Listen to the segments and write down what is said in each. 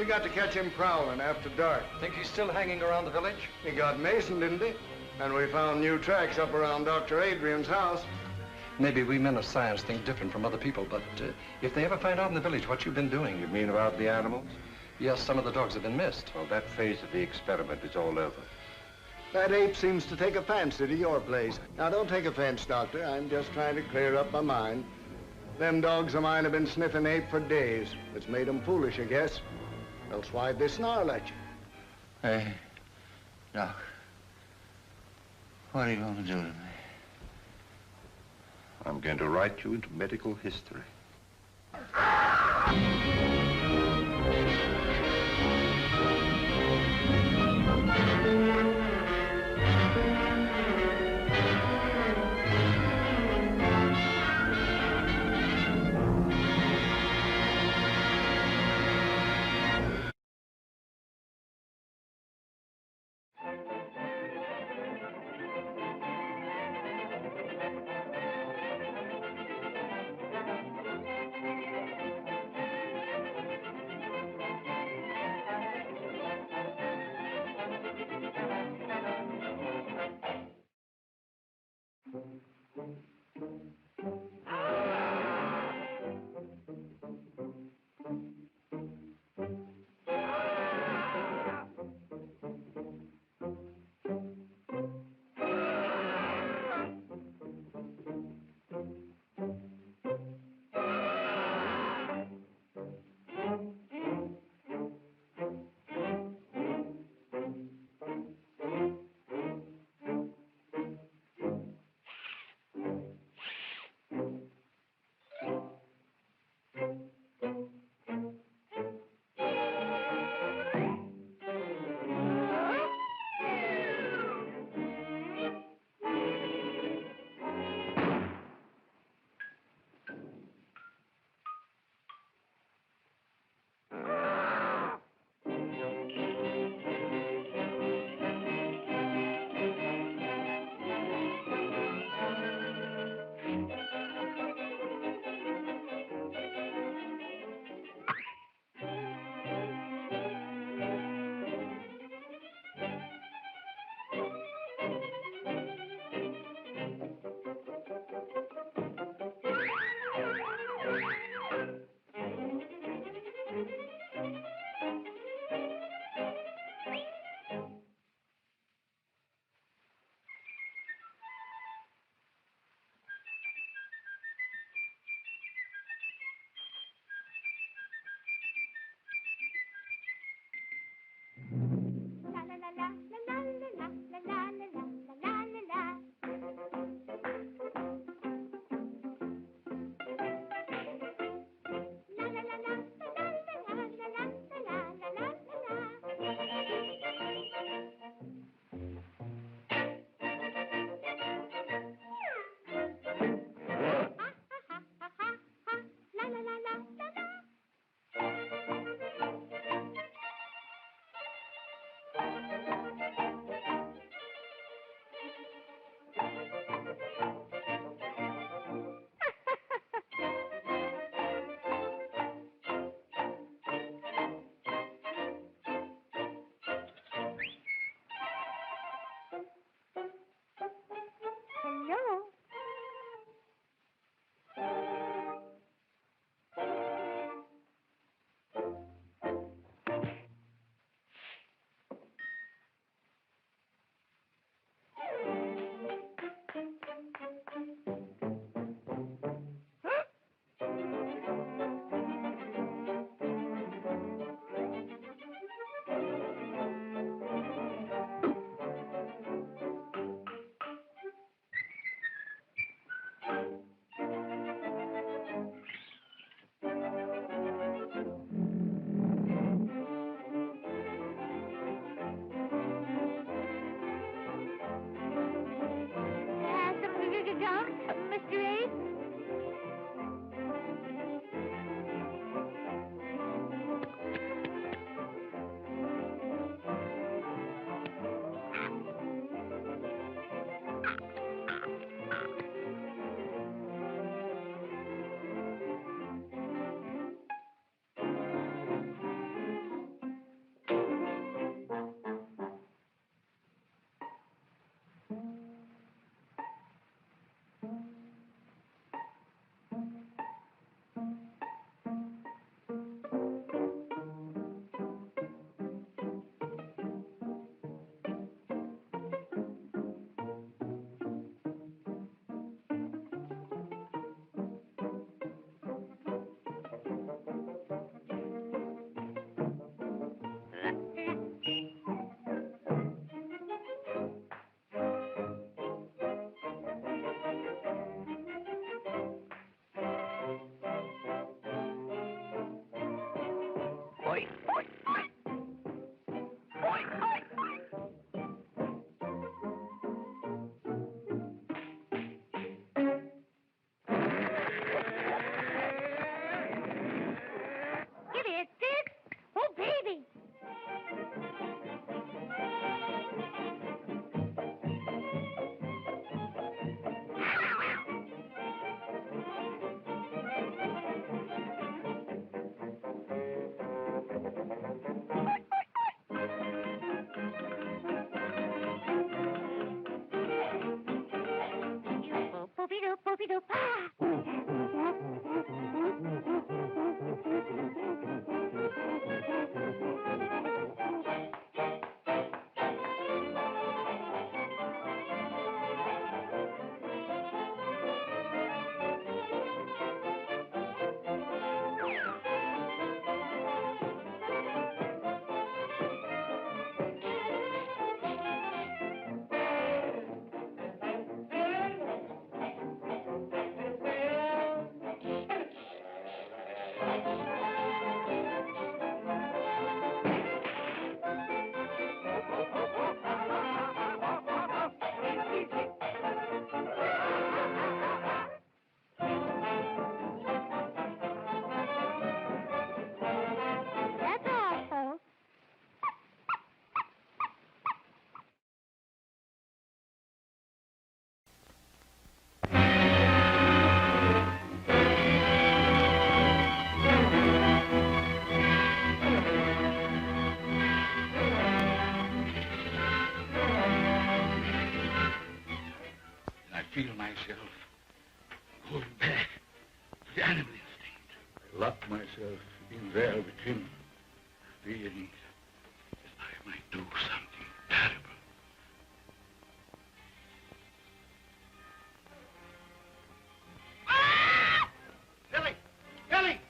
We got to catch him prowling after dark. Think he's still hanging around the village? He got Mason, didn't he? And we found new tracks up around Dr. Adrian's house. Maybe we men of science think different from other people, but if they ever find out in the village what you've been doing... You mean about the animals? Yes, some of the dogs have been missed. Well, that phase of the experiment is all over. That ape seems to take a fancy to your place. Now, don't take offense, Doctor. I'm just trying to clear up my mind. Them dogs of mine have been sniffing ape for days. It's made them foolish, I guess. Else why'd they snarl at you? Hey, Doc. What are you going to do to me? I'm going to write you into medical history. myself, going back to the animal instinct. I locked myself in there with him, fearing that I might do something terrible. Billy! Billy!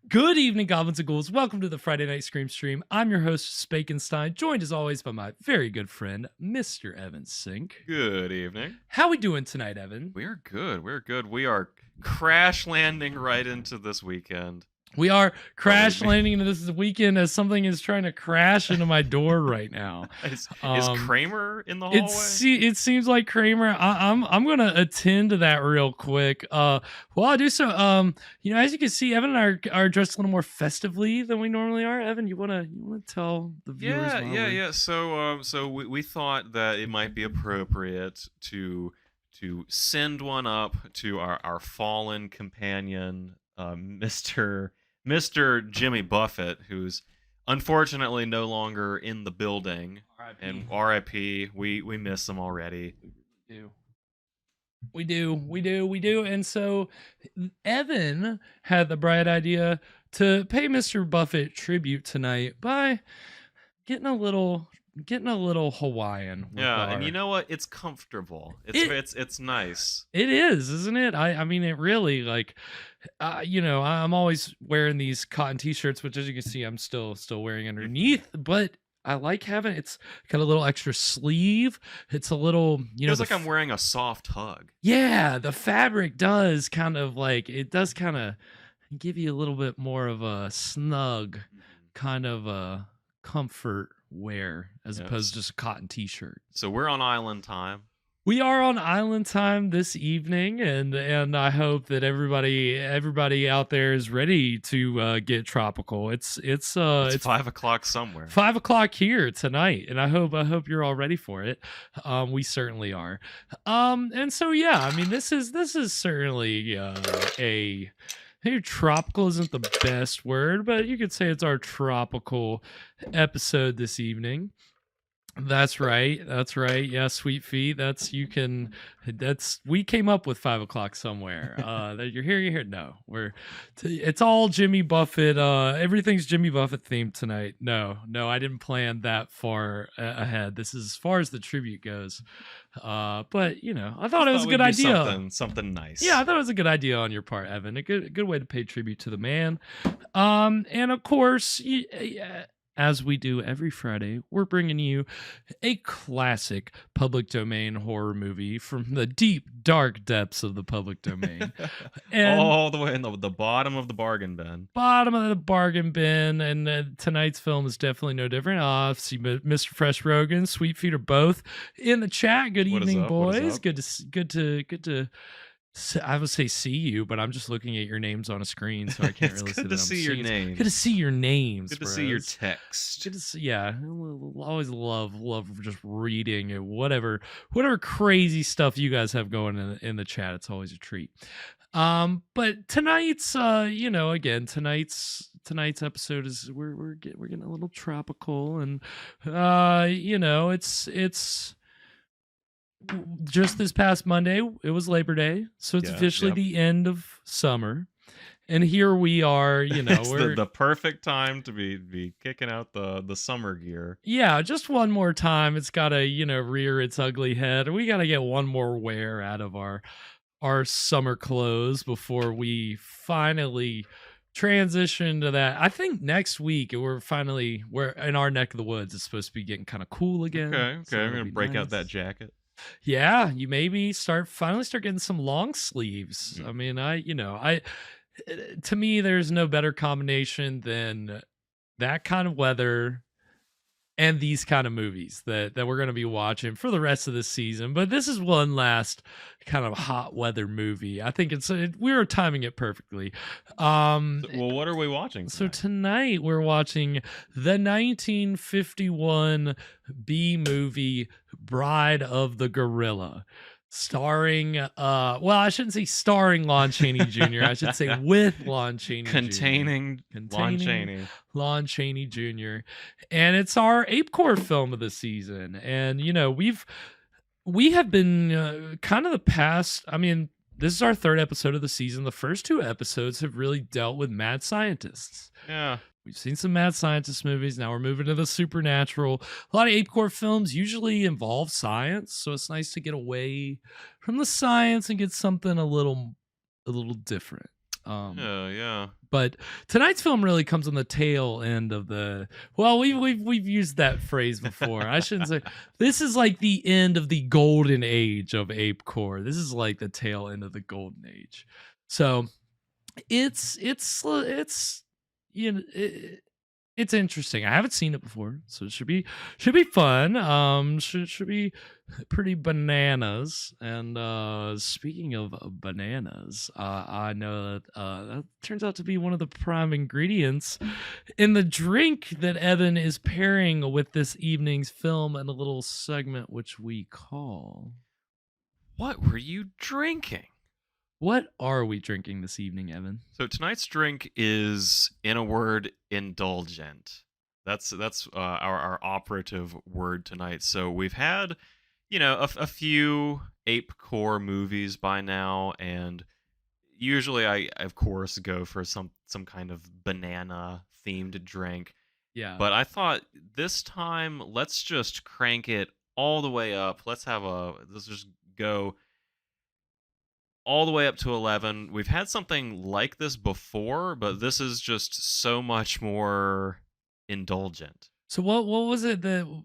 Good evening, goblins and ghouls. Welcome to the Friday Night Scream Stream. I'm your host, Spakenstein, joined as always by my very good friend, Mr. Evan Sink. Good evening. How we doing tonight, Evan? We're good. We're good. We are crash landing right into this weekend. We are crash landing into this weekend as something is trying to crash into my door right now. Is Kramer in the hallway? It seems like Kramer. I'm gonna attend to that real quick. Well, I do so. As you can see, Evan and I are dressed a little more festively than we normally are. Evan, you wanna tell the viewers? Yeah. So we thought that it might be appropriate to send one up to our fallen companion, Mr. Jimmy Buffett, who's unfortunately no longer in the building. R.I.P. And R.I.P. We miss him already. We do. And so Evan had the bright idea to pay Mr. Buffett tribute tonight by getting a little Hawaiian. And you know what? It's comfortable. It's nice. It is, isn't it? I mean, it really I'm always wearing these cotton t-shirts, which as you can see, I'm still wearing underneath, but I like having it's got a little extra sleeve. It's a little, feels like I'm wearing a soft hug. Yeah, the fabric does kind of give you a little bit more of a snug kind of a comfort wear as opposed to just a cotton t-shirt. So we're on island time. We are on island time this evening, and I hope that everybody out there is ready to get tropical. It's 5 o'clock somewhere. 5 o'clock here tonight, and I hope you're all ready for it. We certainly are. And so I mean this is certainly Maybe tropical isn't the best word, but you could say it's our tropical episode this evening. That's right. Yeah, Sweet Feet. We came up with 5 o'clock somewhere. That you're here. No, it's all Jimmy Buffett. Everything's Jimmy Buffett themed tonight. No, I didn't plan that far ahead. This is as far as the tribute goes. But I thought it was a good idea. Something nice. Yeah, I thought it was a good idea on your part, Evan. A good way to pay tribute to the man. And of course, as we do every Friday, we're bringing you a classic public domain horror movie from the deep, dark depths of the public domain. And all the way in the bottom of the bargain bin. And tonight's film is definitely no different. See Mr. Fresh Rogan, Sweet Feet are both in the chat. Good evening, boys. Good to I would say see you, but I'm just looking at your names on a screen, so I can't really see Good to see your names. Good to see your names. Good to see your text. Good to see, yeah. Always love just reading and whatever crazy stuff you guys have going in the chat. It's always a treat. But tonight's tonight's episode is we're getting a little tropical, and it's just this past Monday, it was Labor Day, so it's officially the end of summer. And here we are, It's we're the perfect time to be kicking out the summer gear. yeah, just one more time. It's got to, rear its ugly head. We got to get one more wear out of our summer clothes before we finally transition to that. I think next week we're in our neck of the woods. It's supposed to be getting kind of cool again. Okay, so I'm it'll gonna be break out nice. that jacket. Yeah, you maybe finally start getting some long sleeves. I mean, to me, there's no better combination than that kind of weather and these kind of movies that we're going to be watching for the rest of the season. But this is one last kind of hot weather movie. I think we were timing it perfectly. Well, what are we watching tonight? So tonight we're watching the 1951 B movie Bride of the Gorilla, starring I shouldn't say starring Lon Chaney Jr. I should say with Lon Chaney containing Lon Chaney. Lon Chaney Jr. And it's our ape-core film of the season. And we have been kind of the past, I mean, this is our third episode of the season. The first two episodes have really dealt with mad scientists. Yeah. We've seen some mad scientist movies. Now we're moving to the supernatural. A lot of ape-core films usually involve science, so it's nice to get away from the science and get something a little different. Yeah. But tonight's film really comes on the tail end of the. Well, we've used that phrase before. I shouldn't say. This is like the end of the golden age of ape-core. This is like the tail end of the golden age. So it's it's interesting. I haven't seen it before, so it should be fun. Should be pretty bananas. And speaking of bananas, I know that that turns out to be one of the prime ingredients in the drink that Evan is pairing with this evening's film in a little segment which we call What were you drinking? What are we drinking this evening, Evan? So tonight's drink is, in a word, indulgent. That's our operative word tonight. So we've had, a few ape-core movies by now, and usually I of course go for some kind of banana themed drink. Yeah. But I thought this time let's just crank it all the way up. Let's just go all the way up to 11. We've had something like this before, but this is just so much more indulgent. So what was it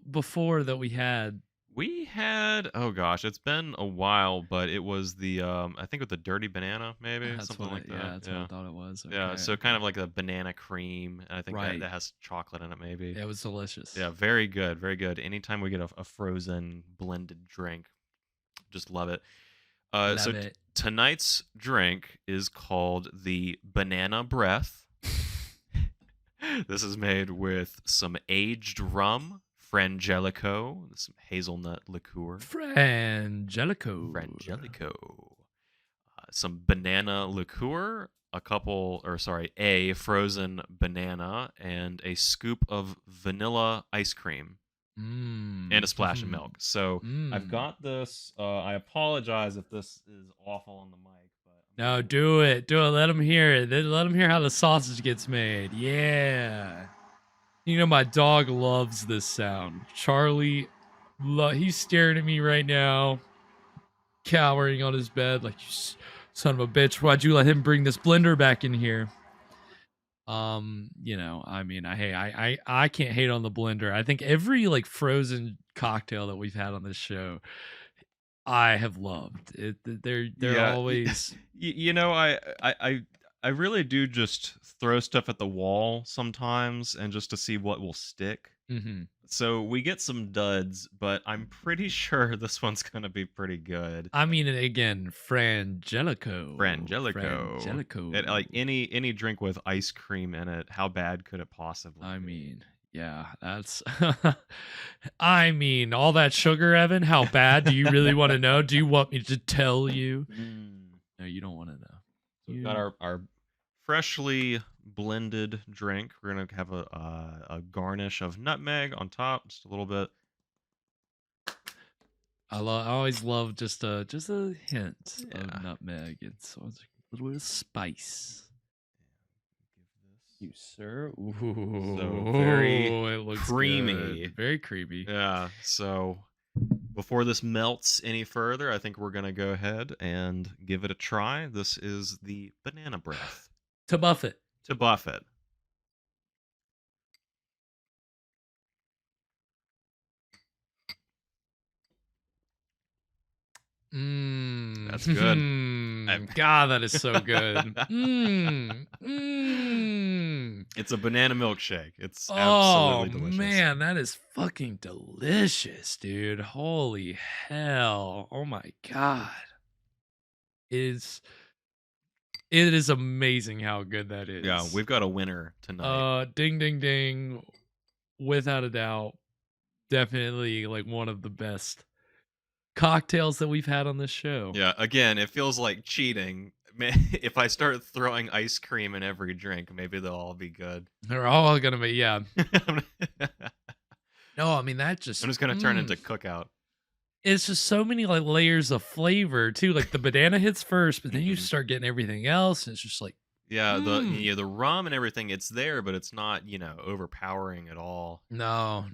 before that we had? We had, oh gosh, it's been a while, but it was the I think with the dirty banana, maybe something like that. Yeah, that's what I thought it was. Okay. Yeah, so kind of like a banana cream. And I think Right. that has chocolate in it, maybe. It was delicious. Yeah, very good, very good. Anytime we get a frozen blended drink, just love it. Love it. Tonight's drink is called the Banana Breath. This is made with some aged rum, Frangelico, some hazelnut liqueur. Frangelico. Some banana liqueur, a frozen banana, and a scoop of vanilla ice cream. And a splash of milk. So I've got this. I apologize if this is awful on the mic, but No, do it. Let them hear it. Let them hear how the sausage gets made. Yeah. My dog loves this sound. Charlie, he's staring at me right now, cowering on his bed like, you son of a bitch. Why'd you let him bring this blender back in here? I can't hate on the blender. I think every frozen cocktail that we've had on this show, I have loved it. They're always, I really do just throw stuff at the wall sometimes, and just to see what will stick. Mm-hmm. So we get some duds, but I'm pretty sure this one's gonna be pretty good. I mean, again, Frangelico. It, like any drink with ice cream in it, how bad could it possibly be? Yeah, that's. All that sugar, Evan. How bad? Do you really want to know? Do you want me to tell you? No, you don't want to know. So we've got our freshly blended drink. We're gonna have a garnish of nutmeg on top, just a little bit. I always love just a hint of nutmeg. It's always a little bit of spice. You sir, ooh, So very it looks creamy. good. Very creamy. Yeah. So before this melts any further, I think we're gonna go ahead and give it a try. This is the banana breath. To buff it. To buff it. That's good. God, that is so good. It's a banana milkshake. It's absolutely delicious. Man, that is fucking delicious, dude. Holy hell. Oh my God. It is amazing how good that is. Yeah, we've got a winner tonight. Ding ding ding. Without a doubt. Definitely like one of the best cocktails that we've had on this show. Yeah, again, it feels like cheating. If I start throwing ice cream in every drink, maybe they'll all be good. They're all gonna be, yeah. No, I mean that just I'm just gonna turn into Cookout. It's just so many like layers of flavor too. Like the banana hits first, but then you start getting everything else, and it's just like Yeah, the rum and everything, it's there, but it's not, overpowering at all. No,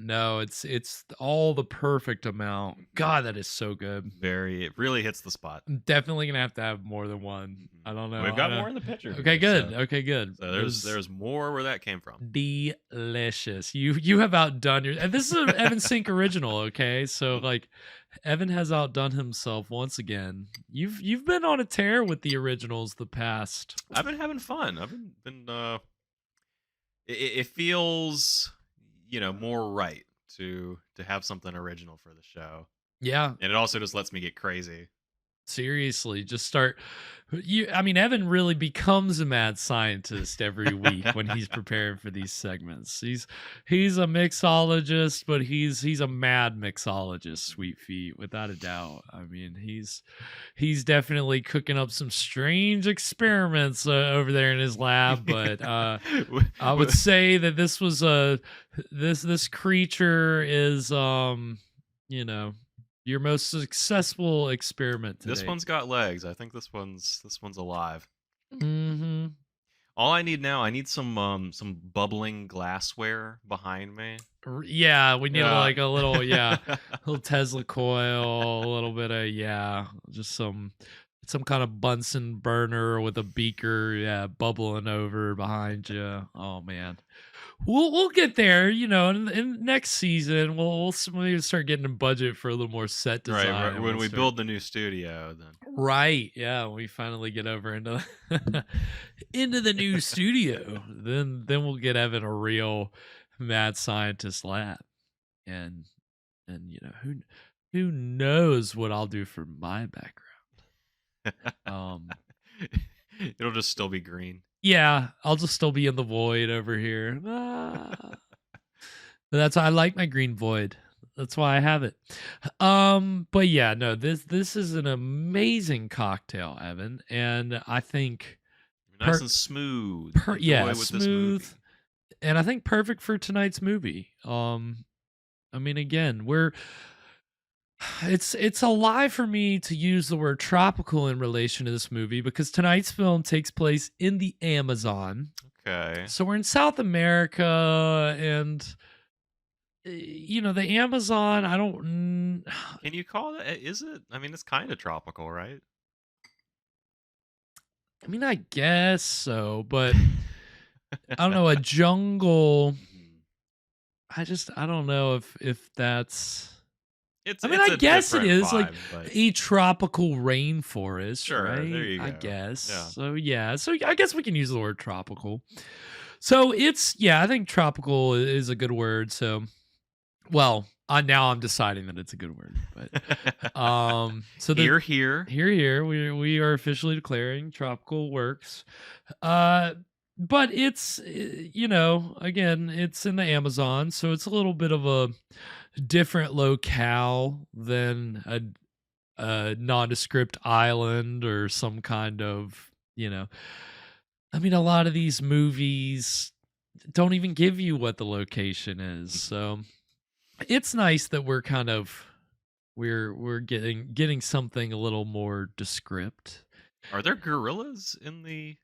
it's all the perfect amount. God, that is so good. It really hits the spot. I'm definitely gonna have more than one. I don't know. We've got more in the picture. Okay, good. Okay, good. So there's more where that came from. Delicious. You have outdone your, and this is an Evan Sink original. Okay, so like Evan has outdone himself once again. You've been on a tear with the originals the past. I've been having fun. I've been it feels more right to have something original for the show. Yeah, and it also just lets me get crazy. Seriously, just start. Evan really becomes a mad scientist every week when he's preparing for these segments. He's a mixologist, but he's a mad mixologist, Sweet Feet, without a doubt. I mean, he's definitely cooking up some strange experiments over there in his lab. But I would say that this was this creature is your most successful experiment today. This one's got legs. I think this one's alive. Mm-hmm. All I need now, I need some bubbling glassware behind me. Yeah, we need like a little little Tesla coil, a little bit of just some kind of Bunsen burner with a beaker, bubbling over behind you. Oh man. We'll get there, in next season. We'll maybe start getting a budget for a little more set design. Right, when we build the new studio, then. Right, yeah, when we finally get over into into the new studio, then we'll get Evan a real mad scientist lab, and who knows what I'll do for my background. It'll just still be green. Yeah, I'll just still be in the void over here. That's why I like my green void. That's why I have it. But yeah, no, this is an amazing cocktail, Evan, and I think nice and smooth. Smooth, and I think perfect for tonight's movie. Again, it's a lie for me to use the word tropical in relation to this movie because tonight's film takes place in the Amazon. Okay. So we're in South America, and the Amazon, I don't. Can you call it? Is it? It's kind of tropical, right? I guess so, but I don't know, a jungle. I don't know if that's. I guess it is vibe, like a tropical rainforest, sure, right? There you go. I guess. Yeah. So I guess we can use the word tropical. So I think tropical is a good word. So, well, now I'm deciding that it's a good word. But so here, we are officially declaring tropical works. But it's again, it's in the Amazon, so it's a little bit of a different locale than a nondescript island or some kind of a lot of these movies don't even give you what the location is, so it's nice that we're kind of we're getting something a little more descript. Are there gorillas in the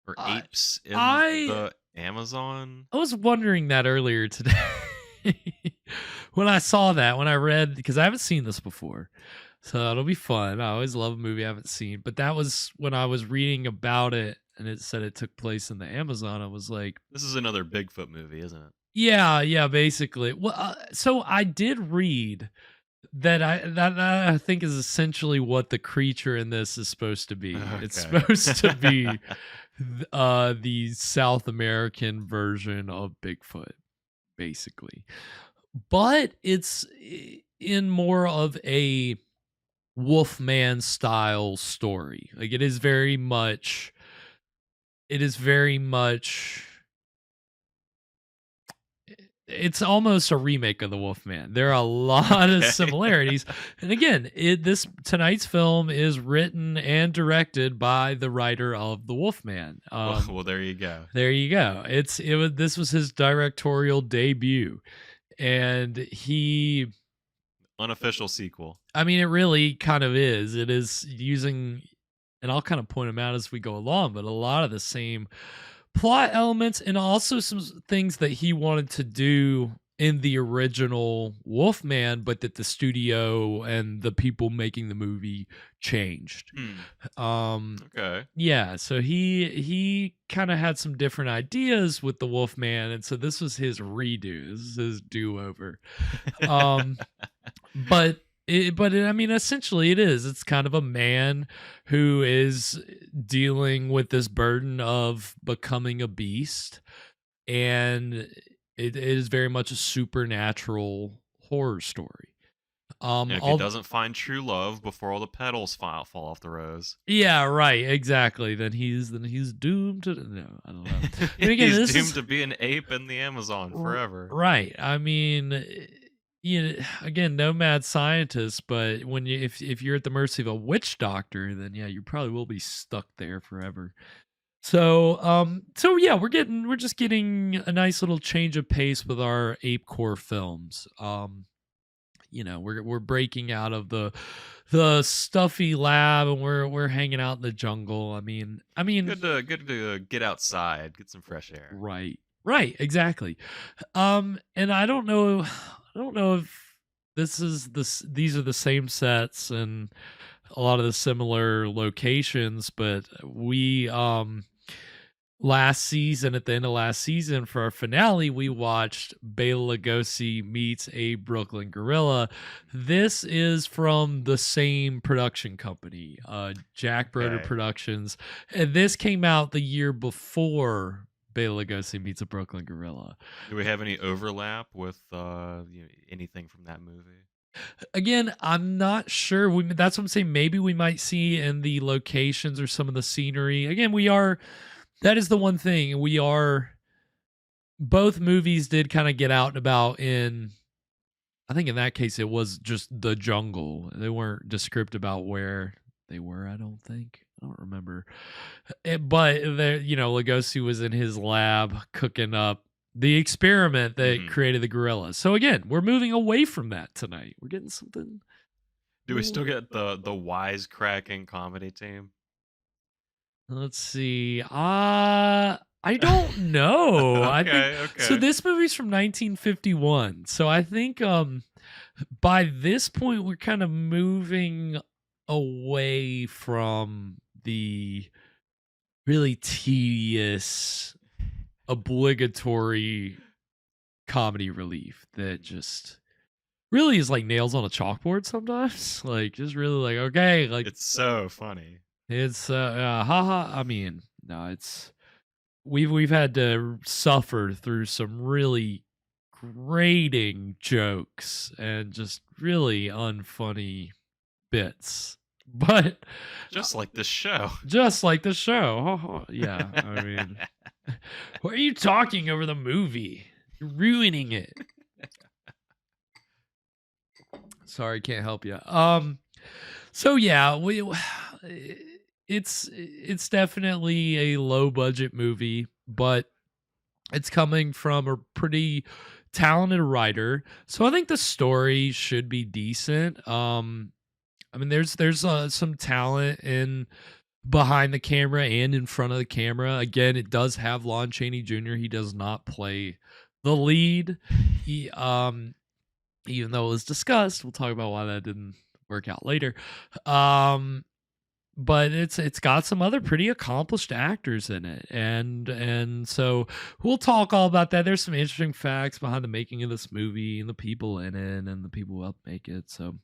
or apes in I the Amazon? was wondering that earlier today when I saw that, when I read, because I haven't seen this before. So it'll be fun. I always love a movie I haven't seen. But that was when I was reading about it and it said it took place in the Amazon. I was like, This is another Bigfoot movie, isn't it? yeah, basically. Well, so I did read that I think is essentially what the creature in this is supposed to be. Okay. It's supposed to be the South American version of Bigfoot, basically. But it's in more of a Wolf Man style story. Like it is very much it's almost a remake of the Wolfman. There are a lot of similarities. And again, this tonight's film is written and directed by the writer of the Wolfman. Well, there you go. There you go. This was his directorial debut, and he Unofficial sequel. I mean, it really kind of is. It is using, and I'll kind of point them out as we go along, but a lot of the same plot elements and also some things that he wanted to do in the original Wolfman, but that the studio and the people making the movie changed. Okay. Yeah, so he kind of had some different ideas with the Wolfman, and so this was his redo. This is his do-over. But I mean, essentially it is. It's kind of a man who is dealing with this burden of becoming a beast, and it is very much a supernatural horror story. And if he doesn't find true love before all the petals fall off the rose. Yeah, right, exactly. Then he's doomed to no, I don't know. And again, he's doomed to be an ape in the Amazon forever. Right. I mean, again, no mad scientist, but when if you're at the mercy of a witch doctor, then yeah, you probably will be stuck there forever. So yeah, we're just getting a nice little change of pace with our ape-core films. We're breaking out of the stuffy lab and we're hanging out in the jungle. I mean, good to get outside, get some fresh air. Right, exactly. And I don't know if these are the same sets and a lot of the similar locations, but we last season, at the end of last season, for our finale, we watched Bela Lugosi meets a Brooklyn Gorilla. This is from the same production company, Jack Broder Productions, and this came out the year before Bela Lugosi meets a Brooklyn Gorilla. Do we have any overlap with anything from that movie? Again, I'm not sure. That's what I'm saying. Maybe we might see in the locations or some of the scenery. Again, that is the one thing. Both movies did kind of get out and about in, I think in that case, it was just the jungle. They weren't descriptive about where they were, I don't think. I don't remember. But, Lugosi was in his lab cooking up the experiment that created the gorilla. So again, we're moving away from that tonight. We're getting something. Do we still get the wisecracking comedy team? Let's see. I don't know. Okay. So this movie's from 1951. So I think by this point we're kind of moving away from the really tedious, obligatory comedy relief that just really is like nails on a chalkboard sometimes. Like just really like, okay, like it's so funny. It's haha. I mean, no, it's we've had to suffer through some really grating jokes and just really unfunny bits. But just like this show. Yeah, I mean, why are you talking over the movie? You're ruining it. Sorry, can't help you. So yeah, it's definitely a low budget movie, but it's coming from a pretty talented writer. So I think the story should be decent. I mean, there's some talent in behind the camera and in front of the camera. Again, it does have Lon Chaney Jr. He does not play the lead. He, even though it was discussed, we'll talk about why that didn't work out later. But it's got some other pretty accomplished actors in it, and so we'll talk all about that. There's some interesting facts behind the making of this movie and the people in it and the people who helped make it. So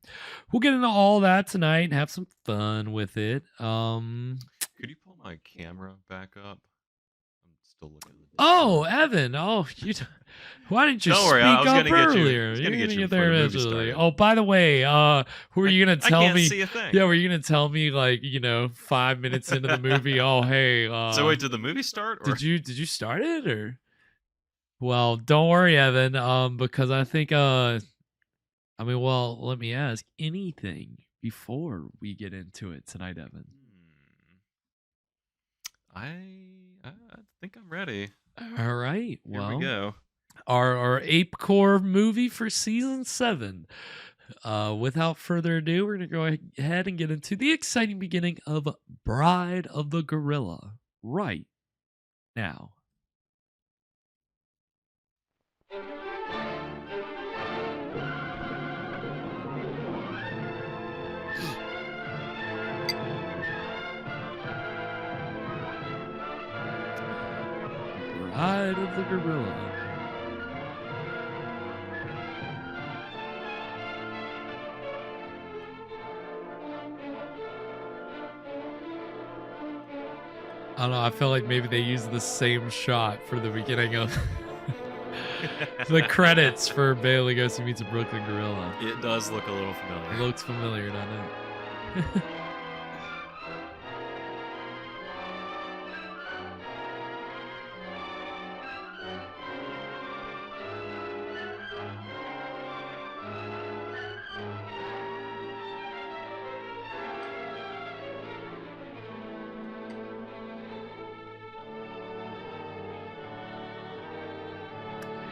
we'll get into all that tonight and have some fun with it. Could you pull my camera back up? I'm still looking at the Oh, Evan. Oh, why didn't you Don't speak worry, I was up gonna get you- earlier? I was You're gonna get gonna you get there before the movie eventually. started. Oh, by the way, who are you gonna I tell can't me? see a thing. Yeah, were you gonna tell me like 5 minutes into the movie? Oh, hey. So wait, did the movie start? Or? Did you start it or? Well, don't worry, Evan. Because I think let me ask anything before we get into it tonight, Evan. I think I'm ready. All right. Here Well, we go. our ape-core movie for season 7. Without further ado, we're gonna go ahead and get into the exciting beginning of Bride of the Gorilla right now. Bride of the Gorilla. I don't know, I feel like maybe they used the same shot for the beginning of the credits for Bela Lugosi Meets a Brooklyn Gorilla. It does look a little It familiar. looks familiar, doesn't it?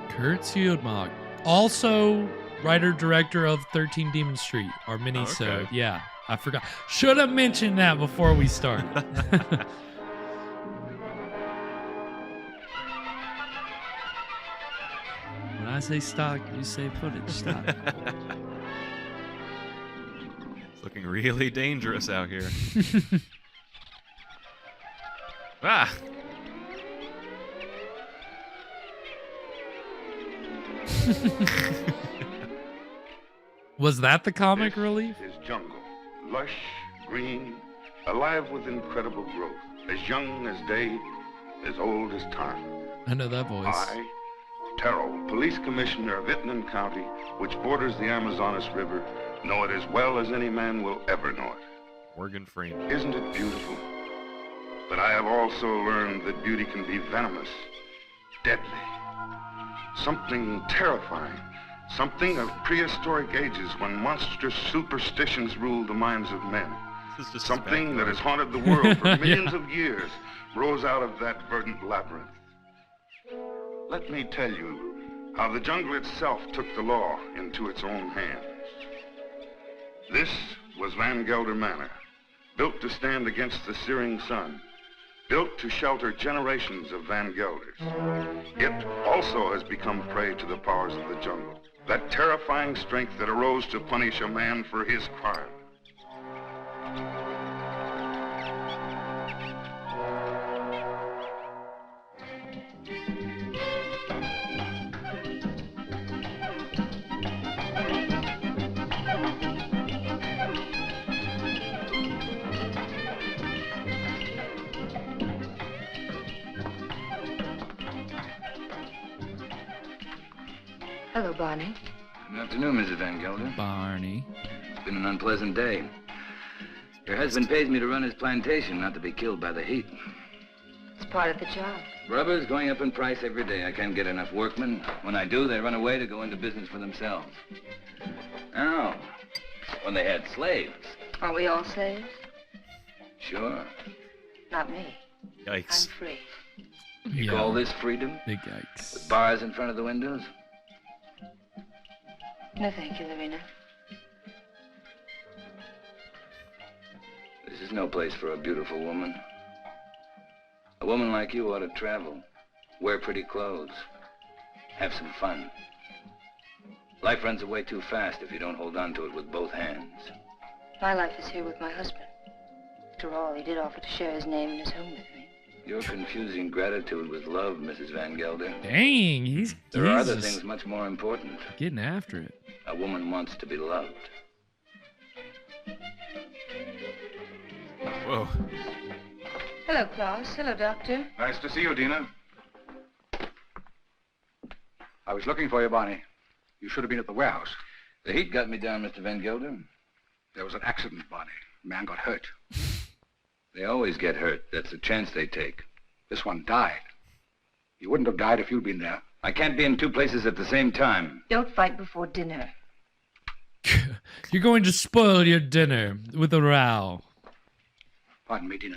Curt Siodmak, also writer-director of 13 Demon Street, our mini-sode. okay. Yeah, I forgot. Should have mentioned that before we started. When I say stock, you say footage. Stock. It's looking really dangerous out here. Ah! Was that the comic This relief? is jungle, lush, green, alive with incredible growth, as young as day, as old as time. I know that voice. I, Terrell, police commissioner of Itnan County, which borders the Amazonas River, know it as well as any man will ever know it. Morgan Freeman. Isn't it beautiful? But I have also learned that beauty can be venomous, deadly, something terrifying, something of prehistoric ages when monstrous superstitions ruled the minds of men. This is just Something that bad. has haunted the world for Yeah. millions of years rose out of that verdant labyrinth. Let me tell you how the jungle itself took the law into its own hands. This was Van Gelder Manor, built to stand against the searing sun, built to shelter generations of Van Gelders. It also has become prey to the powers of the jungle, that terrifying strength that arose to punish a man for his crime. Hello, Barney. Good afternoon, Mrs. Van Gelder. Barney. It's been an unpleasant day. Your husband pays me to run his plantation, not to be killed by the heat. It's part of the job. Rubber's going up in price every day. I can't get enough workmen. When I do, they run away to go into business for themselves. Now, when they had slaves. Aren't we all slaves? Sure. Not me. I'm Yikes. free. You call this freedom? Big yikes. With bars in front of the windows? No, thank you, Lorena. This is no place for a beautiful woman. A woman like you ought to travel, wear pretty clothes, have some fun. Life runs away too fast if you don't hold on to it with both hands. My life is here with my husband. After all, he did offer to share his name and his home with me. You're confusing gratitude with love, Mrs. Van Gelder. Dang, There are other things much more important. Getting after it. A woman wants to be loved. Whoa. Hello, Klaus. Hello, Doctor. Nice to see you, Dina. I was looking for you, Barney. You should have been at the warehouse. The heat got me down, Mr. Van Gelder. There was an accident, Barney. A man got hurt. They always get hurt. That's the chance they take. This one died. He wouldn't have died if you'd been there. I can't be in two places at the same time. Don't fight before dinner. You're going to spoil your dinner with a row. Pardon me, Dina.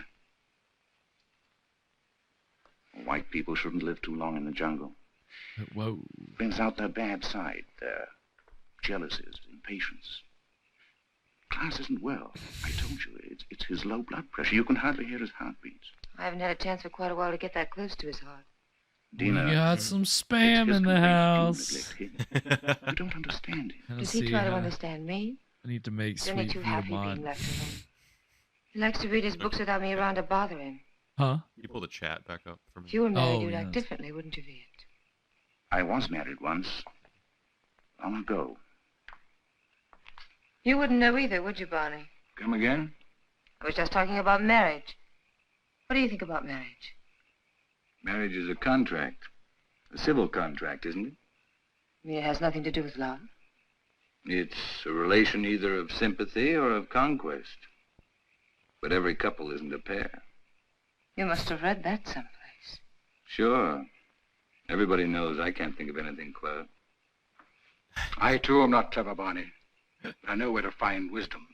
White people shouldn't live too long in the jungle. Whoa. Brings out their bad side, their jealousies, impatience. Klaus isn't well. I told you, it's his low blood pressure. You can hardly hear his heartbeats. I haven't had a chance for quite a while to get that close to his heart. Dina, We got some spam in the house. You don't understand him. Does he try to understand me? I need to make He's only sweet too food happy mod. being left alone. He likes to read his books without me around to bother him. Huh? You pull the chat back up for me. If you were married, Oh, you'd act yes. differently, wouldn't you, Viet? I was married once. Long ago. You wouldn't know either, would you, Barney? Come again? I was just talking about marriage. What do you think about marriage? Marriage is a contract. A civil contract, isn't it? I mean, it has nothing to do with love. It's a relation either of sympathy or of conquest. But every couple isn't a pair. You must have read that someplace. Sure. Everybody knows I can't think of anything clever. I, too, am not clever, Barney. But I know where to find wisdom.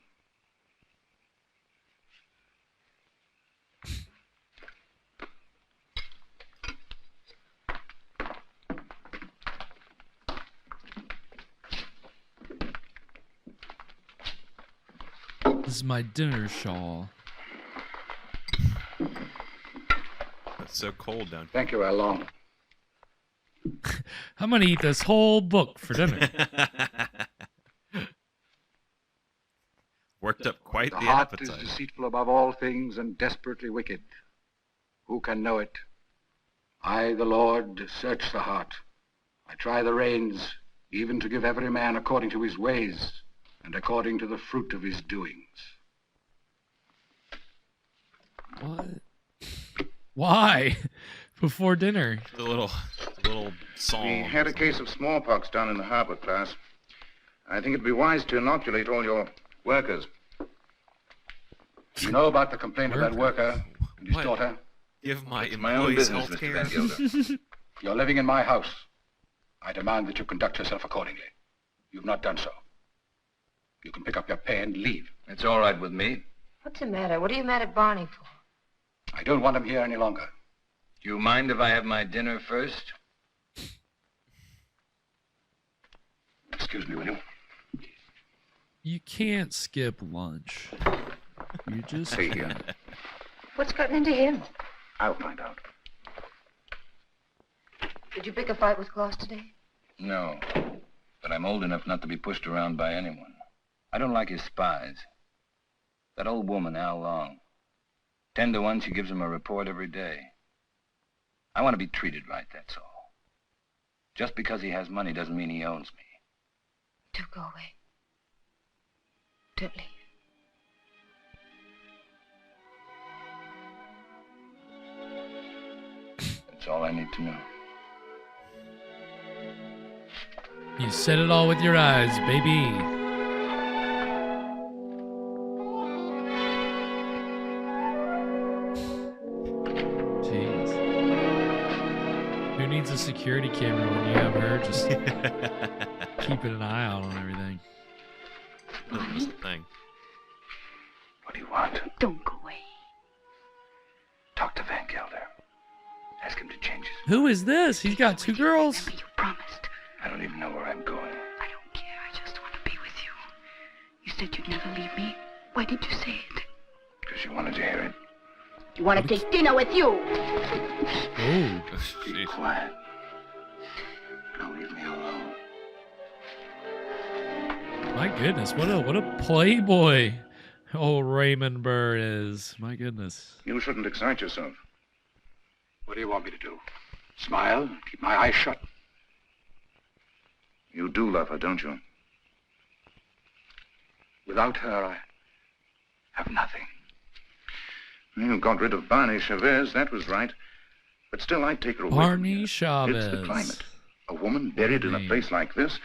This is my dinner shawl. It's so cold down here. Thank you, Alon. I'm gonna eat this whole book for dinner. Worked up quite The the heart appetite. is deceitful above all things and desperately wicked. Who can know it? I, the Lord, search the heart. I try the reins, even to give every man according to his ways and according to the fruit of his doings. What? Why? Before dinner? The little song. We had a case of smallpox down in the harbor, Klaus. I think it'd be wise to inoculate all your workers. You know about the complaint of that worker and his What? daughter? Give my It's my own employees business, health Mr. care. Van Gelder. You're living in my house. I demand that you conduct yourself accordingly. You've not done so. You can pick up your pay and leave. It's all right with me. What's the matter? What are you mad at Barney for? I don't want him here any longer. Do you mind if I have my dinner first? Excuse me, will you? You can't skip lunch. You just Stay here. can't. What's gotten into him? I'll find out. Did you pick a fight with Klaus today? No. But I'm old enough not to be pushed around by anyone. I don't like his spies. That old woman, Al Long. 10 to 1, she gives him a report every day. I want to be treated right, that's all. Just because he has money doesn't mean he owns me. Don't go away. Don't leave. That's all I need to know. You said it all with your eyes, baby. Jeez. Who needs a security camera when you have her just keeping an eye out on everything? That's the thing. What do you want? Don't go away. Talk to Van Gelder. Ask him to change his... Who is this? He's got two girls. Remember, you promised. I don't even know where I'm going. I don't care. I just said you'd never leave me. Why did you say it? Because you wanted to hear it. You want to take dinner with you? Oh, be quiet. Now leave me alone. My goodness, what a playboy old Raymond Burr is. My goodness. You shouldn't excite yourself. What do you want me to do? Smile? Keep my eyes shut? You do love her, don't you? Without her, I have nothing. You got rid of Barney Chavez, that was right. But still, I'd take her away. Barney Chavez. It's the climate. A woman buried in a place like this,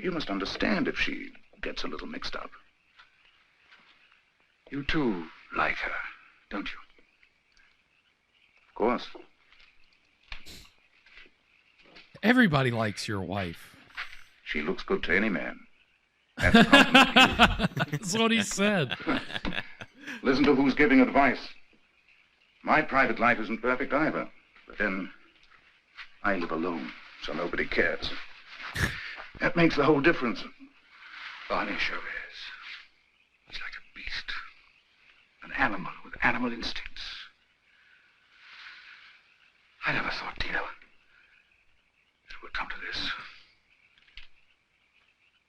you must understand if she gets a little mixed up. You too like her, don't you? Of course. Everybody likes your wife. She looks good to any man. That's a compliment. That's what he said. Listen to who's giving advice. My private life isn't perfect either. But then, I live alone, so nobody cares. That makes the whole difference. Barney Chavez. He's like a beast. An animal with animal instincts. I never thought, Tina, it would come to this.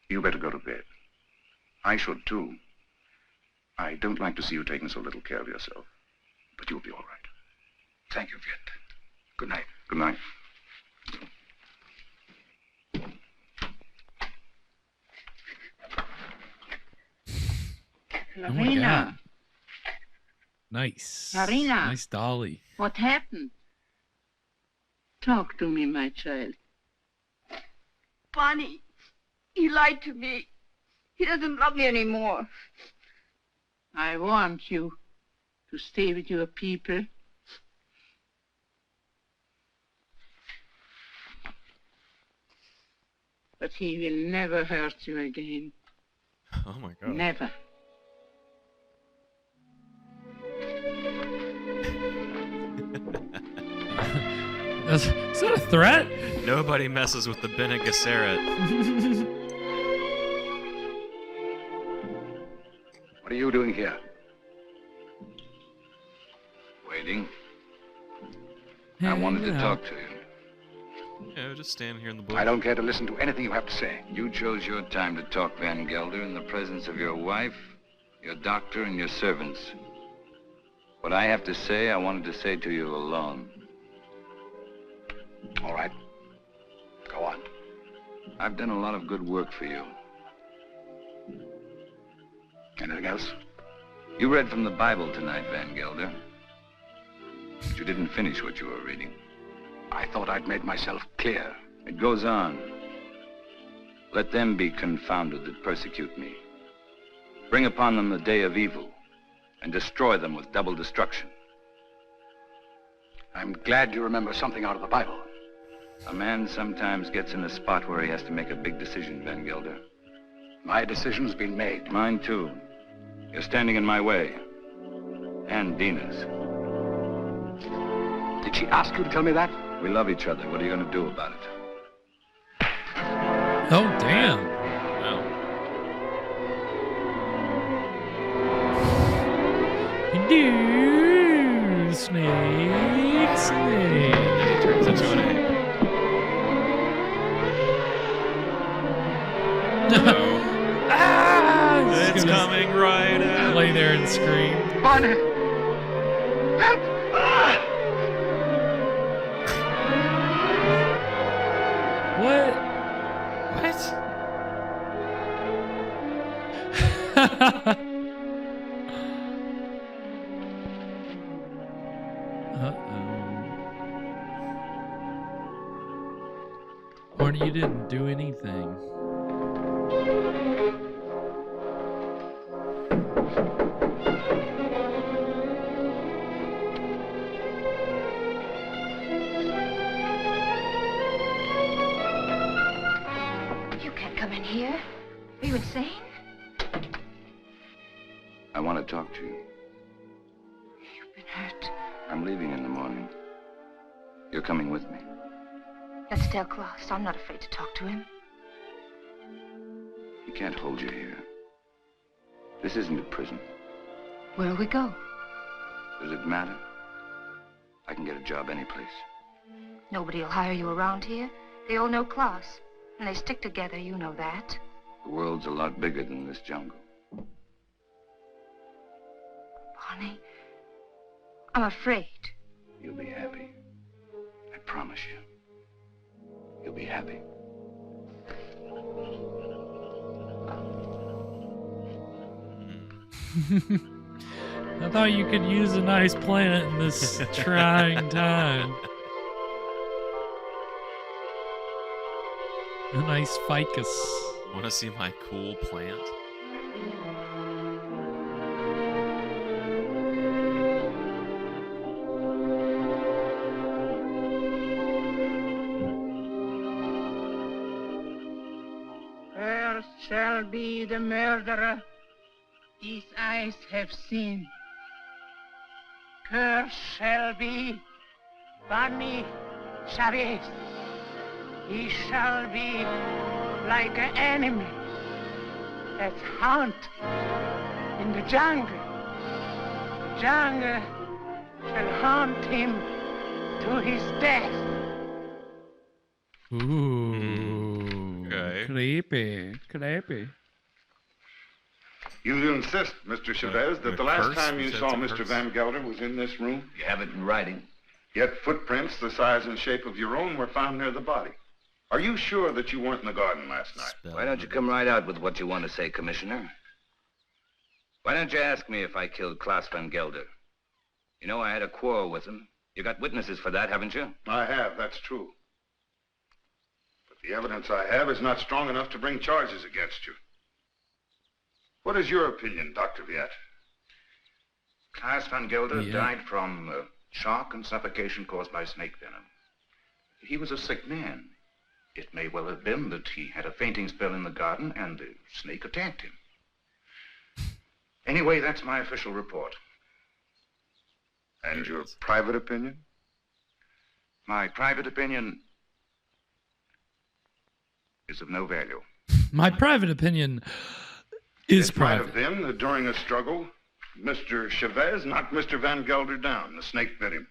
You better go to bed. I should, too. I don't like to see you taking so little care of yourself. But you'll be all right. Thank you, Viet. Good night. Good night. Oh my God. Nice. Marina. Nice dolly. What happened? Talk to me, my child. Barney, he lied to me. He doesn't love me anymore. I want you to stay with your people. But he will never hurt you again. Oh my God. Never. Is that a threat? Nobody messes with the Bene Gesserit. What are you doing here? Waiting. Hey, I wanted you to know. talk to you. Yeah, just stand here in the bush. I don't care to listen to anything you have to say. You chose your time to talk, Van Gelder, in the presence of your wife, your doctor, and your servants. What I have to say, I wanted to say to you alone. All right. Go on. I've done a lot of good work for you. Anything else? You read from the Bible tonight, Van Gelder. But you didn't finish what you were reading. I thought I'd made myself clear. It goes on. Let them be confounded that persecute me. Bring upon them the day of evil, and destroy them with double destruction. I'm glad you remember something out of the Bible. A man sometimes gets in a spot where he has to make a big decision, Van Gelder. My decision's been made. Mine, too. You're standing in my way. And Dina's. Did she ask you to tell me that? We love each other. What are you going to do about it? Oh, damn. Do snake, snake. He turns into an ape. It's coming right at lay there and scream. Barney! What? Barney, you didn't do anything. You can't come in here. Are you insane? I want to talk to you. You've been hurt. I'm leaving in the morning. You're coming with me. That's Del Closs. I'm not afraid to talk to him. He can't hold you here. This isn't a prison. Where'll we go? Does it matter? I can get a job anyplace. Nobody'll hire you around here. They all know class. And they stick together, you know that. The world's a lot bigger than this jungle. Bonnie, I'm afraid. You'll be happy. I promise you. You'll be happy. I thought you could use a nice plant in this trying time. A nice ficus. Want to see my cool plant? Where shall be the murderer these eyes have seen? Cursed shall be Bonnie Chavez. He shall be like an enemy that haunt in the jungle. The jungle shall haunt him to his death. Ooh. Okay. Creepy. You insist, Mr. Chavez, that the last time you saw Mr. Van Gelder was in this room? You have it in writing. Yet footprints the size and shape of your own were found near the body. Are you sure that you weren't in the garden last night? Why don't you come right out with what you want to say, Commissioner? Why don't you ask me if I killed Klaus Van Gelder? You know I had a quarrel with him. You got witnesses for that, haven't you? I have, that's true. But the evidence I have is not strong enough to bring charges against you. What is your opinion, Dr. Viet? Klaus Van Gelder died from shock and suffocation caused by snake venom. He was a sick man. It may well have been that he had a fainting spell in the garden and the snake attacked him. Anyway, that's my official report. And your private opinion? My private opinion is of no value. My private opinion is private. It might have been that during a struggle, Mr. Chavez knocked Mr. Van Gelder down. The snake bit him.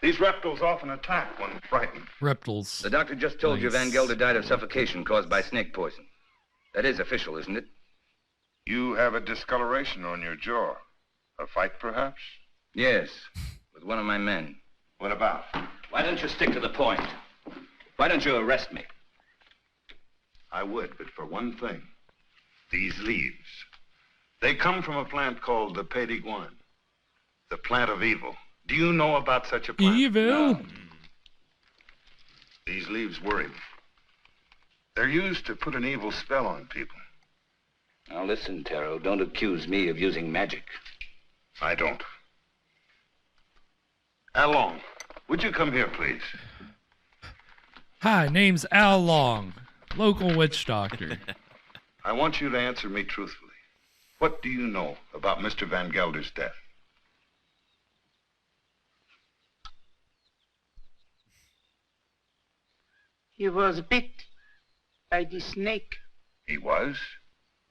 These reptiles often attack when frightened. Reptiles. The doctor just told you Van Gelder died of suffocation caused by snake poison. That is official, isn't it? You have a discoloration on your jaw. A fight, perhaps? Yes, with one of my men. What about? Why don't you stick to the point? Why don't you arrest me? I would, but for one thing. These leaves. They come from a plant called the pédiguin, the plant of evil. Do you know about such a plant? Evil? No. These leaves worry me. They're used to put an evil spell on people. Now listen, Taro, don't accuse me of using magic. I don't. Al Long, would you come here, please? Hi, name's Al Long, local witch doctor. I want you to answer me truthfully. What do you know about Mr. Van Gelder's death? He was bit by the snake. He was?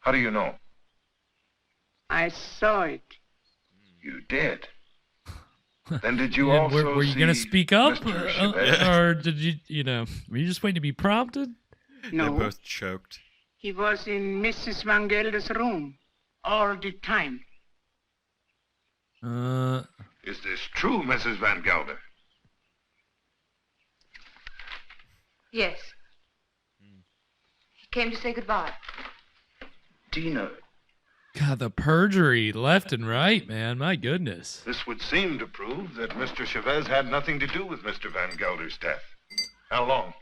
How do you know? I saw it. You did? Then did you Yeah, also were you going to see speak up? Mr. Chavez? Or did you, were you just waiting to be prompted? No. They both choked. He was in Mrs. Van Gelder's room all the time. Is this true, Mrs. Van Gelder? Yes. He came to say goodbye. Tina. God, the perjury left and right, man. My goodness. This would seem to prove that Mr. Chavez had nothing to do with Mr. Van Gelder's death. How long?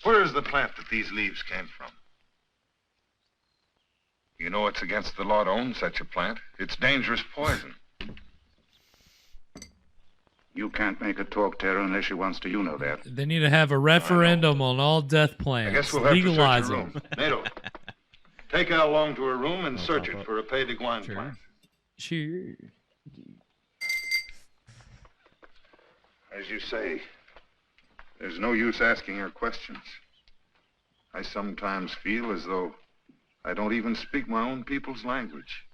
Where is the plant that these leaves came from? You know it's against the law to own such a plant. It's dangerous poison. You can't make her talk, Tara, unless she wants to. You know that. They need to have a referendum on all death plants. I guess we'll have Legalize to search them. her room. Nato, take Al Long to her room and search it for a pédiguin plant. Sure. As you say, there's no use asking her questions. I sometimes feel as though I don't even speak my own people's language.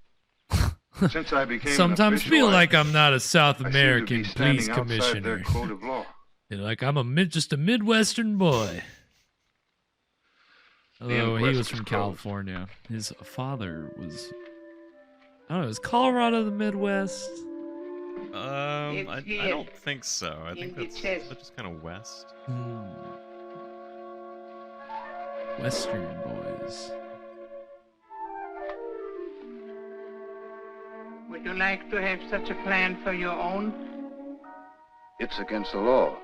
Since I became Sometimes an feel official, like I'm not a South I seem to American be standing police outside commissioner. their code of law. Like I'm just a Midwestern boy. Although he was from California. His father was, I don't know, is Colorado the Midwest? I don't think so. I think that's just kind of west. Western boys. Would you like to have such a plan for your own? It's against the law.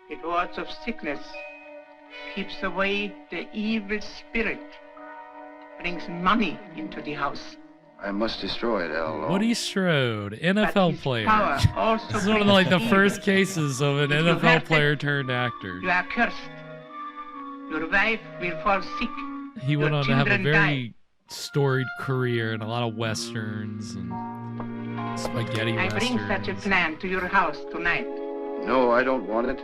It wards off sickness, keeps away the evil spirit, brings money into the house. I must destroy it, Al. Woody Strode, NFL player. Power also This is one of the, like the brings first evil. cases of an If you NFL have player turned actor. You are cursed. Your wife will fall sick. He went Your on to have a children very storied career in a lot of westerns and spaghetti I bring westerns. such a plan to your house tonight. No, I don't want it.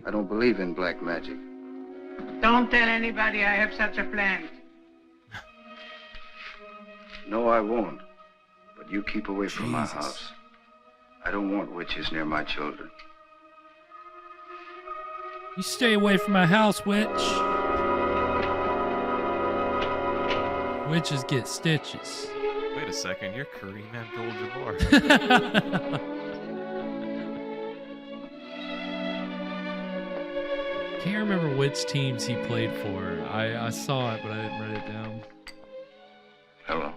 I don't believe in black magic. Don't tell anybody I have such a plan. No, I won't. But you keep away from my house. I don't want witches near my children. You stay away from my house, witch. Witches get stitches. Wait a second, you're Kareem Abdul-Jabbar. Can't remember which teams he played for. I saw it, but I didn't write it down. Hello.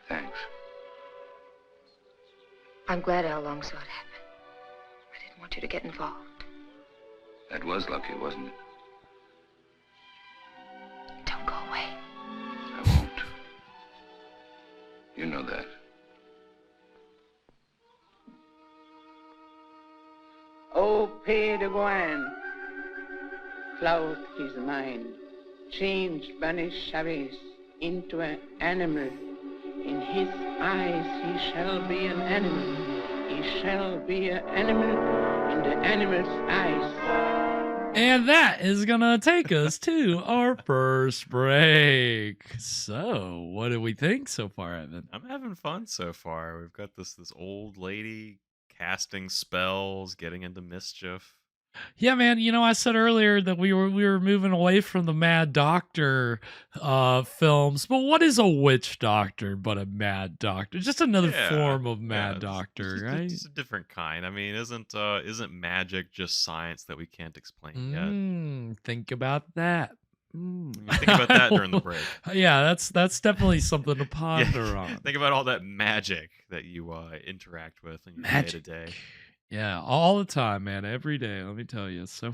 Thanks. I'm glad Al Long saw it happen. I didn't want you to get involved. That was lucky, wasn't it? Don't go away. I won't. You know that. Oh, Père de Gouin, cloud his mind, change banish Chavez into an animal. In his eyes he shall be an animal. He shall be an animal in the animal's eyes. And that is gonna take us to our first break. So, what do we think so far, Evan? I'm having fun so far. We've got this old lady casting spells, getting into mischief. Yeah, man. You know, I said earlier that we were moving away from the Mad Doctor films, but what is a witch doctor but a mad doctor? Just another form of mad doctor, right? It's a different kind. I mean, isn't magic just science that we can't explain yet? Think about that. Think about that during the break. Yeah, that's definitely something to ponder on. Think about all that magic that you interact with in your day-to-day. Yeah, all the time, man. Every day, let me tell you. So,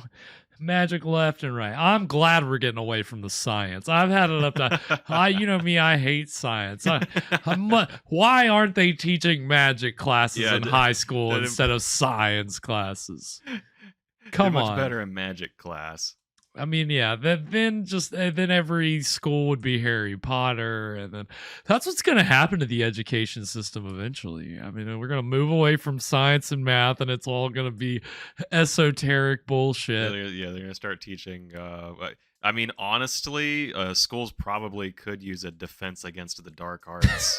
magic left and right. I'm glad we're getting away from the science. I've had enough time. You know me, I hate science. Why aren't they teaching magic classes in high school instead of science classes? Come on. Much better in magic class. I mean, yeah, then every school would be Harry Potter, and then that's what's going to happen to the education system eventually. I mean, we're going to move away from science and math, and it's all going to be esoteric bullshit. They're going to start teaching. I mean, honestly, schools probably could use a defense against the dark arts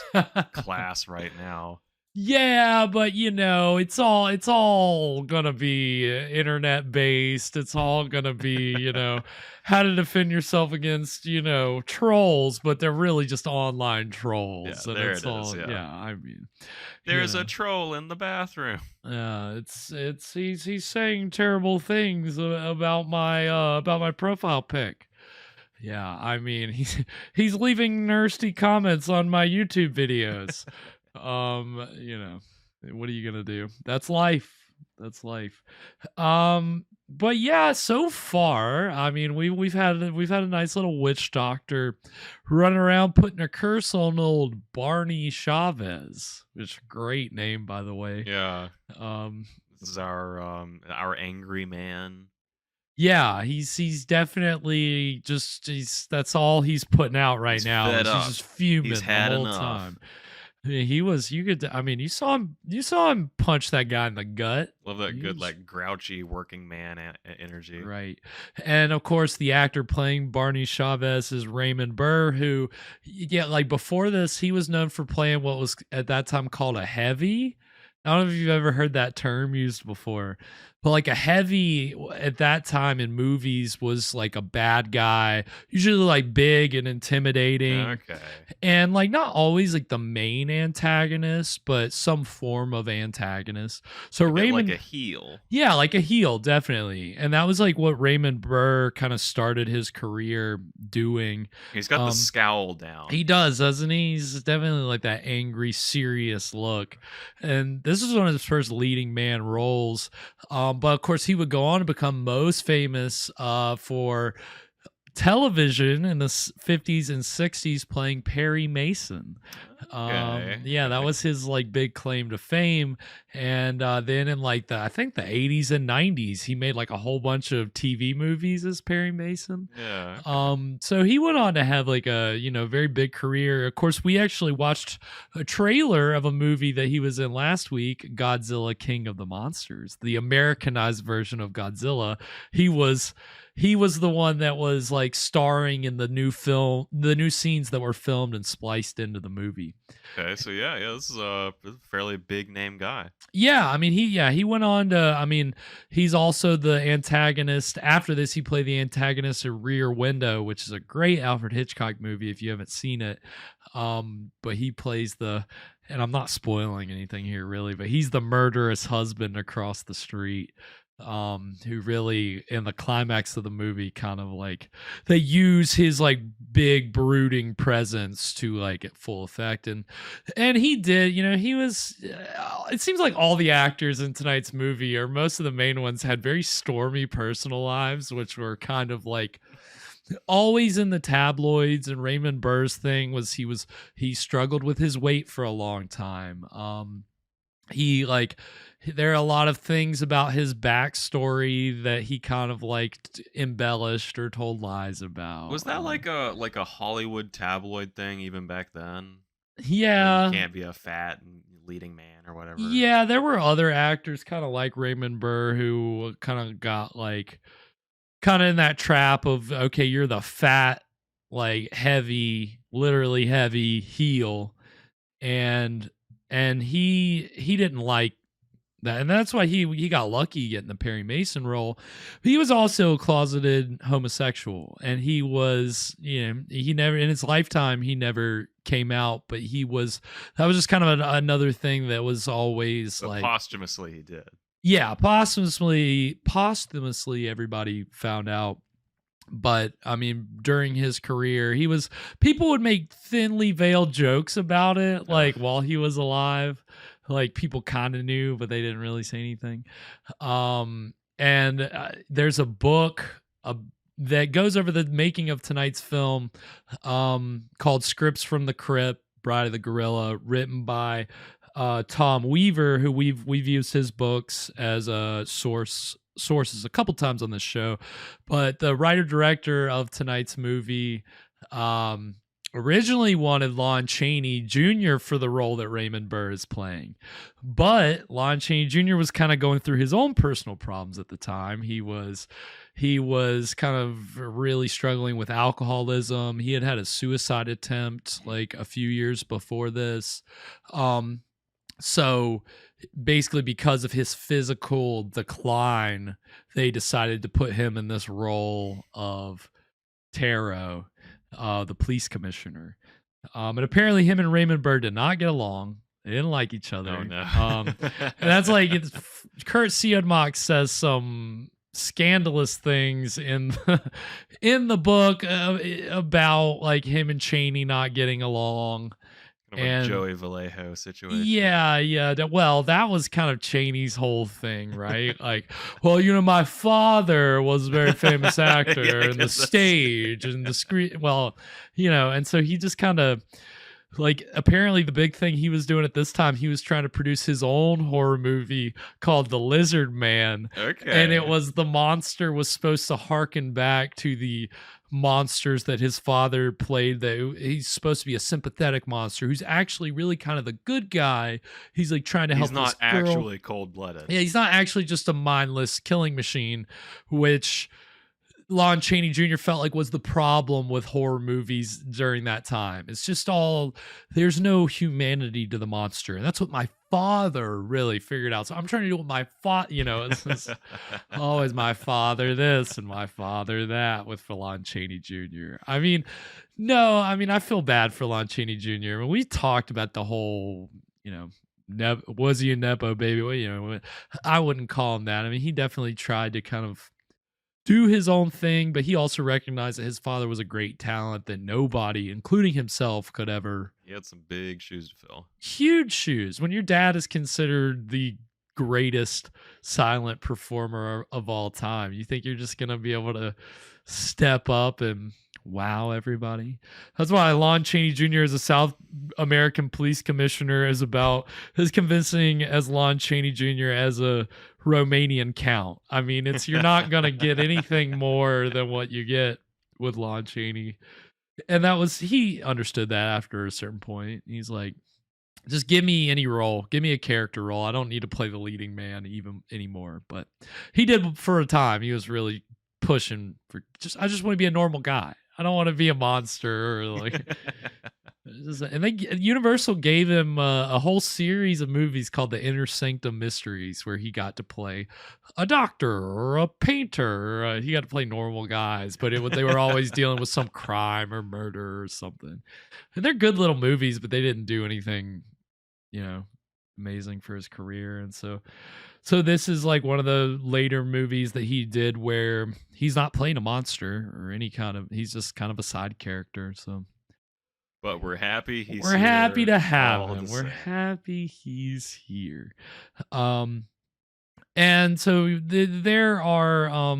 class right now. Yeah, but you know, it's all gonna be internet based. It's all gonna be, you know, how to defend yourself against, you know, trolls, but they're really just online trolls. Yeah, and there it's it is. yeah, I mean, there's a troll in the bathroom. Yeah, he's saying terrible things about my profile pic. Yeah, I mean, he's leaving nasty comments on my YouTube videos. You know, what are you gonna do? That's life. But yeah, so far, I mean, we've had a nice little witch doctor running around putting a curse on old Barney Chavez, which is a great name, by the way. Yeah. This is our angry man. Yeah, he's definitely that's all he's putting out right now. Fed up. He's just fuming He's had the whole enough. time. He was. You could. I mean, you saw him. You saw him punch that guy in the gut. Love that good, like grouchy working man energy. Right, and of course, the actor playing Barney Chavez is Raymond Burr, who, yeah, like before this, he was known for playing what was at that time called a heavy. I don't know if you've ever heard that term used before, but like a heavy at that time in movies was like a bad guy, usually like big and intimidating. Okay. And like not always like the main antagonist, but some form of antagonist. So Raymond, like a heel. Yeah, like a heel, definitely. And that was like what Raymond Burr kind of started his career doing. He's got the scowl down. He does, doesn't he? He's definitely like that angry, serious look. And this is one of his first leading man roles. But of course, he would go on to become most famous for television in the 50s and 60s playing Perry Mason. Yeah, that was his like big claim to fame. And then in like I think the 80s and 90s, he made like a whole bunch of TV movies as Perry Mason. Yeah. So he went on to have like a, very big career. Of course, we actually watched a trailer of a movie that he was in last week, Godzilla King of the Monsters, the Americanized version of Godzilla. He was the one that was like starring in the new scenes that were filmed and spliced into the movie. Okay, so yeah, this is a fairly big name guy. Yeah, I mean he went on to, he's also the antagonist. After this, he played the antagonist in Rear Window, which is a great Alfred Hitchcock movie if you haven't seen it. But he plays and I'm not spoiling anything here really, but he's the murderous husband across the street. Who really in the climax of the movie kind of like they use his like big brooding presence to like at full effect, and he did, he was it seems like all the actors in tonight's movie, or most of the main ones, had very stormy personal lives, which were kind of like always in the tabloids. And Raymond Burr's thing was he struggled with his weight for a long time. There are a lot of things about his backstory that he kind of like embellished or told lies about. Was that like a Hollywood tabloid thing even back then? Yeah. You can't be a fat leading man or whatever. Yeah, there were other actors kind of like Raymond Burr who kind of got like kind of in that trap of, okay, you're the fat, like heavy, literally heavy heel. And he didn't like that, and that's why he got lucky getting the Perry Mason role. He was also a closeted homosexual, and he was, he never in his lifetime he never came out, but that was just kind of another thing that was always so like posthumously he did. Yeah, posthumously everybody found out. But during his career, people would make thinly veiled jokes about it, like while he was alive. Like people kind of knew, but they didn't really say anything. There's a book that goes over the making of tonight's film called Scripts from the Crypt, Bride of the Gorilla, written by Tom Weaver, who we've used his books as a sources a couple times on this show. But the writer-director of tonight's movie originally wanted Lon Chaney Jr. for the role that Raymond Burr is playing. But Lon Chaney Jr. was kind of going through his own personal problems at the time. He was kind of really struggling with alcoholism. He had a suicide attempt like a few years before this. So basically, because of his physical decline, they decided to put him in this role of Taro, the police commissioner. And apparently him and Raymond Burr did not get along. They didn't like each other. Oh, no. And that's like Curt Siodmak says some scandalous things in the book about like him and Chaney not getting along. Kind of a Joey Vallejo situation. Yeah. Well, that was kind of Chaney's whole thing, right? Like, well, my father was a very famous actor in the stage and the screen. Well, and so he just kind of like apparently the big thing he was doing at this time, he was trying to produce his own horror movie called The Lizard Man. Okay. And it was the monster was supposed to harken back to the monsters that his father played. That he's supposed to be a sympathetic monster who's actually really kind of the good guy. He's like trying to help. He's not this girl. actually cold-blooded. Yeah, he's not actually just a mindless killing machine, which Lon Chaney Jr. felt like was the problem with horror movies during that time. It's just all, there's no humanity to the monster. And that's what my father really figured out. So I'm trying to do what my father, it's always my father this and my father that with Lon Chaney Jr. I mean, I feel bad for Lon Chaney Jr. I mean, we talked about the whole, was he a Nepo baby? Well, I wouldn't call him that. I mean, he definitely tried to kind of do his own thing, but he also recognized that his father was a great talent that nobody, including himself, could ever. He had some big shoes to fill. Huge shoes. When your dad is considered the greatest silent performer of all time, you think you're just going to be able to step up and wow everybody? That's why Lon Chaney Jr. as a South American police commissioner is about as convincing as Lon Chaney Jr. as a Romanian count. I mean, you're not going to get anything more than what you get with Lon Chaney. And he understood that after a certain point. He's like, just give me any role. Give me a character role. I don't need to play the leading man even anymore. But he did for a time. He was really pushing for I just want to be a normal guy. I don't want to be a monster or like. And Universal gave him a whole series of movies called the Inner Sanctum Mysteries, where he got to play a doctor or a painter. He got to play normal guys, but they were always dealing with some crime or murder or something. And they're good little movies, but they didn't do anything, amazing for his career. And so this is like one of the later movies that he did where he's not playing a monster or he's just kind of a side character. So. But we're happy We're happy to have him. We're happy he's here. And so there are,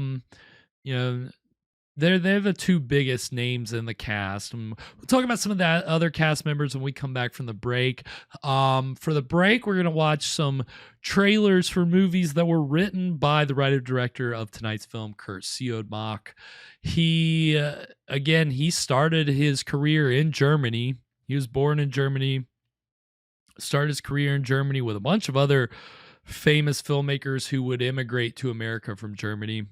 they're the two biggest names in the cast. And we'll talk about some of that other cast members when we come back from the break. For the break, we're going to watch some trailers for movies that were written by the writer-director of tonight's film, Curt Siodmak. He started his career in Germany. He was born in Germany, started his career in Germany with a bunch of other famous filmmakers who would immigrate to America from Germany.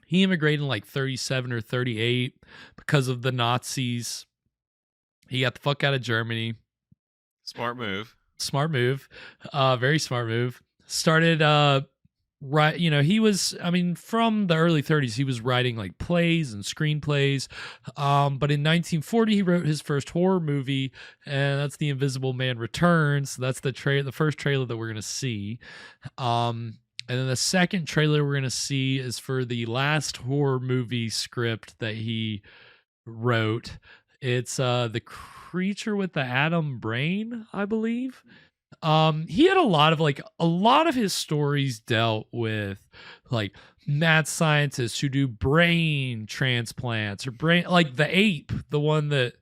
He immigrated in like 37 or 38 because of the Nazis. He got the fuck out of Germany. Smart move. Very smart move. Started he was, from the early 30s, he was writing like plays and screenplays. But in 1940, he wrote his first horror movie, and that's The Invisible Man Returns. That's the first trailer that we're going to see. And then the second trailer we're going to see is for the last horror movie script that he wrote. It's The Creature with the Atom Brain, I believe. He had a lot of his stories dealt with like mad scientists who do brain transplants or like the ape, the one that,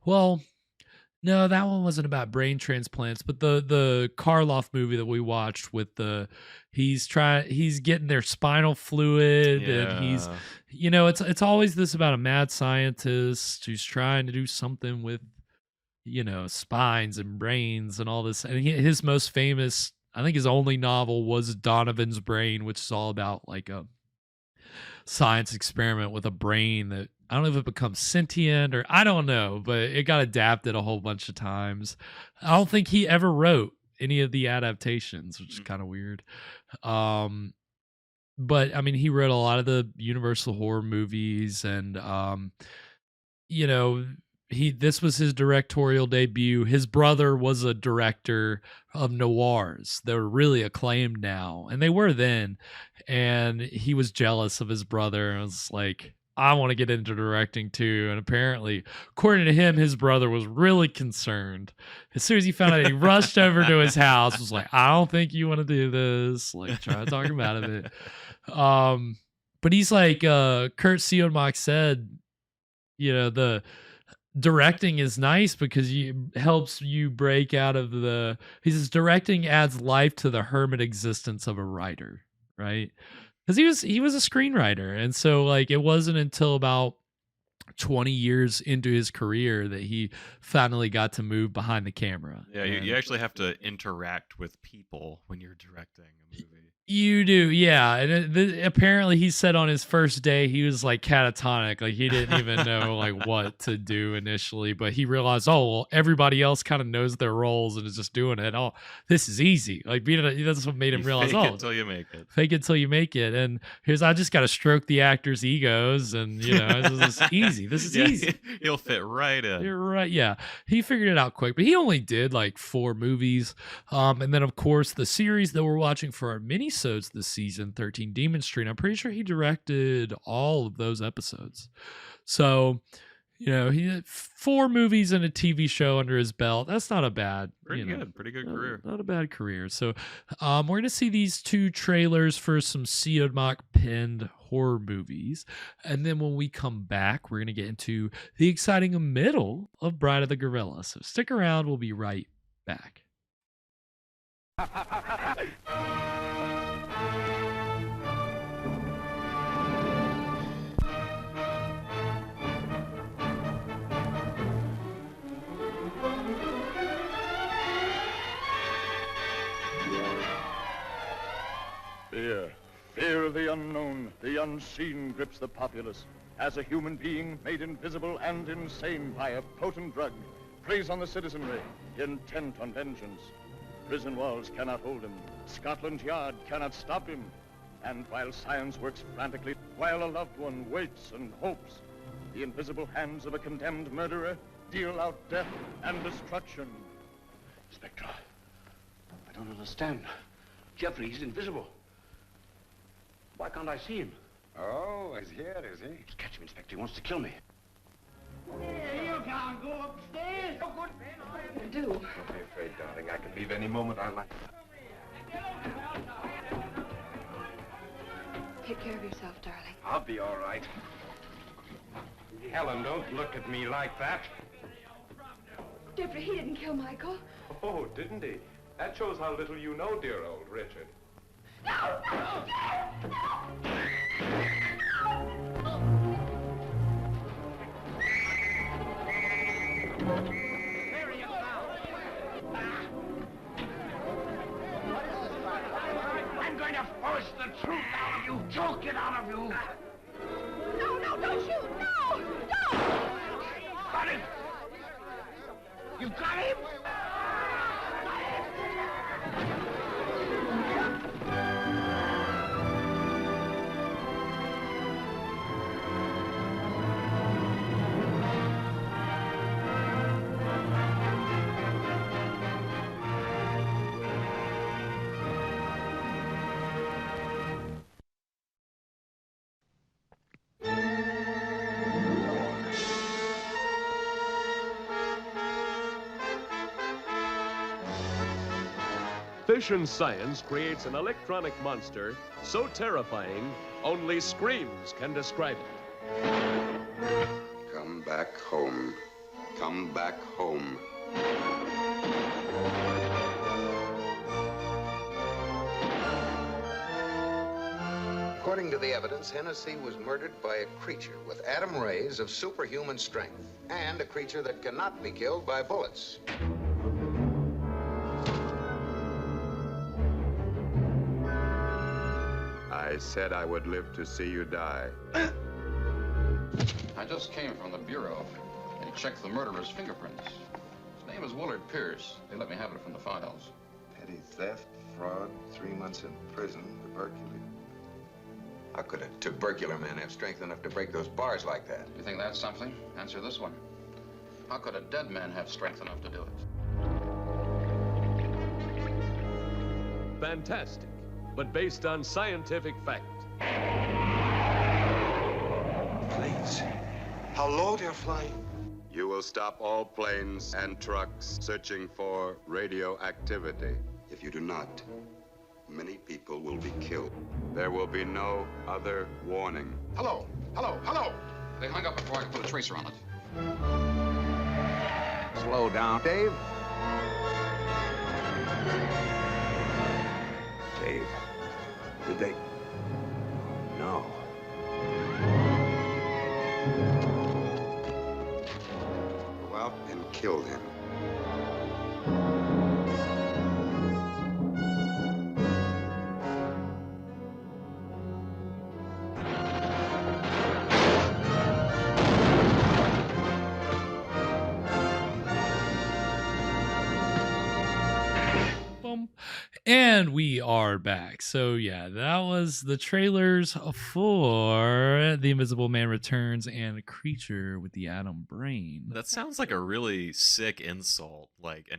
no, that one wasn't about brain transplants, but the Karloff movie that we watched with he's getting their spinal fluid and he's, it's always this about a mad scientist who's trying to do something with, spines and brains and all this. And his most famous, I think his only novel was Donovan's Brain, which is all about like a science experiment with a brain that, I don't know if it becomes sentient or I don't know, but it got adapted a whole bunch of times. I don't think he ever wrote any of the adaptations, which is kind of weird. But he wrote a lot of the Universal horror movies and, this was his directorial debut. His brother was a director of noirs. They're really acclaimed now, and they were then. And he was jealous of his brother and was like, I want to get into directing too. And apparently, according to him, his brother was really concerned. As soon as he found out, he rushed over to his house, was like, I don't think you want to do this. Like, try to talk him out of it. But he's like, Curt Siodmak said, directing is nice because helps you break out of the. He says directing adds life to the hermit existence of a writer, right? Because he was a screenwriter, and so like it wasn't until about 20 years into his career that he finally got to move behind the camera. Yeah, you actually have to interact with people when you're directing a movie. You do, yeah. And apparently he said on his first day he was like catatonic, like he didn't even know like what to do initially, but he realized, oh, well, everybody else kind of knows their roles and is just doing it. Oh, this is easy. Like that's what made him realize, fake it till you make it. Fake it till you make it. And I just got to stroke the actors' egos, and this is easy. This is easy. He'll fit right in. You're right. Yeah, he figured it out quick, but he only did like 4 movies, and then of course the series that we're watching for our minisodes this season, 13 Demon Street. I'm pretty sure he directed all of those episodes. So, he had 4 movies and a TV show under his belt. That's not a bad, pretty good career. Not a bad career. So, we're gonna see these 2 trailers for some Siodmak penned horror movies, and then when we come back, we're gonna get into the exciting middle of Bride of the Gorilla. So stick around. We'll be right back. Fear of the unknown, the unseen grips the populace. As a human being made invisible and insane by a potent drug, preys on the citizenry, intent on vengeance. Prison walls cannot hold him. Scotland Yard cannot stop him. And while science works frantically, while a loved one waits and hopes, the invisible hands of a condemned murderer deal out death and destruction. Inspector, I don't understand. Jeffrey, he's invisible. Why can't I see him? Oh, he's here, is he? Let's catch him, Inspector. He wants to kill me. You can't go upstairs. Oh, good man, I do. Don't be afraid, darling. I can leave any moment I like. Take care of yourself, darling. I'll be all right. Helen, don't look at me like that. Jeffrey, he didn't kill Michael. Oh, didn't he? That shows how little you know, dear old Richard. No! I'm going to force the truth out of you, choke it out of you. No, don't shoot! No! Don't! Got him! You got him? Fission science creates an electronic monster so terrifying, only screams can describe it. Come back home. Come back home. According to the evidence, Hennessy was murdered by a creature with atom rays of superhuman strength, and a creature that cannot be killed by bullets. I said I would live to see you die. I just came from the Bureau. They checked the murderer's fingerprints. His name is Willard Pierce. They let me have it from the files. Petty theft, fraud, 3 months in prison, tuberculosis. How could a tubercular man have strength enough to break those bars like that? You think that's something? Answer this one. How could a dead man have strength enough to do it? Fantastic, but based on scientific fact. Planes. How low they're flying. You will stop all planes and trucks searching for radioactivity. If you do not, many people will be killed. There will be no other warning. Hello, hello, hello! They hung up before I could put a tracer on it. slow down, Dave. Dave, did they... No. Go out and kill him. And we are back. So yeah, that was the trailers for The Invisible Man Returns and A Creature with the Atom Brain. That sounds like a really sick insult. Like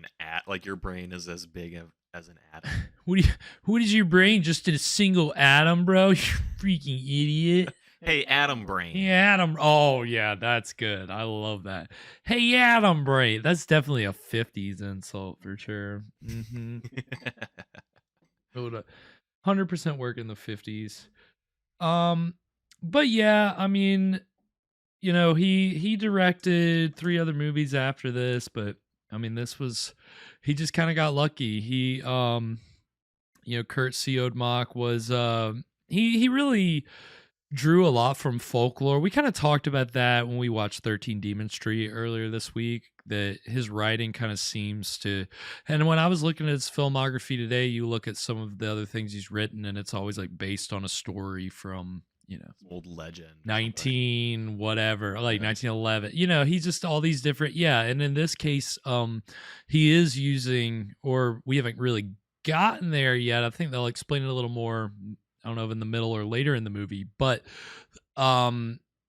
like your brain is as big as an atom. What is your brain? Just a single atom, bro? You freaking idiot. Hey, Atom Brain. Yeah, Atom. Oh, yeah, that's good. I love that. Hey, Atom Brain. That's definitely a 50s insult for sure. Mm-hmm. It would 100% work in the 50s. But yeah, I mean, you know, he directed 3 other movies after this, but I mean, he just kind of got lucky. He, you know, Curt Siodmak was, he really drew a lot from folklore. We kind of talked about that when we watched 13 Demon Street earlier this week, that his writing kind of seems to, and when I was looking at his filmography today, you look at some of the other things he's written and it's always like based on a story from, you know, old legend, 1911, you know, he's just all these different. Yeah. And in this case, he is using, or we haven't really gotten there yet. I think they'll explain it a little more. I don't know if in the middle or later in the movie, but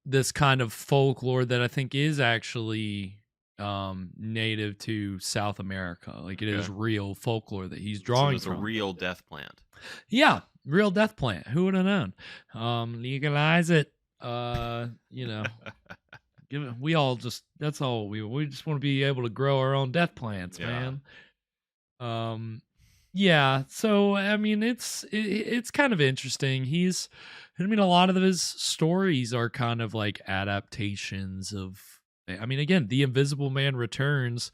this kind of folklore that I think is actually native to South America. Like it is real folklore that he's drawing from. So it's a real death plant. Yeah, real death plant. Who would have known? Legalize it. You know, we all just, that's all we just want to be able to grow our own death plants, man. Yeah, so I mean, it's kind of interesting. I mean, a lot of his stories are kind of like adaptations of. I mean, again, The Invisible Man Returns.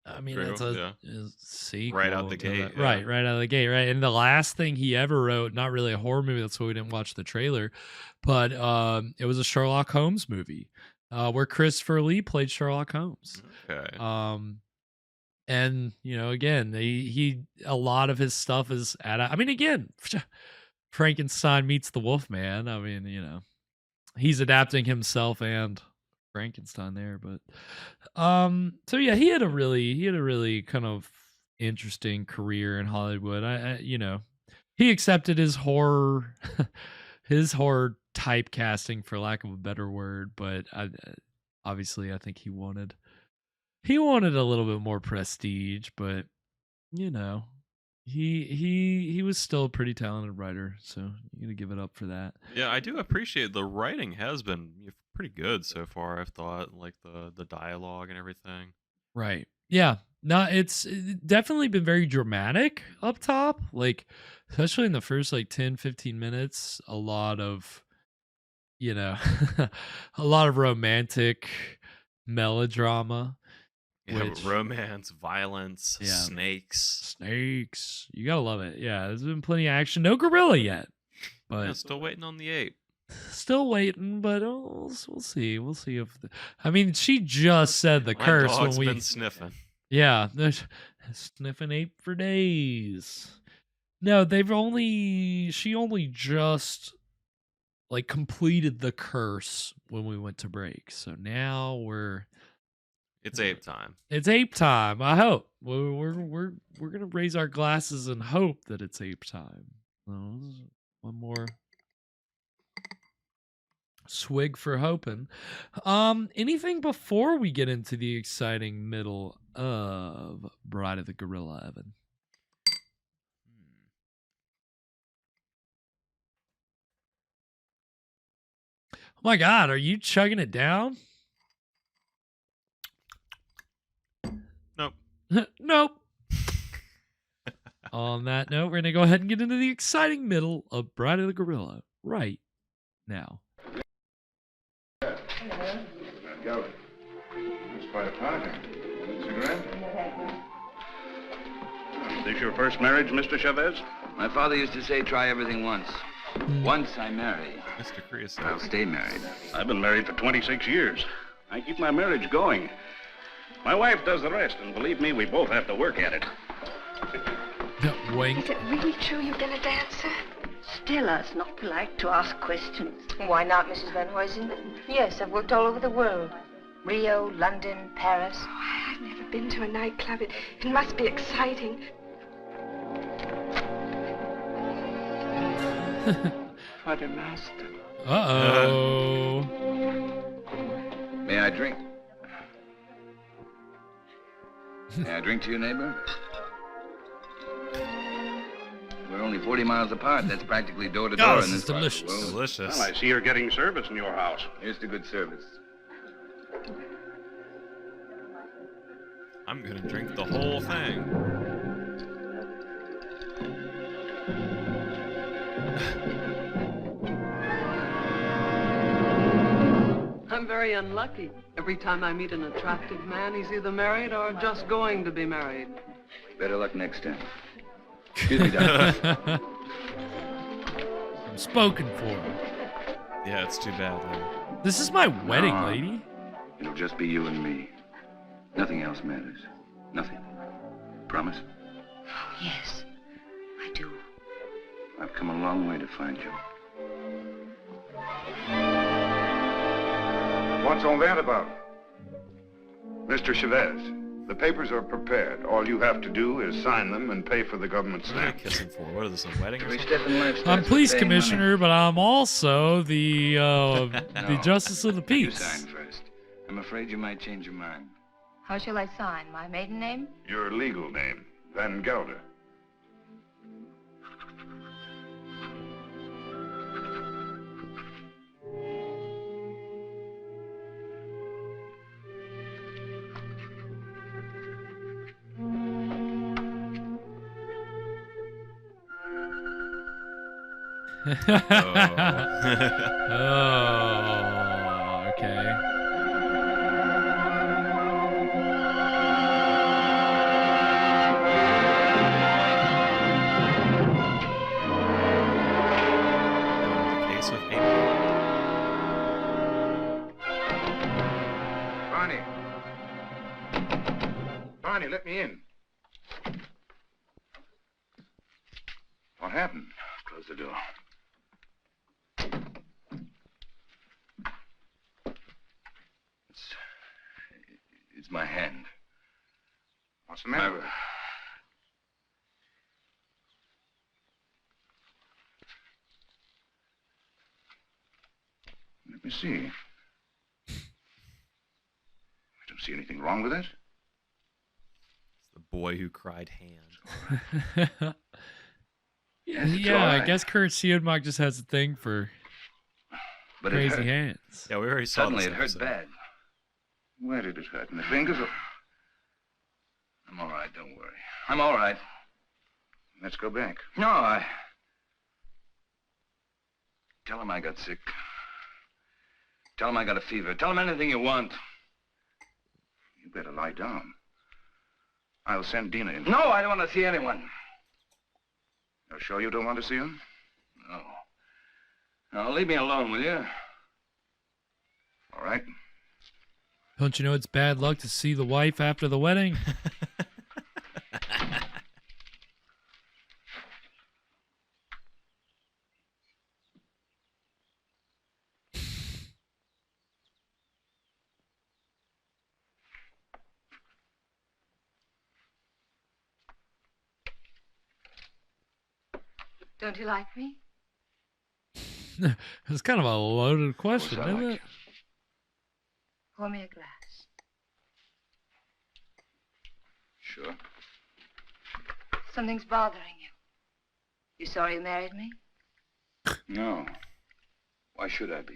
I mean, it's a sequel right out the gate, right out of the gate, right. And the last thing he ever wrote, not really a horror movie. That's why we didn't watch the trailer, but it was a Sherlock Holmes movie where Christopher Lee played Sherlock Holmes. Okay. And, you know, again, he a lot of his stuff is I mean, again, Frankenstein meets the Wolf Man. I mean, you know, he's adapting himself and Frankenstein there, but so yeah, he had a really kind of interesting career in Hollywood. I you know, he accepted his horror typecasting, for lack of a better word, but obviously I think he wanted a little bit more prestige, but you know, he was still a pretty talented writer, so you gotta give it up for that. Yeah, I do appreciate the writing has been pretty good so far. I've thought, like the dialogue and everything. Right. Yeah. No, it's definitely been very dramatic up top, like especially in the first like 10-15 minutes, a lot of, you know, a lot of romantic melodrama. Yeah, romance, violence, snakes. You gotta love it. Yeah, there's been plenty of action. No gorilla yet, but yeah, still waiting on the ape. Still waiting, but we'll see. We'll see if. I mean, she just said the curse when we been sniffing. Yeah, sniffing ape for days. No, she only just like completed the curse when we went to break. So now it's ape time. It's ape time. I hope we're gonna raise our glasses and hope that it's ape time. One more swig for hoping. Anything before we get into the exciting middle of Bride of the Gorilla, Evan? Oh my God, are you chugging it down? Nope. Nope. On that note, we're going to go ahead and get into the exciting middle of Bride of the Gorilla right now. Go. It's quite a party. cigarette? Is this your first marriage, Mr. Chavez? My father used to say, try everything once. Once I marry, Mr. Creosote. I'll stay married. I've been married for 26 years. I keep my marriage going. My wife does the rest, and believe me, we both have to work at it. Wink. Is it really true you've been a dancer? Stella, it's not polite to ask questions. Why not, Mrs. Van Huysen? Yes, I've worked all over the world. Rio, London, Paris. Oh, I've never been to a nightclub. It must be exciting. For the master. Uh-oh. May I drink? May I drink to you, neighbor? We're only 40 miles apart. That's practically door to door in this delicious. part of the world. Delicious. Well, I see you're getting service in your house. Here's to good service. I'm gonna drink the whole thing. I'm very unlucky. Every time I meet an attractive man, he's either married or just going to be married. Better luck next time. Excuse me, Doctor. I'm spoken for. Yeah, it's too bad, though. This is my wedding, No. lady. It'll just be you and me. Nothing else matters. Nothing. Promise? Yes, I do. I've come a long way to find you. What's all that about? Mr. Chavez, the papers are prepared. All you have to do is sign them and pay for the government What are they stamp. kissing for? What is this, a wedding or Every something? step in life I'm starts with police paying commissioner, but I'm also the the justice of the money. You peace. sign first. I'm afraid you might change your mind. How shall I sign? My maiden name? Your legal name, Van Gelder. Oh, okay. Case of ape. Barney. Barney, let me in. What happened? Close the door. It's my hand. What's the matter? Let me see. I don't see anything wrong with it. It's the boy who cried hand. Yeah, I guess Curt Siodmak just has a thing for But it crazy hurt. hands. Yeah, we already saw Suddenly this it hurt episode. bad. Where did it hurt? In the fingers? Or... I'm all right, don't worry. I'm all right. Let's go back. No, I... Tell him I got sick. Tell him I got a fever. Tell him anything you want. You better lie down. I'll send Dina in. No, I don't want to see anyone. You're sure you don't want to see him? No. Now, leave me alone, will you? All right. Don't you know it's bad luck to see the wife after the wedding? Don't you like me? It's kind of a loaded question, I isn't like it? Pour me a glass. Sure. Something's bothering you. You sorry you married me? No. Why should I be?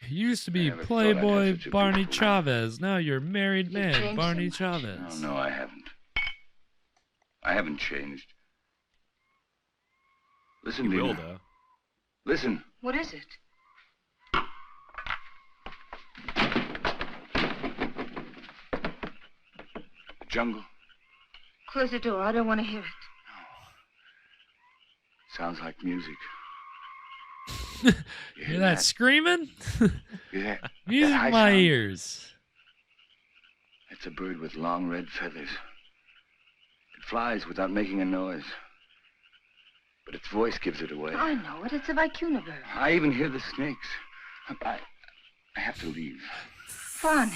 You used to be never thought I'd have Playboy such a Barney beautiful Chavez. Now you're married man changed Barney so much. Chavez. No, I haven't. I haven't changed. Listen, You Dina. will, though. Listen. What is it? jungle? Close the door. I don't want to hear it. Sounds like music. You hear that screaming? Yeah. Music in my ears. It's a bird with long red feathers. It flies without making a noise. But its voice gives it away. I know it. It's a vicuna bird. I even hear the snakes. I have to leave. Barney,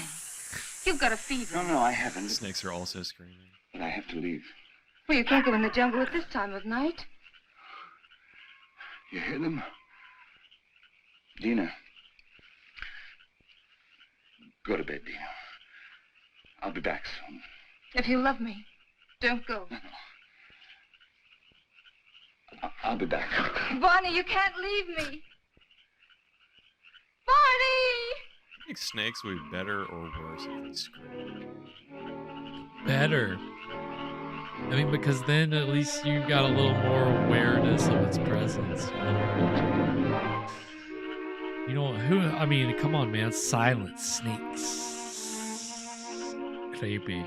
you've got a fever. No, I haven't. Snakes are also screaming. But I have to leave. Well, you can't go in the jungle at this time of night. You hear them? Dina. Go to bed, Dina. I'll be back soon. If you love me, don't go. I'll be back. Barney, you can't leave me. Barney! I think snakes would be better or worse if they screamed. Better. I mean, because then at least you've got a little more awareness of its presence. You know who? I mean, come on, man. Silent snakes. Creepy.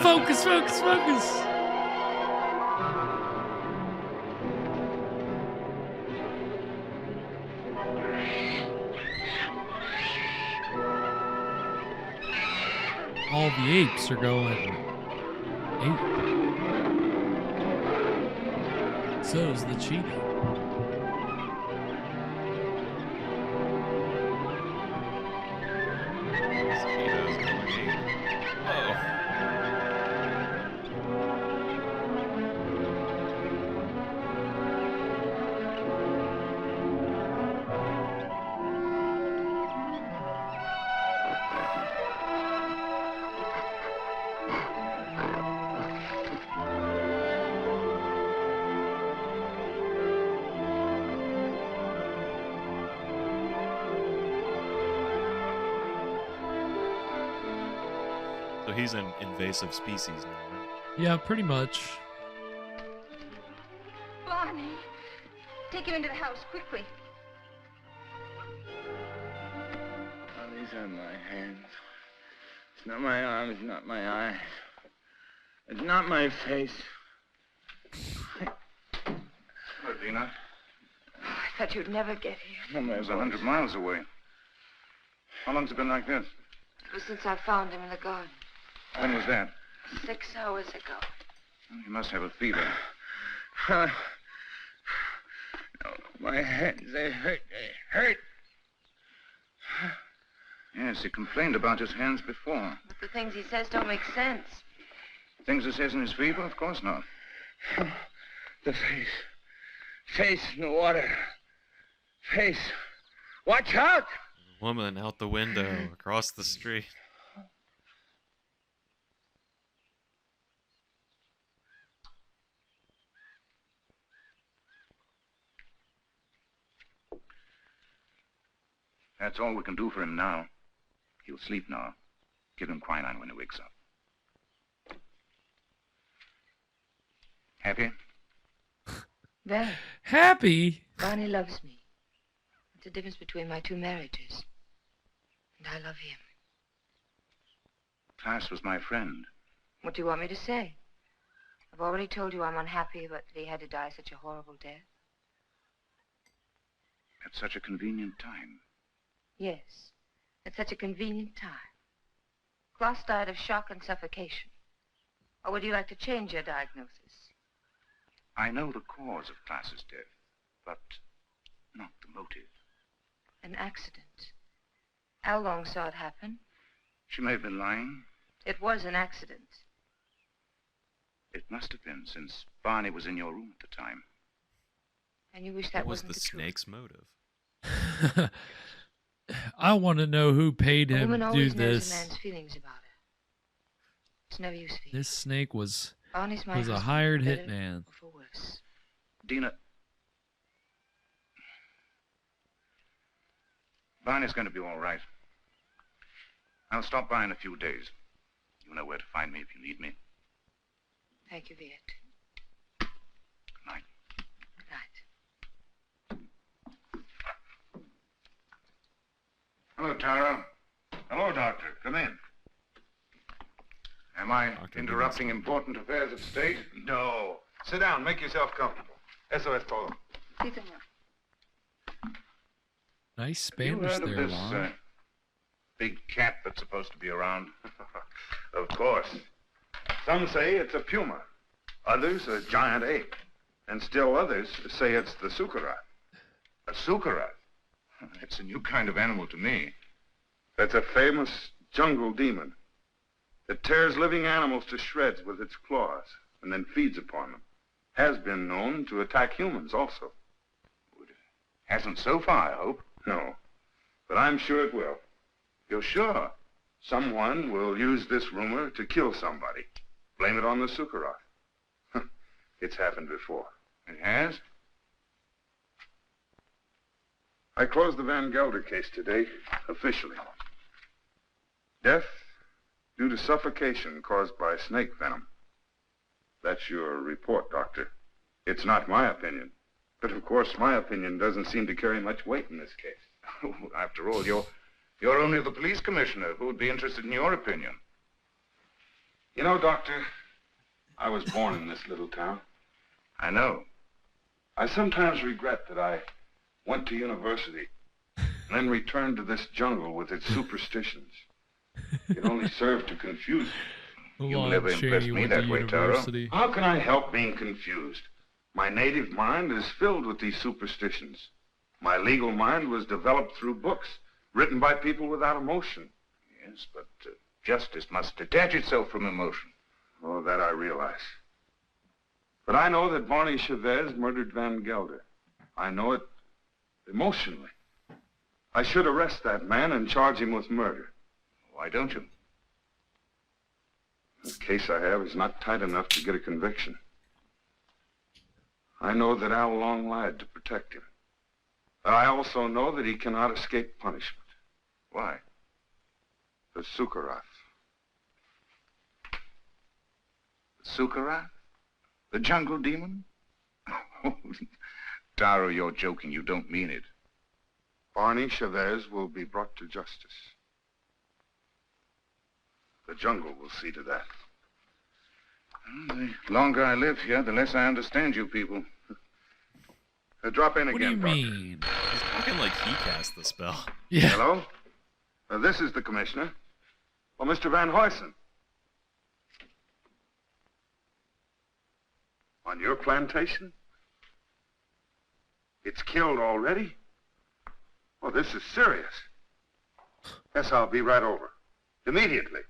Focus, focus, focus. All the apes are going ape. So is the cheetah. He's an invasive species now, right? Yeah, pretty much. Barney, take him into the house, quickly. Oh, these are my hands. It's not my arm, it's not my eyes. It's not my face. Hello, Dina. I thought you'd never get here. It was 100 miles away. How long's it been like this? It was since I found him in the garden. When was that? 6 hours ago. You must have a fever. No, my hands, they hurt. They hurt. Yes, he complained about his hands before. But the things he says don't make sense. Things he says in his fever? Of course not. The face. Face in the water. Face. Watch out! Woman out the window, across the street. That's all we can do for him now. He'll sleep now. Give him quinine when he wakes up. Happy? Very. Happy? Barney loves me. It's the difference between my 2 marriages. And I love him. Class was my friend. What do you want me to say? I've already told you I'm unhappy, but that he had to die such a horrible death. At such a convenient time. Yes, at such a convenient time. Klaus died of shock and suffocation. Or would you like to change your diagnosis? I know the cause of Klaus's death, but not the motive. An accident. How long saw it happen? She may have been lying. It was an accident. It must have been, since Barney was in your room at the time. And you wish that What was wasn't the truth. snake's motive? I want to know who paid A him woman to do always knows this. a man's feelings about her. It's no use for you. This snake was Barney's my a husband, hired for better hitman. or for worse. Dina. Barney's going to be all right. I'll stop by in a few days. You know where to find me if you need me. Thank you, Viet. Good night. Good night. Hello, Tara. Hello, Doctor. Come in. Am I interrupting important affairs of state? No. Sit down. Make yourself comfortable. Eso es todo. Sí, señor. Nice Have you Spanish heard of there, this Lon. big cat that's supposed to be around? Of course. Some say it's a puma. Others a giant ape. And still others say it's the sucarat. A sucarat? It's a new kind of animal to me. That's a famous jungle demon. It tears living animals to shreds with its claws and then feeds upon them. Has been known to attack humans also. Hasn't so far, I hope. No, but I'm sure it will. You're sure? Someone will use this rumor to kill somebody. Blame it on the sucarat. It's happened before. It has? I closed the Van Gelder case today, officially. Death due to suffocation caused by snake venom. That's your report, Doctor. It's not my opinion. But of course, my opinion doesn't seem to carry much weight in this case. After all, you're only the police commissioner. Who would be interested in your opinion? You know, Doctor, I was born in this little town. I know. I sometimes regret that I went to university and then returned to this jungle with its superstitions. It only served to confuse me. You'll never impress me that way, Taro. How can I help being confused? My native mind is filled with these superstitions. My legal mind was developed through books, written by people without emotion. Yes, but justice must detach itself from emotion. Oh, that I realize. But I know that Barney Chavez murdered Van Gelder. I know it emotionally. I should arrest that man and charge him with murder. Why don't you? The case I have is not tight enough to get a conviction. I know that Al Long lied to protect him. But I also know that he cannot escape punishment. Why? The sucarat. The sucarat? The jungle demon? Taro, you're joking. You don't mean it. Barney Chavez will be brought to justice. The jungle will see to that. The longer I live here, the less I understand you people. Drop in What again, do you Doctor. mean? He's talking like he cast the spell. Yeah. Hello? This is the commissioner. Well, Mr. Van Huysen. On your plantation? It's killed already? Oh, this is serious. Yes, I'll be right over. Immediately.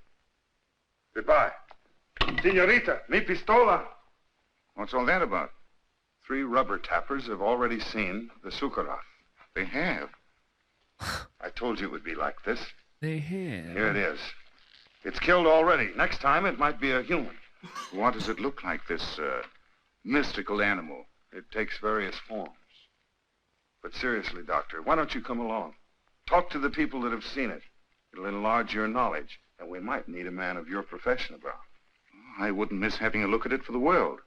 Goodbye. Senorita, mi pistola. What's all that about? 3 rubber tappers have already seen the sucarat. They have? I told you it would be like this. They have. Here it is. It's killed already. Next time, it might be a human. What does it look like, this mystical animal? It takes various forms. But seriously, Doctor, why don't you come along? Talk to the people that have seen it. It'll enlarge your knowledge, and we might need a man of your profession about. I wouldn't miss having a look at it for the world.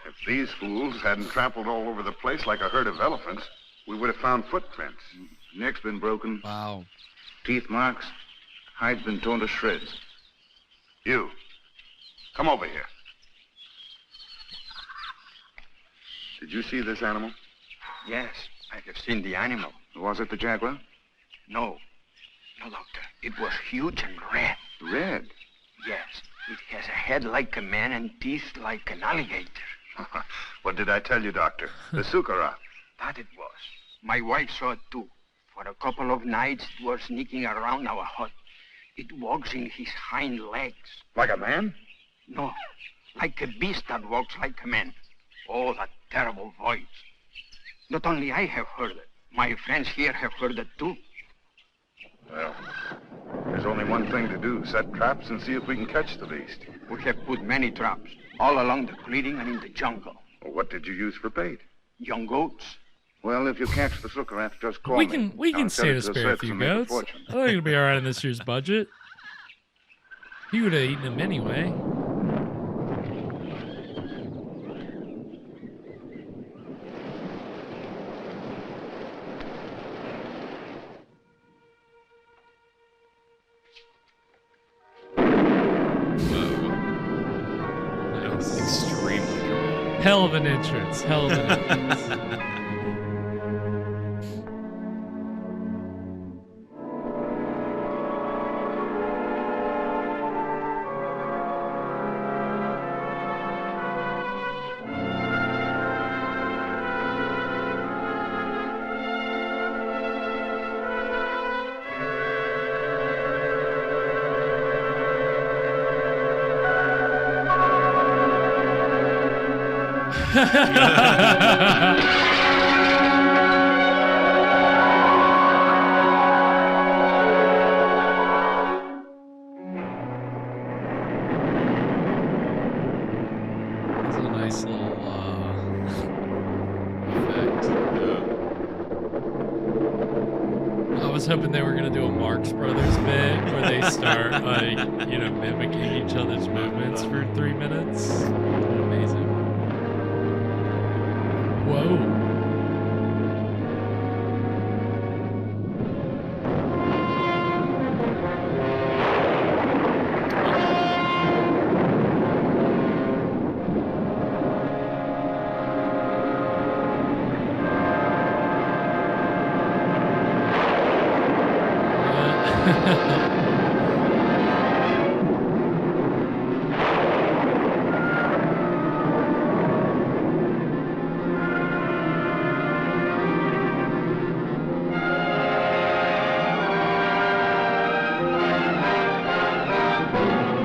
If these fools hadn't trampled all over the place like a herd of elephants, we would have found footprints. Neck's been broken. Wow. Teeth marks, hide's been torn to shreds. You, come over here. Did you see this animal? Yes, I have seen the animal. Was it the jaguar? No. No, Doctor. It was huge and red. Red? Yes. It has a head like a man and teeth like an alligator. What did I tell you, Doctor? The sukara. That it was. My wife saw it too. For a couple of nights, it was sneaking around our hut. It walks in his hind legs. Like a man? No, like a beast that walks like a man. Oh, that terrible voice. Not only I have heard it, my friends here have heard it too. Well, there's only one thing to do. Set traps and see if we can catch the beast. We have put many traps, all along the clearing and in the jungle. Well, what did you use for bait? Young goats. Well, if you catch the sucarath, just call We me. can stay to spare a few goats. I think it'll be all right in this year's budget. He would have eaten them anyway. That was extremely cool. Hell of an entrance. Hell of an entrance. It's a nice little effect. I was hoping they were gonna do a Marx Brothers bit where they start like, you know, mimicking each other's movements for 3 minutes. Amazing. Whoa.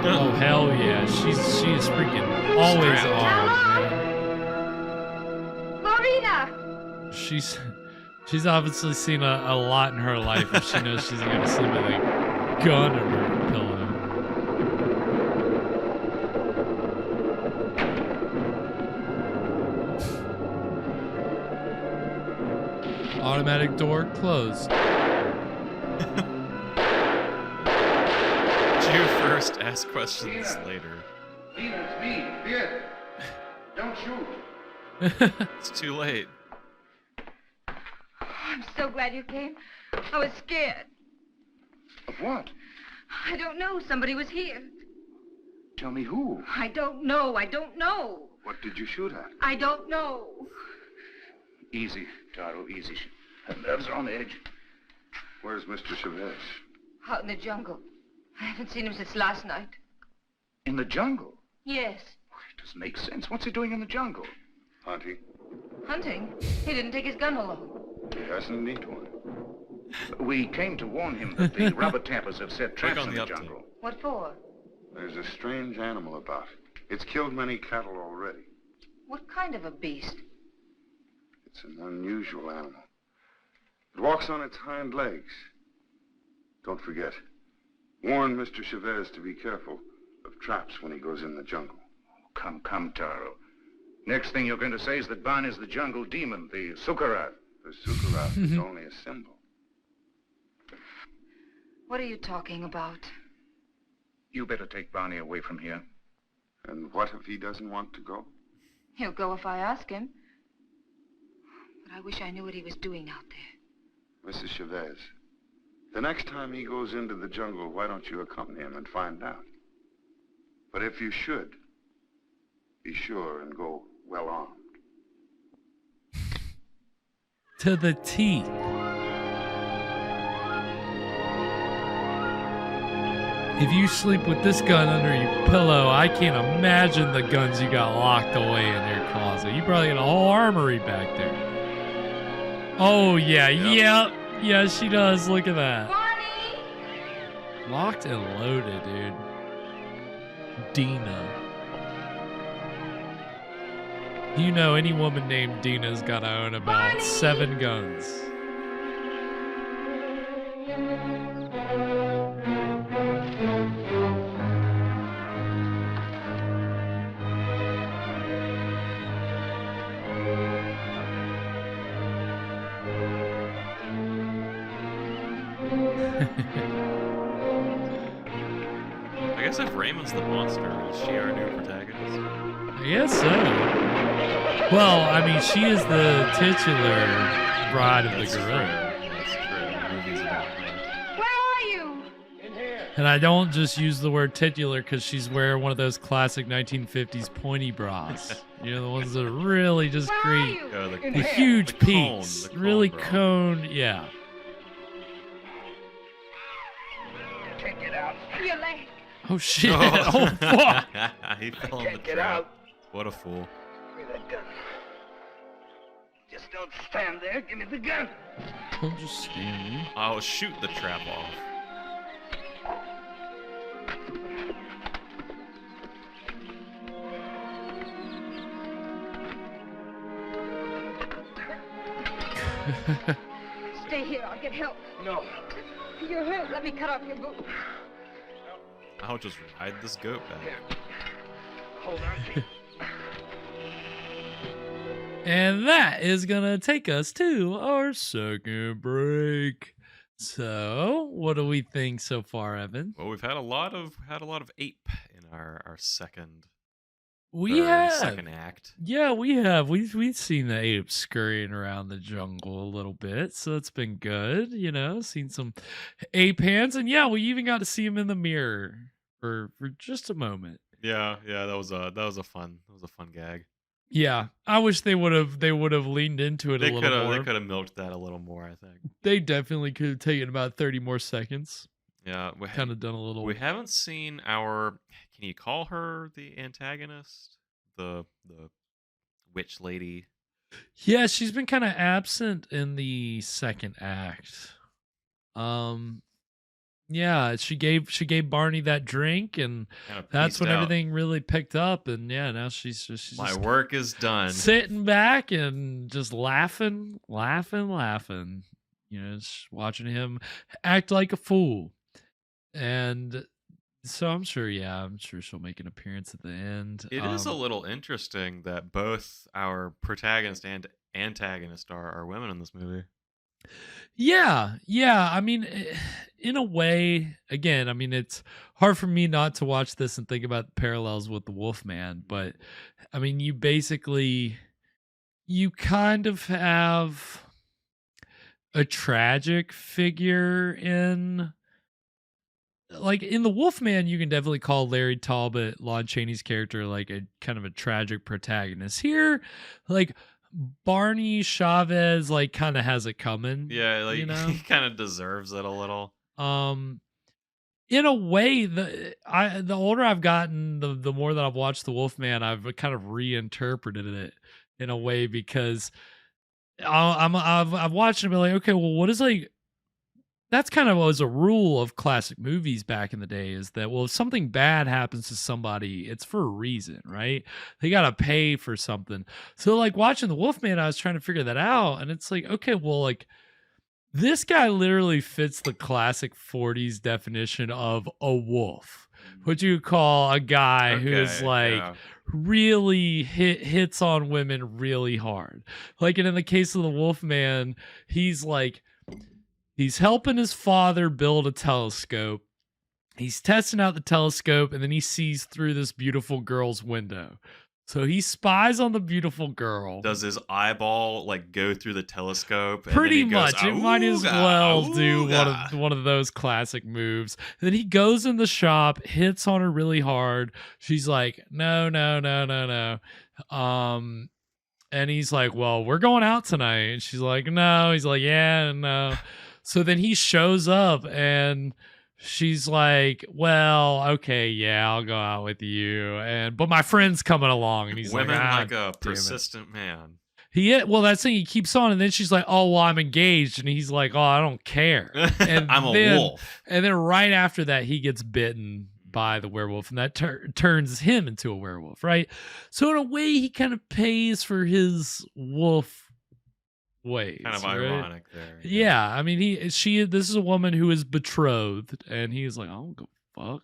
Oh hell yeah, she is freaking always on. Marina! She's obviously seen a lot in her life if she knows she's gonna sleep with a gun or her pillow. Automatic door closed. You first, ask questions later. Lena, it's me. Here. Don't shoot. It's too late. I'm so glad you came. I was scared. Of what? I don't know. Somebody was here. Tell me who. I don't know. I don't know. What did you shoot at? I don't know. Easy, Taro, easy. Her nerves are on edge. Where's Mr. Chavez? Out in the jungle. I haven't seen him since last night. In the jungle? Yes. It doesn't make sense. What's he doing in the jungle? Hunting. Hunting? He didn't take his gun along. He hasn't need one. We came to warn him that the rubber tappers have set traps on in the the uptake. jungle. What for? There's a strange animal about. It's killed many cattle already. What kind of a beast? It's an unusual animal. It walks on its hind legs. Don't forget. Warn Mr. Chavez to be careful of traps when he goes in the jungle. Come, Taro. Next thing you're going to say is that Ban is the jungle demon, the Sukarath. The Sukarath is only a symbol. What are you talking about? You better take Barney away from here. And what if he doesn't want to go? He'll go if I ask him. But I wish I knew what he was doing out there. Mrs. Chavez, The next time he goes into the jungle, why don't you accompany him and find out? But if you should, be sure and go well armed. To the teeth. If you sleep with this gun under your pillow, I can't imagine the guns you got locked away in your closet. You probably got a whole armory back there. Oh, yeah, yep. Yeah, she does. Look at that. Bonnie! Locked and loaded, dude. Dina. You know, any woman named Dina's got to own about 7 guns. I guess if Raymond's the monster, is she our new protagonist? I guess so. Well, I mean, she is the titular bride of the gorilla. That's true. Movies about her. Where are you? And I don't just use the word titular because she's wearing one of those classic 1950s pointy bras. You know, the ones that really just create the huge peaks. Really cone, yeah. Take it out. Your leg. Oh, shit. Oh, fuck. He fell in the trap. What a fool. Give me that gun. Just don't stand there. Give me the gun. Don't just stand. I'll shoot the trap off. Stay here. I'll get help. No. You're hurt. Let me cut off your boot. I'll just ride this goat back. Hold on to it. And that is gonna take us to our second break. So, what do we think so far, Evan? Well, we've had a lot of ape in our second. Second act. Yeah, we have. We've seen the apes scurrying around the jungle a little bit, so it's been good. You know, seen some ape hands, and yeah, we even got to see him in the mirror for just a moment. Yeah, that was a fun gag. Yeah, I wish they would have leaned into it a little more. They could have milked that a little more, I think. They definitely could have taken about 30 more seconds. Yeah, kind of done a little. We haven't seen our. Can you call her the antagonist? The witch lady. Yeah, she's been kind of absent in the second act. Yeah, she gave Barney that drink, and that's when everything really picked up. And yeah, now she's my just work is done. Sitting back and just laughing. You know, just watching him act like a fool. And so I'm sure she'll make an appearance at the end. It is a little interesting that both our protagonist and antagonist are women in this movie. Yeah. I mean, in a way, again, I mean, it's hard for me not to watch this and think about the parallels with the Wolf Man, but I mean, you kind of have a tragic figure in. Like in the Wolfman, you can definitely call Larry Talbot, Lon Chaney's character, like a kind of a tragic protagonist. Here, like Barney Chavez, like kind of has it coming. Yeah, like you know? He kind of deserves it a little. In a way, the older I've gotten, the more that I've watched the Wolfman, I've kind of reinterpreted it in a way because I've watched it and be like, okay, well, what is like. That's kind of was a rule of classic movies back in the day is that, well, if something bad happens to somebody, it's for a reason, right? They got to pay for something. So like watching the Wolfman, I was trying to figure that out. And it's like, okay, well, like this guy literally fits the classic 40s definition of a wolf. What you call a guy who's like really hits on women really hard. Like, and in the case of the Wolfman, he's like, he's helping his father build a telescope. He's testing out the telescope, and then he sees through this beautiful girl's window. So he spies on the beautiful girl. Does his eyeball like go through the telescope? And Pretty then he goes, much. It might as well do one of those classic moves. And then he goes in the shop, hits on her really hard. She's like, no. And he's like, well, we're going out tonight. And she's like, no. He's like, yeah, no. So then he shows up and she's like, well, okay, yeah, I'll go out with you. But my friend's coming along. And he's women like, a persistent man. Well, that's the thing. He keeps on. And then she's like, oh, well, I'm engaged. And he's like, oh, I don't care. And I'm a wolf. And then right after that, he gets bitten by the werewolf, and that turns him into a werewolf, right? So in a way, he kind of pays for his wolf ways. Kind of right? ironic there. Yeah, I mean, this is a woman who is betrothed, and he's like, I don't go fuck.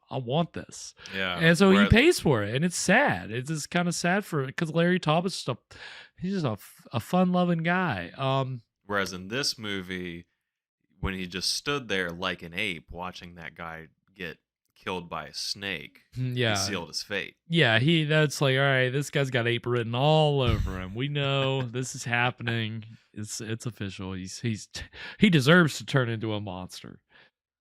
I want this. Yeah. And so he pays for it, and it's sad. It's just kind of sad because Larry Talbot's he's just a fun-loving guy. Whereas in this movie, when he just stood there like an ape watching that guy get killed by a snake, yeah, he sealed his fate. Yeah, that's like, all right, this guy's got ape written all over him. We know this is happening. It's official. He deserves to turn into a monster.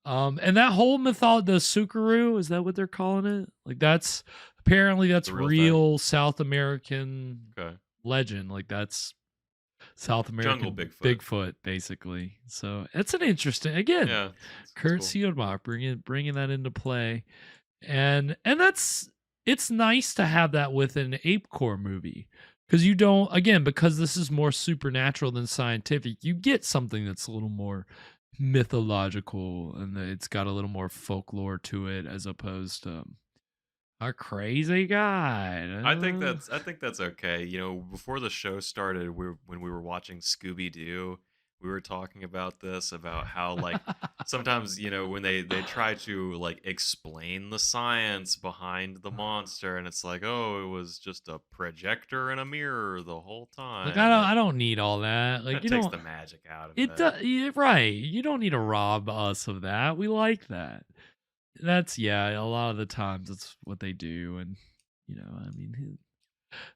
And that whole mythology, the Sukaru, is that what they're calling it? Like that's real South American legend. Like that's South American Jungle Bigfoot, basically. So it's an interesting, again, Curt Siodmak bringing that into play, and it's nice to have that with an ape-core movie because you don't, again, because this is more supernatural than scientific. You get something that's a little more mythological and it's got a little more folklore to it as opposed to a crazy guy. I think that's okay. You know, before the show started, when we were watching Scooby-Doo, we were talking about this, about how like sometimes, you know, when they try to like explain the science behind the monster, and it's like, oh, it was just a projector and a mirror the whole time. Like I don't need all that. Like that takes the magic out of it. Right. You don't need to rob us of that. We like that. That's a lot of the times that's what they do, and you know, I mean,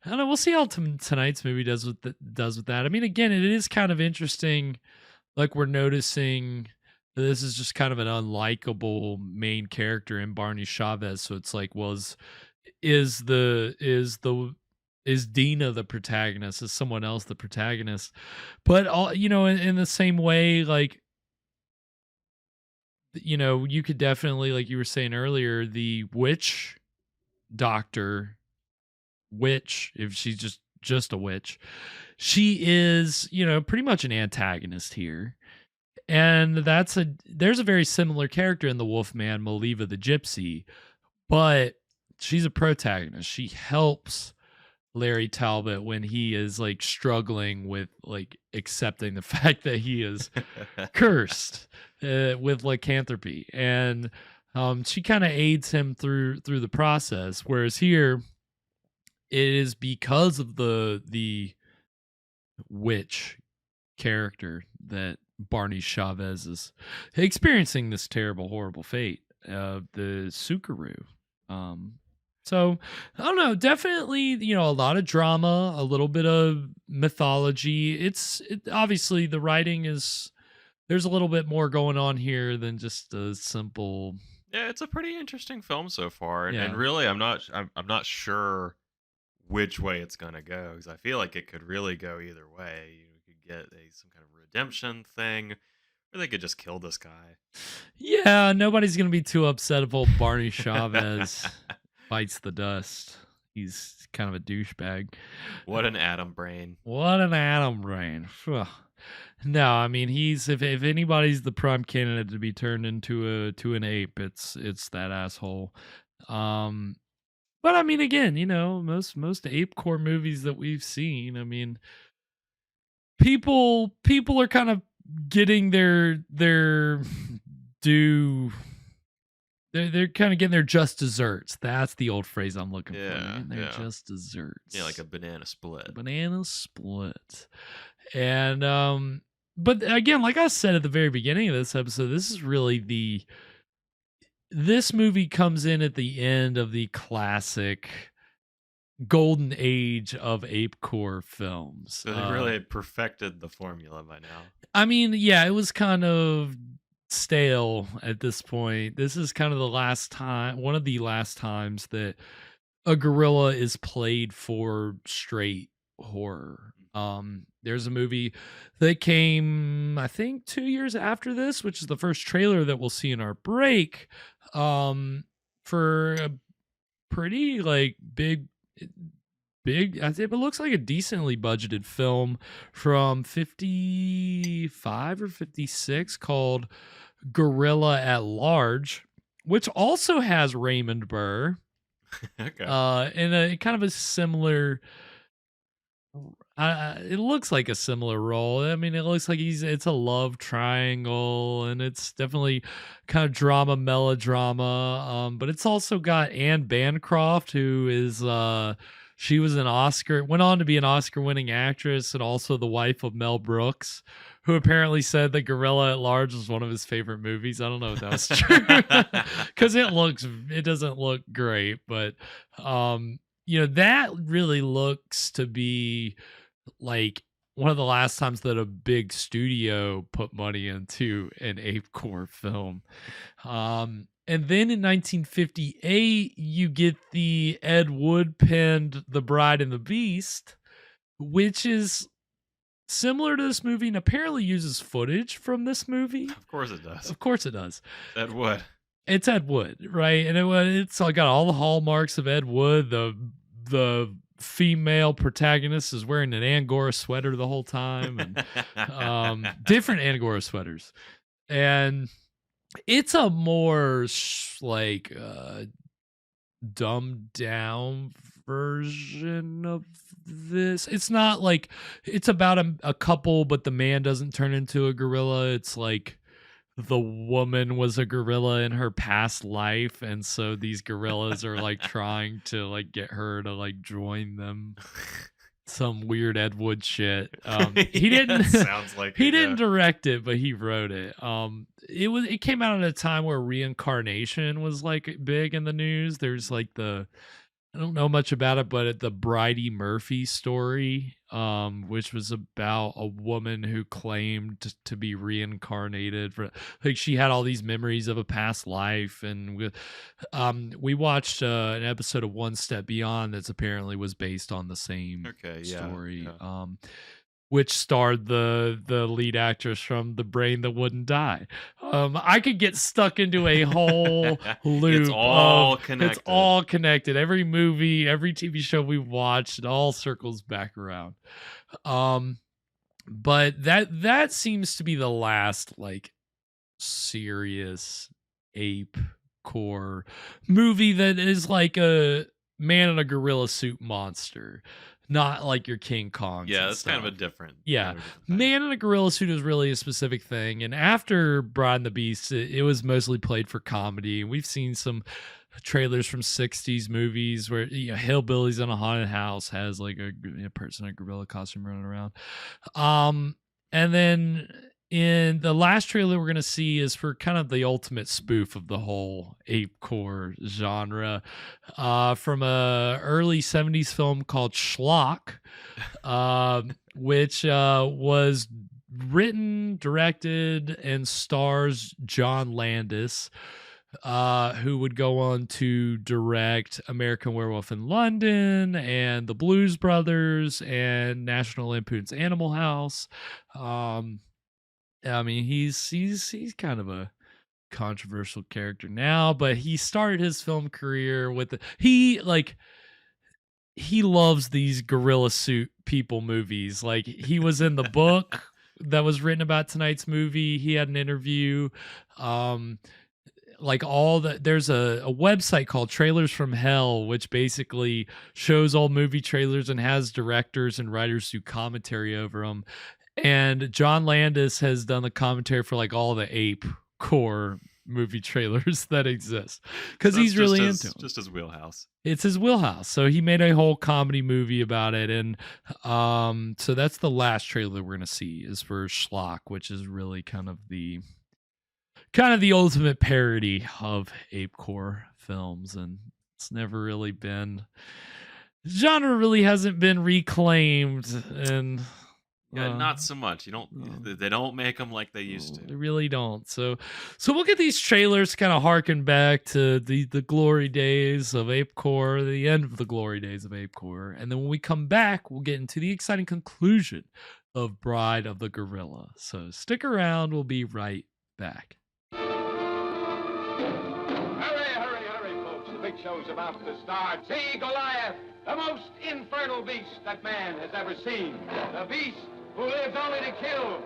I don't know. We'll see how tonight's movie does with that. I mean, again, it is kind of interesting. Like we're noticing that this is just kind of an unlikable main character in Barney Chavez. So it's like, well, is Dina the protagonist? Is someone else the protagonist? But all, you know, in the same way, like, you know, you could definitely, like you were saying earlier, the witch doctor, if she's just a witch, she is, you know, pretty much an antagonist here. And there's a very similar character in the Wolfman, Maliva the Gypsy, but she's a protagonist. She helps Larry Talbot when he is like struggling with like accepting the fact that he is cursed with lycanthropy, and she kind of aids him through the process. Whereas here, it is because of the witch character that Barney Chavez is experiencing this terrible, horrible fate of the Sukaru. So I don't know, definitely, you know, a lot of drama, a little bit of mythology. Obviously the writing there's a little bit more going on here than just a simple. Yeah, it's a pretty interesting film so far, and really, I'm not sure which way it's gonna go, because I feel like it could really go either way. You could get some kind of redemption thing, or they could just kill this guy. Yeah, nobody's gonna be too upset if old Barney Chavez bites the dust. He's kind of a douchebag. What an atom brain. No, I mean, if anybody's the prime candidate to be turned into an ape, it's that asshole. But I mean, again, you know, most ape-core movies that we've seen, I mean, people are kind of getting their due. They're kind of getting their just desserts. That's the old phrase I'm looking for. They're just desserts. Yeah, like a banana split. And but again, like I said at the very beginning of this episode, this is really this movie comes in at the end of the classic golden age of ape-core films. So they really perfected the formula by now. I mean, yeah, it was kind of stale at this point. This is kind of the last time, one of the last times that a gorilla is played for straight horror. There's a movie that came, I think, 2 years after this, which is the first trailer that we'll see in our break, for a pretty like big, I think it looks like a decently budgeted film from 55 or 56 called Gorilla at Large, which also has Raymond Burr. Okay. In a kind of a similar, it looks like a similar role. I mean, it looks like it's a love triangle, and it's definitely kind of drama, melodrama. But it's also got Anne Bancroft, who is she was went on to be an Oscar-winning actress, and also the wife of Mel Brooks, who apparently said that Gorilla at Large was one of his favorite movies. I don't know if that was true, because it doesn't look great, but that really looks to be like one of the last times that a big studio put money into an ape-core film. And then in 1958, you get the Ed Wood penned The Bride and the Beast, which is similar to this movie and apparently uses footage from this movie. Of course it does. Of course it does. Ed Wood. It's Ed Wood, right? And it's got all the hallmarks of Ed Wood. The female protagonist is wearing an Angora sweater the whole time, and different Angora sweaters. And it's a more dumbed down version of this. It's not like it's about a couple, but the man doesn't turn into a gorilla. It's like the woman was a gorilla in her past life, and so these gorillas are like trying to like get her to like join them. Some weird Ed Wood shit. He didn't sounds like he didn't direct it, but he wrote it. It came out at a time where reincarnation was like big in the news. There's like I don't know much about it, but the Bridie Murphy story, which was about a woman who claimed to be reincarnated for, like, she had all these memories of a past life, and we watched an episode of One Step Beyond that's apparently was based on the same story. Yeah. Which starred the lead actress from The Brain That Wouldn't Die. I could get stuck into a whole loop. It's all connected. It's all connected. Every movie, every TV show we've watched, it all circles back around. But that seems to be the last like serious ape-core movie that is like a man in a gorilla suit monster. Not like your King Kongs. Yeah, that's kind of a different. Yeah, man in a gorilla suit is really a specific thing. And after Bride and the Beast, it was mostly played for comedy. We've seen some trailers from 60s movies where Hillbillies in a Haunted House has like a person in a gorilla costume running around. And then in the last trailer we're going to see is for kind of the ultimate spoof of the whole ape-core genre, from a early 70s film called Schlock, which was written, directed, and stars John Landis, who would go on to direct American Werewolf in London and The Blues Brothers and National Lampoon's Animal House. I mean, he's kind of a controversial character now, but he started his film career with he loves these gorilla suit people movies. Like, he was in the book that was written about tonight's movie. He had an interview. There's a website called Trailers from Hell, which basically shows old movie trailers and has directors and writers do commentary over them. And John Landis has done the commentary for like all the ape-core movie trailers that exist, because he's really into them. Just his wheelhouse. It's his wheelhouse. So he made a whole comedy movie about it, and so that's the last trailer we're gonna see is for Schlock, which is really kind of the ultimate parody of ape-core films, and it's never really been genre really hasn't been reclaimed, and yeah, not so much. You don't. They don't make them like they used to. They really don't. So we'll get these trailers kind of harken back to the glory days of ape-core, the end of the glory days of ape-core, and then when we come back, we'll get into the exciting conclusion of Bride of the Gorilla. So stick around. We'll be right back. Hurry, folks. The big show's about to start. See Goliath, the most infernal beast that man has ever seen. The beast who lives only to kill.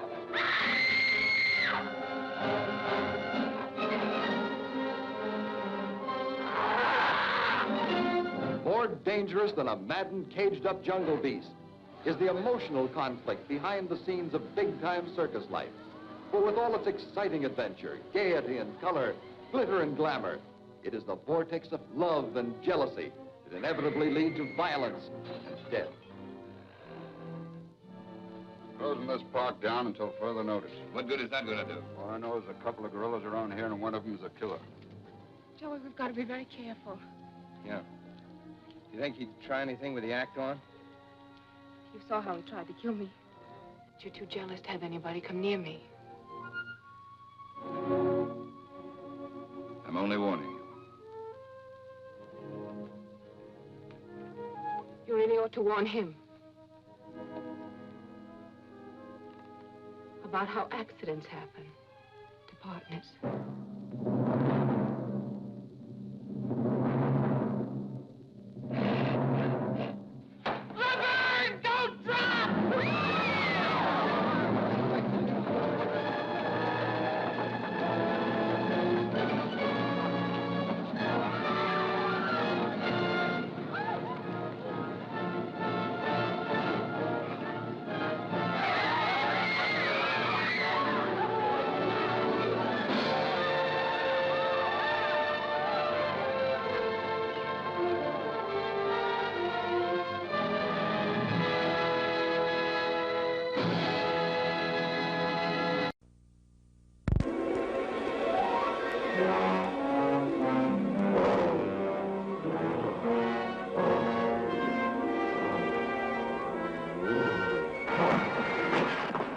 More dangerous than a maddened, caged-up jungle beast is the emotional conflict behind the scenes of big-time circus life. For with all its exciting adventure, gaiety and color, glitter and glamour, it is the vortex of love and jealousy that inevitably lead to violence and death. Closing this park down until further notice. What good is that going to do? All I know is a couple of gorillas around here, and one of them is a killer. Joey, we've got to be very careful. Yeah. You think he'd try anything with the act on? You saw how he tried to kill me. But you're too jealous to have anybody come near me. I'm only warning you. You really ought to warn him. About how accidents happen to partners.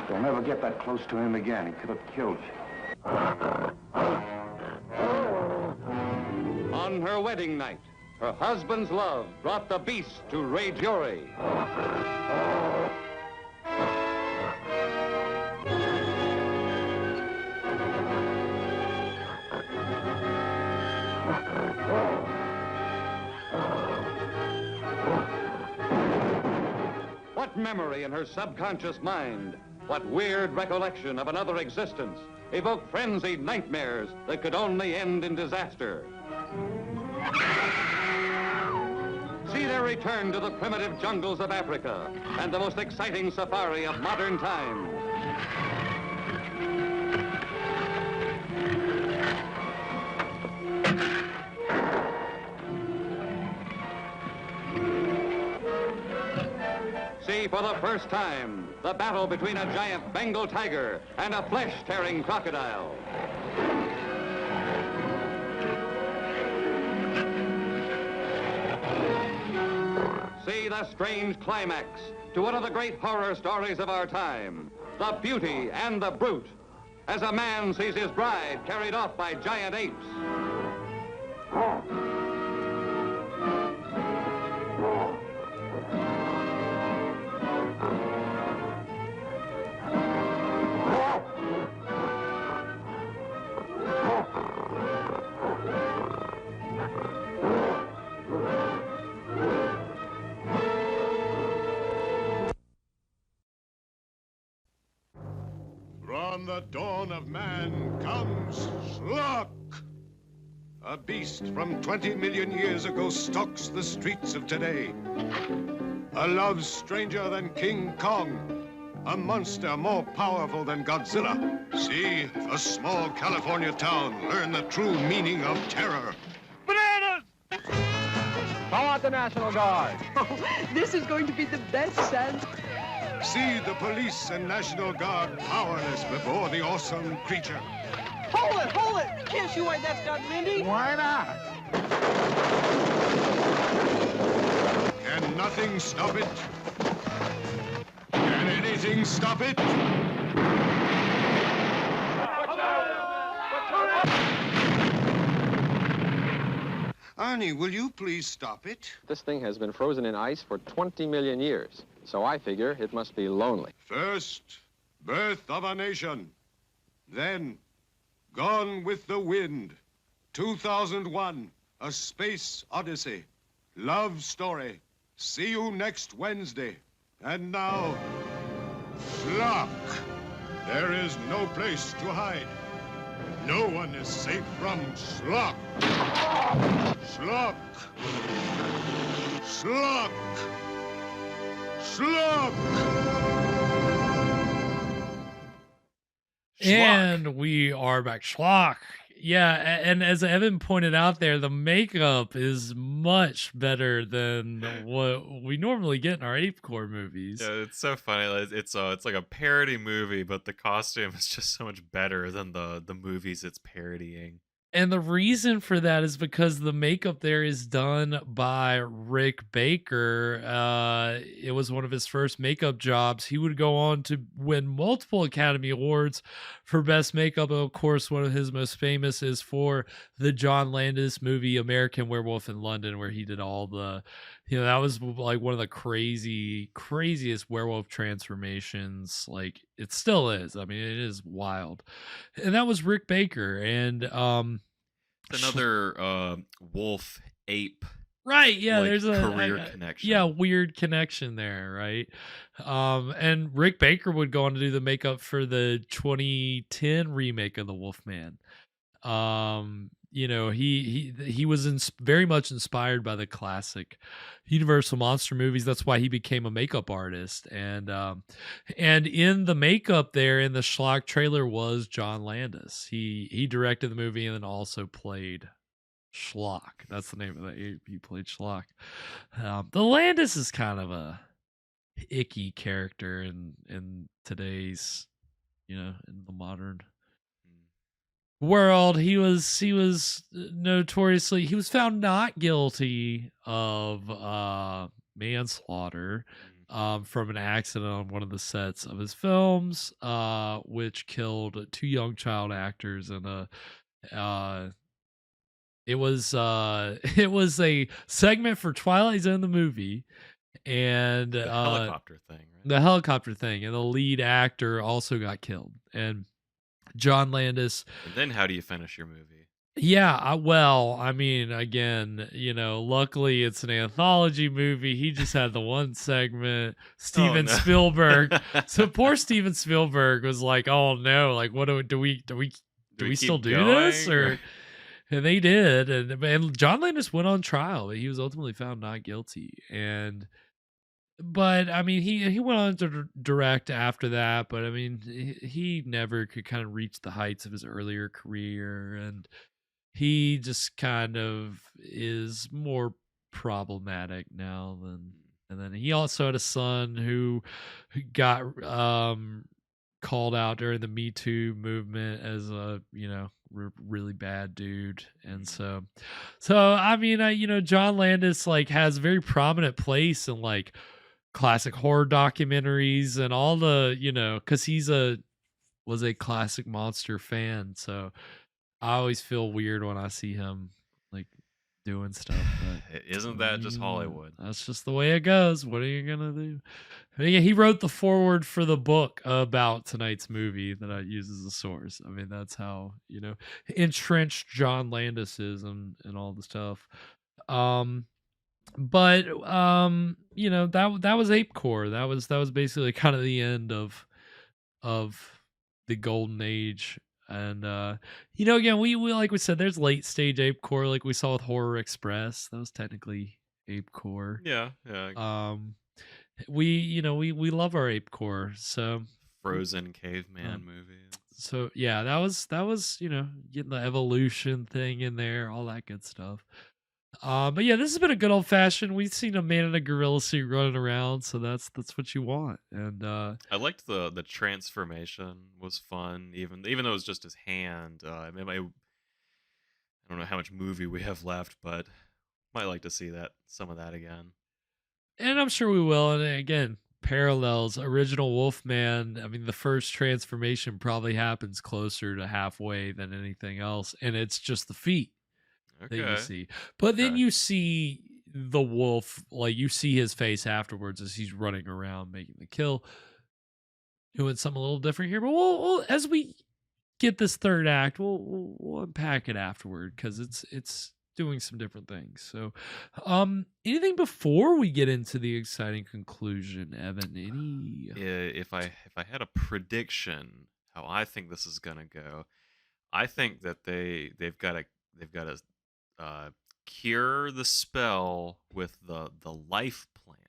Don't ever get that close to him again. He could have killed you. On her wedding night, her husband's love brought the beast to rage fury. What memory in her subconscious mind, what weird recollection of another existence evoked frenzied nightmares that could only end in disaster. See their return to the primitive jungles of Africa and the most exciting safari of modern times. See for the first time the battle between a giant Bengal tiger and a flesh-tearing crocodile. See the strange climax to one of the great horror stories of our time, The Beauty and the Brute, as a man sees his bride carried off by giant apes. From the dawn of man comes Slug. A beast from 20 million years ago stalks the streets of today. A love stranger than King Kong. A monster more powerful than Godzilla. See a small California town learn the true meaning of terror. Bananas! Call out the National Guard. This is going to be the best, Sam. See the police and National Guard powerless before the awesome creature. Hold it, hold it! Can't see why that's got Mindy? Why not? Can nothing stop it? Can anything stop it? Arnie, will you please stop it? This thing has been frozen in ice for 20 million years, so I figure it must be lonely. First, birth of a nation. Then, Gone with the Wind. 2001, A Space Odyssey. Love story. See you next Wednesday. And now, Schlock. There is no place to hide. No one is safe from Schlock. Schlock. Schlock. Schlock. And we are back. Schlock. Yeah, and as Evan pointed out there, the makeup is much better than what we normally get in our ape-core movies. Yeah, it's so funny. It's like a parody movie, but the costume is just so much better than the movies it's parodying. And the reason for that is because the makeup there is done by Rick Baker. It was one of his first makeup jobs. He would go on to win multiple Academy Awards for Best Makeup. Of course, one of his most famous is for the John Landis movie American Werewolf in London, where he did all the, that was like one of the craziest werewolf transformations. Like, it still is. I mean, it is wild. And that was Rick Baker. And another wolf ape, right? Yeah, like, there's a career connection. Yeah, weird connection there, right? And Rick Baker would go on to do the makeup for the 2010 remake of The Wolf Man. He was very much inspired by the classic Universal monster movies. That's why he became a makeup artist. And in the makeup there in the Schlock trailer was John Landis. He directed the movie and then also played Schlock. That's the name of it. He played Schlock. The Landis is kind of a icky character in today's, in the modern world. He was notoriously, he was found not guilty of manslaughter from an accident on one of the sets of his films, which killed two young child actors. And it was a segment for Twilight Zone the movie, and the helicopter thing, right? The helicopter thing, and the lead actor also got killed. And John Landis. And then how do you finish your movie? Yeah, again, luckily it's an anthology movie. He just had the one segment. Steven Spielberg. So poor Steven Spielberg was like, "Oh no! Like, what do we still do this?" And they did, and John Landis went on trial, but he was ultimately found not guilty. But I mean, he went on to direct after that, but I mean, he never could kind of reach the heights of his earlier career, and he just kind of is more problematic now than. And then he also had a son who got called out during the Me Too movement as a really bad dude. And so I mean, John Landis like has a very prominent place in like classic horror documentaries and all the, because he's was a classic monster fan. So I always feel weird when I see him like doing stuff. But isn't that just Hollywood? That's just the way it goes. What are you gonna do? I mean, he wrote the foreword for the book about tonight's movie that I use as a source. I mean, that's how entrenched John Landis is and all the stuff. But that was ape-core. That was basically kind of the end of the golden age. And again, we like we said, there's late stage ape-core, like we saw with Horror Express. That was technically ape-core. Yeah. We love our ape-core. So Frozen caveman movies. So yeah, that was getting the evolution thing in there, all that good stuff. But yeah, this has been a good old fashioned. We've seen a man in a gorilla suit running around, so that's what you want. And I liked the transformation was fun, even though it was just his hand. I don't know how much movie we have left, but might like to see some of that again. And I'm sure we will. And again, parallels, original Wolfman. I mean, the first transformation probably happens closer to halfway than anything else. And it's just the feet that you Okay. see. But then you see the wolf, like you see his face afterwards as he's running around making the kill, doing something a little different here. But we'll as we get this third act, we'll unpack it afterward because it's doing some different things. So, anything before we get into the exciting conclusion, Evan? Any? If I had a prediction how I think this is gonna go, I think that they've got to cure the spell with the life plant.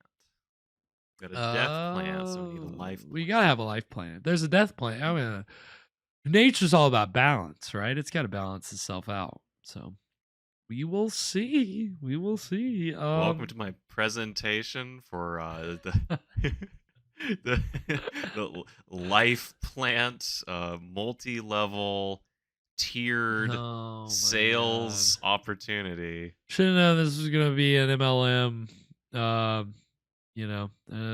Got a death plant, so we need a life. We gotta have a life plant. There's a death plant. I mean, nature's all about balance, right? It's got to balance itself out. So we will see. We will see. Welcome to my presentation for the life plant, multi-level tiered sales opportunity. Should have known this was gonna be an MLM.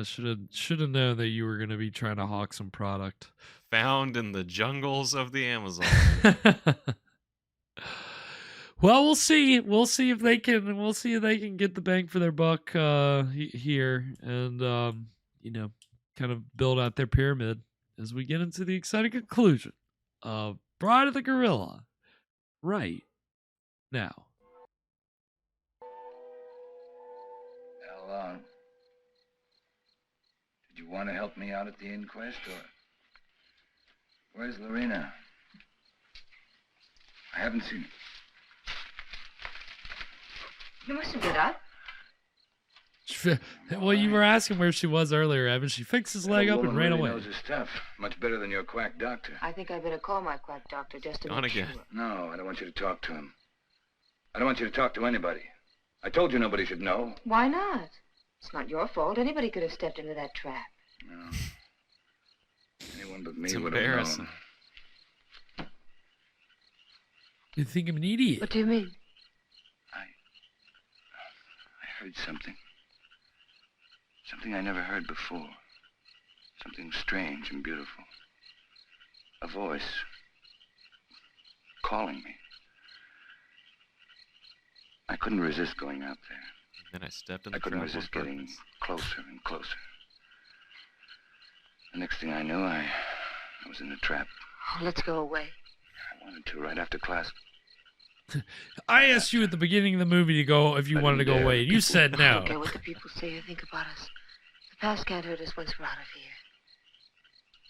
Should have known that you were gonna be trying to hawk some product found in the jungles of the Amazon. Well, we'll see. We'll see if they can. We'll see if they can get the bang for their buck here, and kind of build out their pyramid as we get into the exciting conclusion of Bride of the Gorilla right now. Lon, did you want to help me out at the inquest, or where's Lorena? I haven't seen her. You mustn't get up. Well, you were asking where she was earlier, Evan. She fixed his leg up and ran away. Knows his stuff much better than your quack doctor. I think I better call my quack doctor just to make sure. No, I don't want you to talk to him. I don't want you to talk to anybody. I told you nobody should know. Why not? It's not your fault. Anybody could have stepped into that trap. No. Anyone but me It's would have embarrassing. known. You think I'm an idiot? What do you mean? I heard something. Something I never heard before. Something strange and beautiful. A voice calling me. I couldn't resist going out there. Then I stepped in the I couldn't trap on resist getting purpose. closer and closer. The next thing I knew, I was in the trap. Oh, let's go away. I wanted to right after class. I asked you at the beginning of the movie to go if you wanted to go away, and you said I no. don't care what the people say or think about us. The past can't hurt us once we're out of here.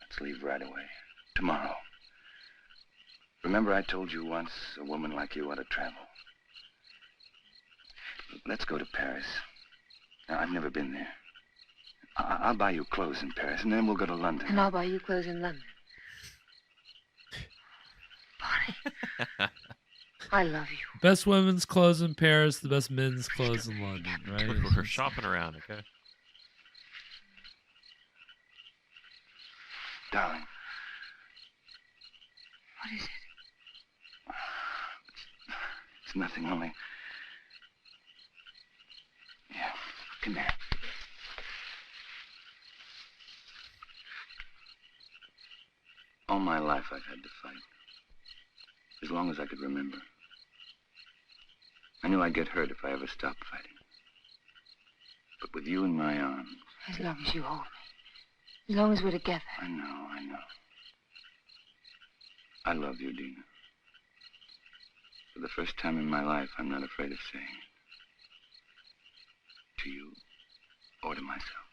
Let's leave right away. Tomorrow. Remember I told you once a woman like you ought to travel. Let's go to Paris. Now, I've never been there. I'll buy you clothes in Paris, and then we'll go to London. And I'll buy you clothes in London. Bonnie, I love you. Best women's clothes in Paris, the best men's clothes in London, right? We're shopping around, okay? Darling. What is it? It's nothing, only... Yeah, come here. All my life I've had to fight. As long as I could remember. I knew I'd get hurt if I ever stopped fighting. But with you in my arms... As long as you hold me. As long as we're together. I know. I love you, Dina. For the first time in my life, I'm not afraid of saying it. To you, or to myself.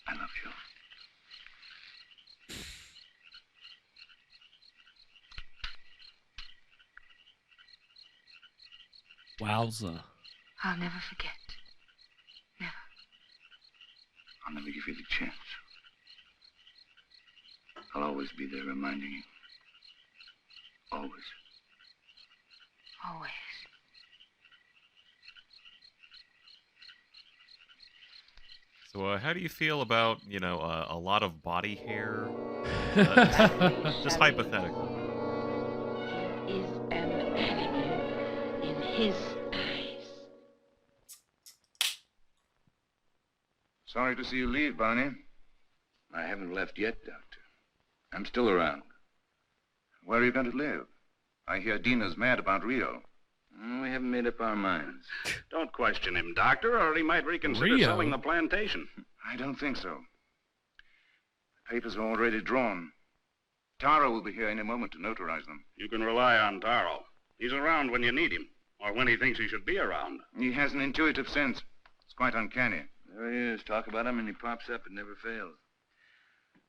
I love you. Wowza. I'll never forget. Never. I'll never give you the chance. I'll always be there reminding you. Always. Always. So, how do you feel about, a lot of body hair? Just hypothetically. Is an animal in his eyes. Sorry to see you leave, Barney. I haven't left yet, Doctor. I'm still around. Where are you going to live? I hear Dina's mad about Rio. We haven't made up our minds. Don't question him, Doctor, or he might reconsider Rio? selling the plantation. I don't think so. The papers are already drawn. Taro will be here any moment to notarize them. You can rely on Taro. He's around when you need him, or when he thinks he should be around. He has an intuitive sense. It's quite uncanny. There he is. Talk about him and he pops up. It never fails.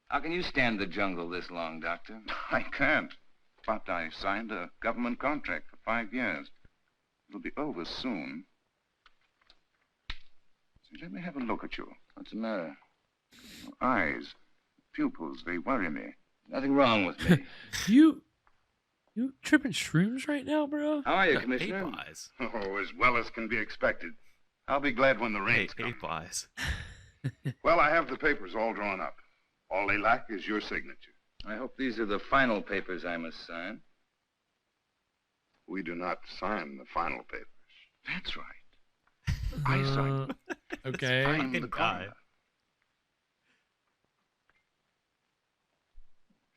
How can you stand the jungle this long, Doctor? I can't. But I signed a government contract for 5 years. It'll be over soon. See, let me have a look at you. What's the matter? Your eyes, pupils, they worry me. Nothing wrong with me. You tripping shrooms right now, bro? How are you, Commissioner? Ape eyes. Oh, as well as can be expected. I'll be glad when the rains come. Ape eyes. Well, I have the papers all drawn up. All they lack is your signature. I hope these are the final papers I must sign. We do not sign the final papers. That's right. I signed. Okay. Find the corner.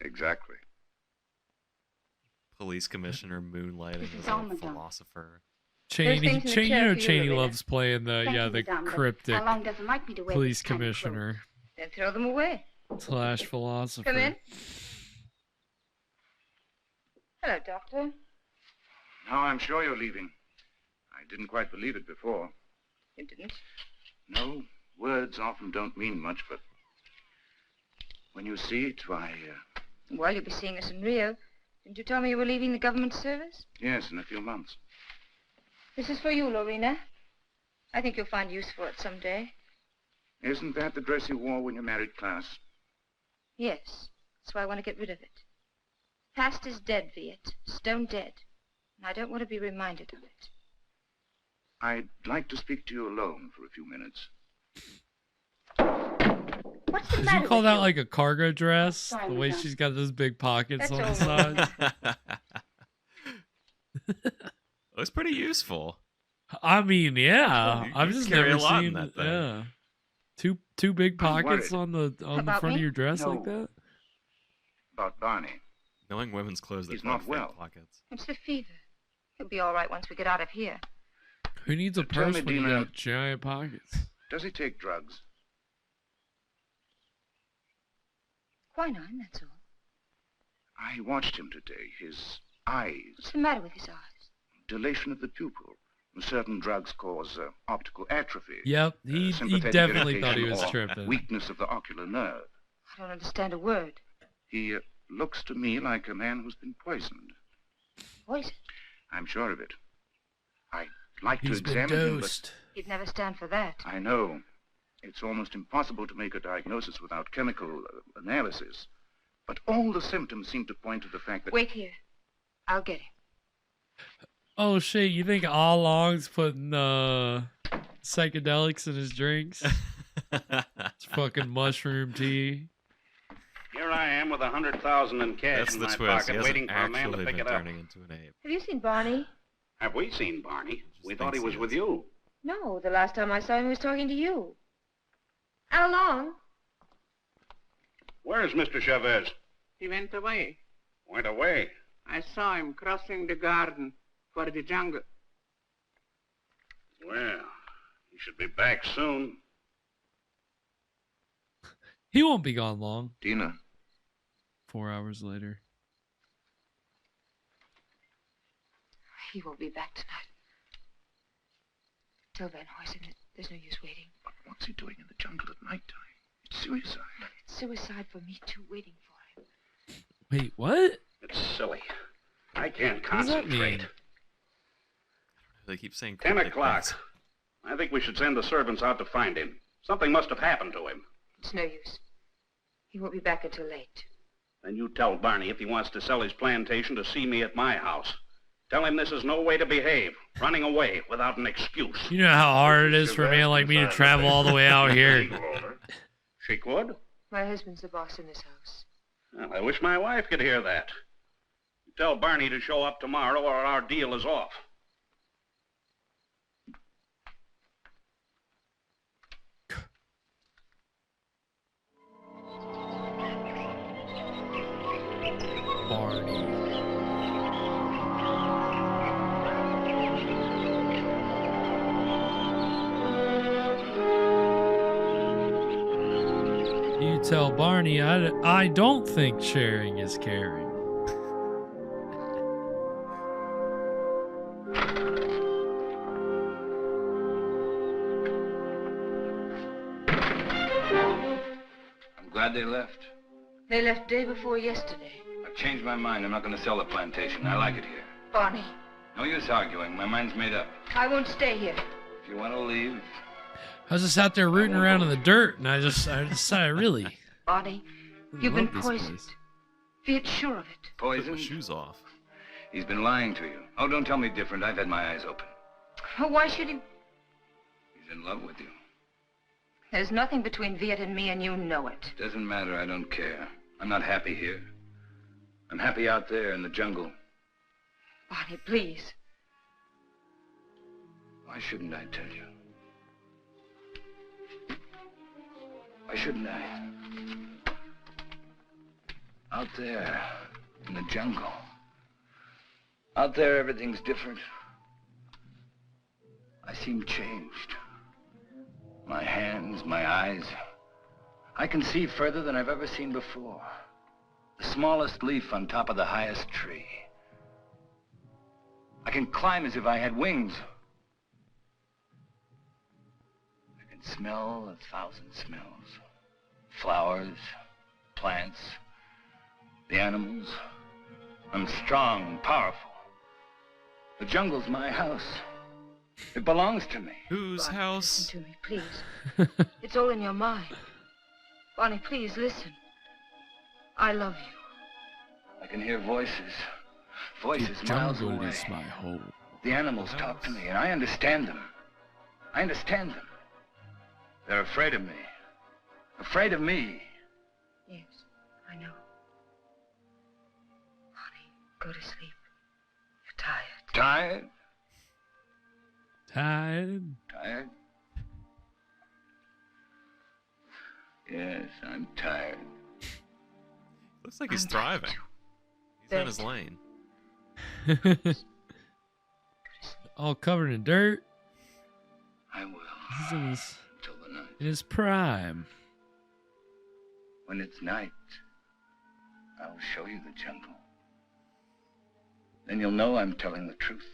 Exactly. Police commissioner moonlighting as all a Madame. philosopher. There's things in the chair for you, Cheney Lorena. loves playing the Thank you, the Madame, but cryptic Salon doesn't like me to wear police this kind of commissioner Then throw them away. / philosopher. Come in. Hello, Doctor. Now I'm sure you're leaving. I didn't quite believe it before. You didn't? No, words often don't mean much, but when you see it, why, Well, you'll be seeing us in Rio. Didn't you tell me you were leaving the government service? yes, in a few months. This is for you, Lorena. I think you'll find use for it someday. Isn't that the dress you wore when you married Klaus? Yes. That's why I want to get rid of it. Past is dead, Viet. Stone dead. And I don't want to be reminded of it. I'd like to speak to you alone for a few minutes. What's the Did matter you call with that you? like a cargo dress? Sorry, The way Madame. she's got those big pockets That's on the all side. It was pretty useful. I mean, yeah. You I've can just carry never a lot in seen that thing. yeah. Two big I'm pockets worried. on the About front me? of your dress like No. that. About Barney. Knowing women's clothes that He's don't not fit well. pockets. It's the fever. He'll be all right once we get out of here. Who needs a Tell me, purse when you Dina- got giant pockets? Does he take drugs? Quinine, that's all. I watched him today. His eyes, What's the matter with his eyes? dilation of the pupil. Certain drugs cause optical atrophy. Yep, he sympathetic definitely thought he was irritation, or tripping. weakness of the ocular nerve. I don't understand a word. He looks to me like a man who's been poisoned. Poison. I'm sure of it. I'd like to He's been examine him, but dosed. He'd never stand for that. I know. It's almost impossible to make a diagnosis without chemical analysis. But all the symptoms seem to point to the fact that... Wait here. I'll get him. Oh shit! You think all along's putting psychedelics in his drinks? It's fucking mushroom tea. Here I am with 100,000 in cash That's in the my twist. He pocket, waiting hasn't for a man to actually pick been it up. turning into an ape. Have you seen Barney? Have we seen Barney? We thought thinks he was he with is. you. No, the last time I saw him, he was talking to you. How long? Where's Mr. Chavez? He went away. Went away. I saw him crossing the garden for the jungle. Well, he should be back soon. He won't be gone long. Dina, 4 hours later. He won't be back tonight. Tell Van Huysen that there's no use waiting. but what's he doing in the jungle at nighttime? It's suicide. It's suicide for me, too, waiting for him. Wait, what? It's silly. I can't What does that concentrate. mean? They keep saying 10 cryptic o'clock. things. I think we should send the servants out to find him. Something must have happened to him. It's no use. He won't be back until late. Then you tell Barney if he wants to sell his plantation to see me at my house. Tell him this is no way to behave, running away without an excuse. You know how hard it is for a man like me to travel all the way out here. Sheikwood? My husband's the boss in this house. Well, I wish my wife could hear that. Tell Barney to show up tomorrow or our deal is off. Barney. You tell Barney I don't think sharing is caring. I'm glad they left. They left day before yesterday. I've changed my mind. I'm not going to sell the plantation. I like it here. Barney, No use arguing. My mind's made up. I won't stay here. If you want to leave, I was just out there rooting around in the dirt, and I decided, really. Barney, you've love been this poisoned. place. Be sure of it. poison. Shoes off. He's been lying to you. Oh, don't tell me different. I've had my eyes open. Why should he? He's in love with you. There's nothing between Viet and me, and you know it. Doesn't matter. I don't care. I'm not happy here. I'm happy out there in the jungle. Barney, please. Why shouldn't I tell you? Why shouldn't I? Out there in the jungle. Out there, everything's different. I seem changed. My hands, my eyes. I can see further than I've ever seen before. The smallest leaf on top of the highest tree. I can climb as if I had wings. I can smell 1,000 smells. Flowers, plants, the animals. I'm strong and powerful. The jungle's my house. It belongs to me. Whose Barney, house? listen to me, please. It's all in your mind. Barney, please listen. I love you. I can hear voices. Voices miles away. Is my home. The animals talk to me, and I understand them. I understand them. They're afraid of me. Afraid of me. Yes, I know. Barney, go to sleep. You're tired. Tired? Tired? Tired? Yes, I'm tired. Looks like he's thriving. He's in his lane. All covered in dirt. I will. He's Till the night. in his prime. When it's night, I'll show you the jungle. Then you'll know I'm telling the truth.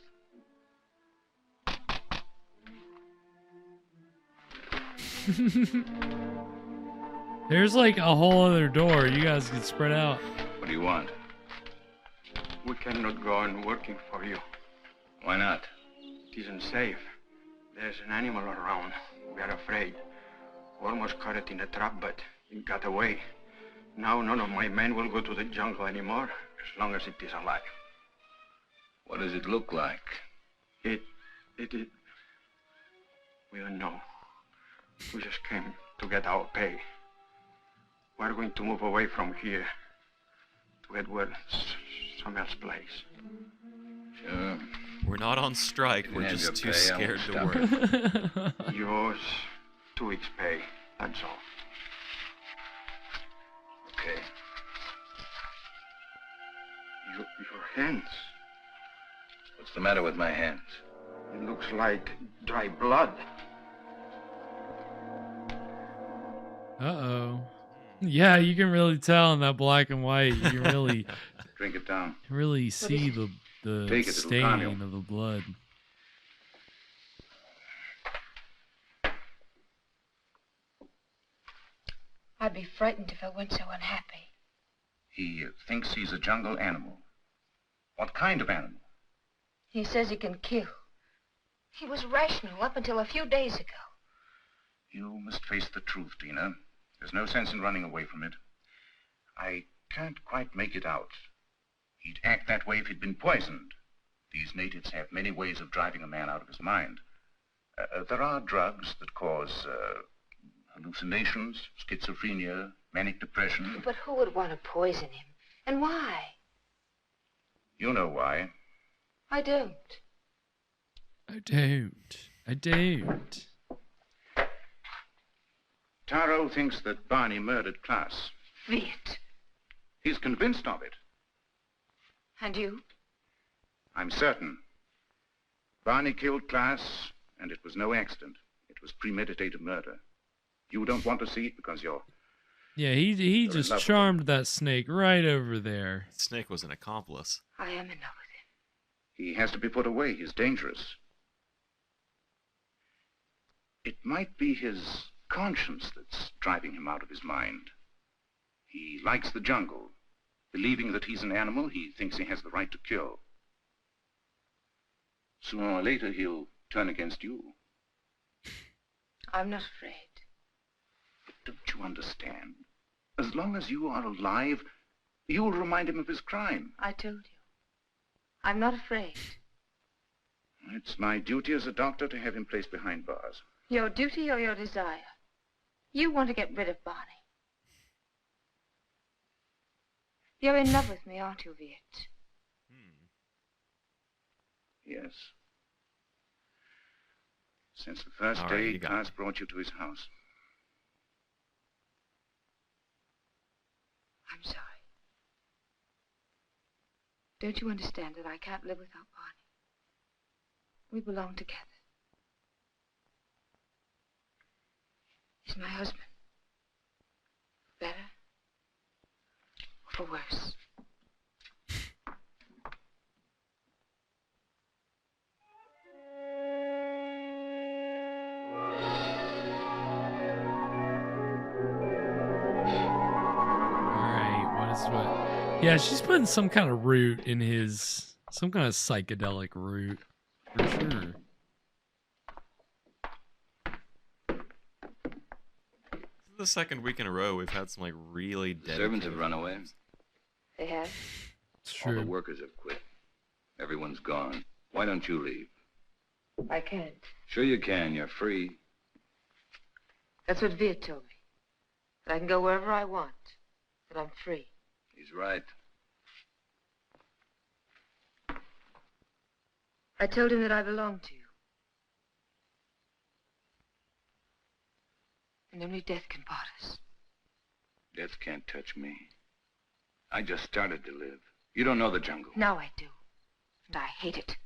There's like a whole other door. You guys can spread out. What do you want? We cannot go on working for you. Why not? It isn't safe. There's an animal around. We are afraid. We almost caught it in a trap, but it got away. Now none of my men will go to the jungle anymore, as long as it is alive. What does it look like? It. We don't know. We just came to get our pay. We're going to move away from here to get where some else place. Sure. We're not on strike. We're just too scared to work. Yours, 2 weeks' pay. That's all. Okay. Your hands. What's the matter with my hands? It looks like dry blood. Uh-oh. Yeah, you can really tell in that black and white. You can really Drink it down. really see the Take it, it'll calm you. stain of the blood. I'd be frightened if I weren't so unhappy. He thinks he's a jungle animal. What kind of animal? He says he can kill. He was rational up until a few days ago. You must face the truth, Tina. There's no sense in running away from it. I can't quite make it out. He'd act that way if he'd been poisoned. These natives have many ways of driving a man out of his mind. There are drugs that cause hallucinations, schizophrenia, manic depression. But who would want to poison him? And why? You know why. I don't. I don't. Taro thinks that Barney murdered Klaas. Viet. He's convinced of it. And you? I'm certain. Barney killed Klaas, and it was no accident. It was premeditated murder. You don't want to see it because you're... Yeah, he just charmed that snake right over there. Snake was an accomplice. I am in love with him. He has to be put away. He's dangerous. It might be his conscience that's driving him out of his mind. He likes the jungle. Believing that he's an animal, he thinks he has the right to kill. Sooner or later, he'll turn against you. I'm not afraid. But don't you understand? As long as you are alive, you'll remind him of his crime. I told you. I'm not afraid. It's my duty as a doctor to have him placed behind bars. Your duty or your desire? You want to get rid of Barney. You're in love with me, aren't you, Viet? Yes. Since the first All day right, Klaas brought you to his house. I'm sorry. Don't you understand that I can't live without Barney? We belong together. He's my husband. For better or for worse. Yeah, she's putting some kind of root in his, some kind of psychedelic root, for sure. This is the second week in a row we've had some like really dead. Servants have run away. They have? It's All true. the workers have quit. Everyone's gone. Why don't you leave? I can't. Sure you can. You're free. That's what Viet told me. That I can go wherever I want. That I'm free. He's right. I told him that I belonged to you. And only death can part us. Death can't touch me. I just started to live. You don't know the jungle. Now I do. And I hate it.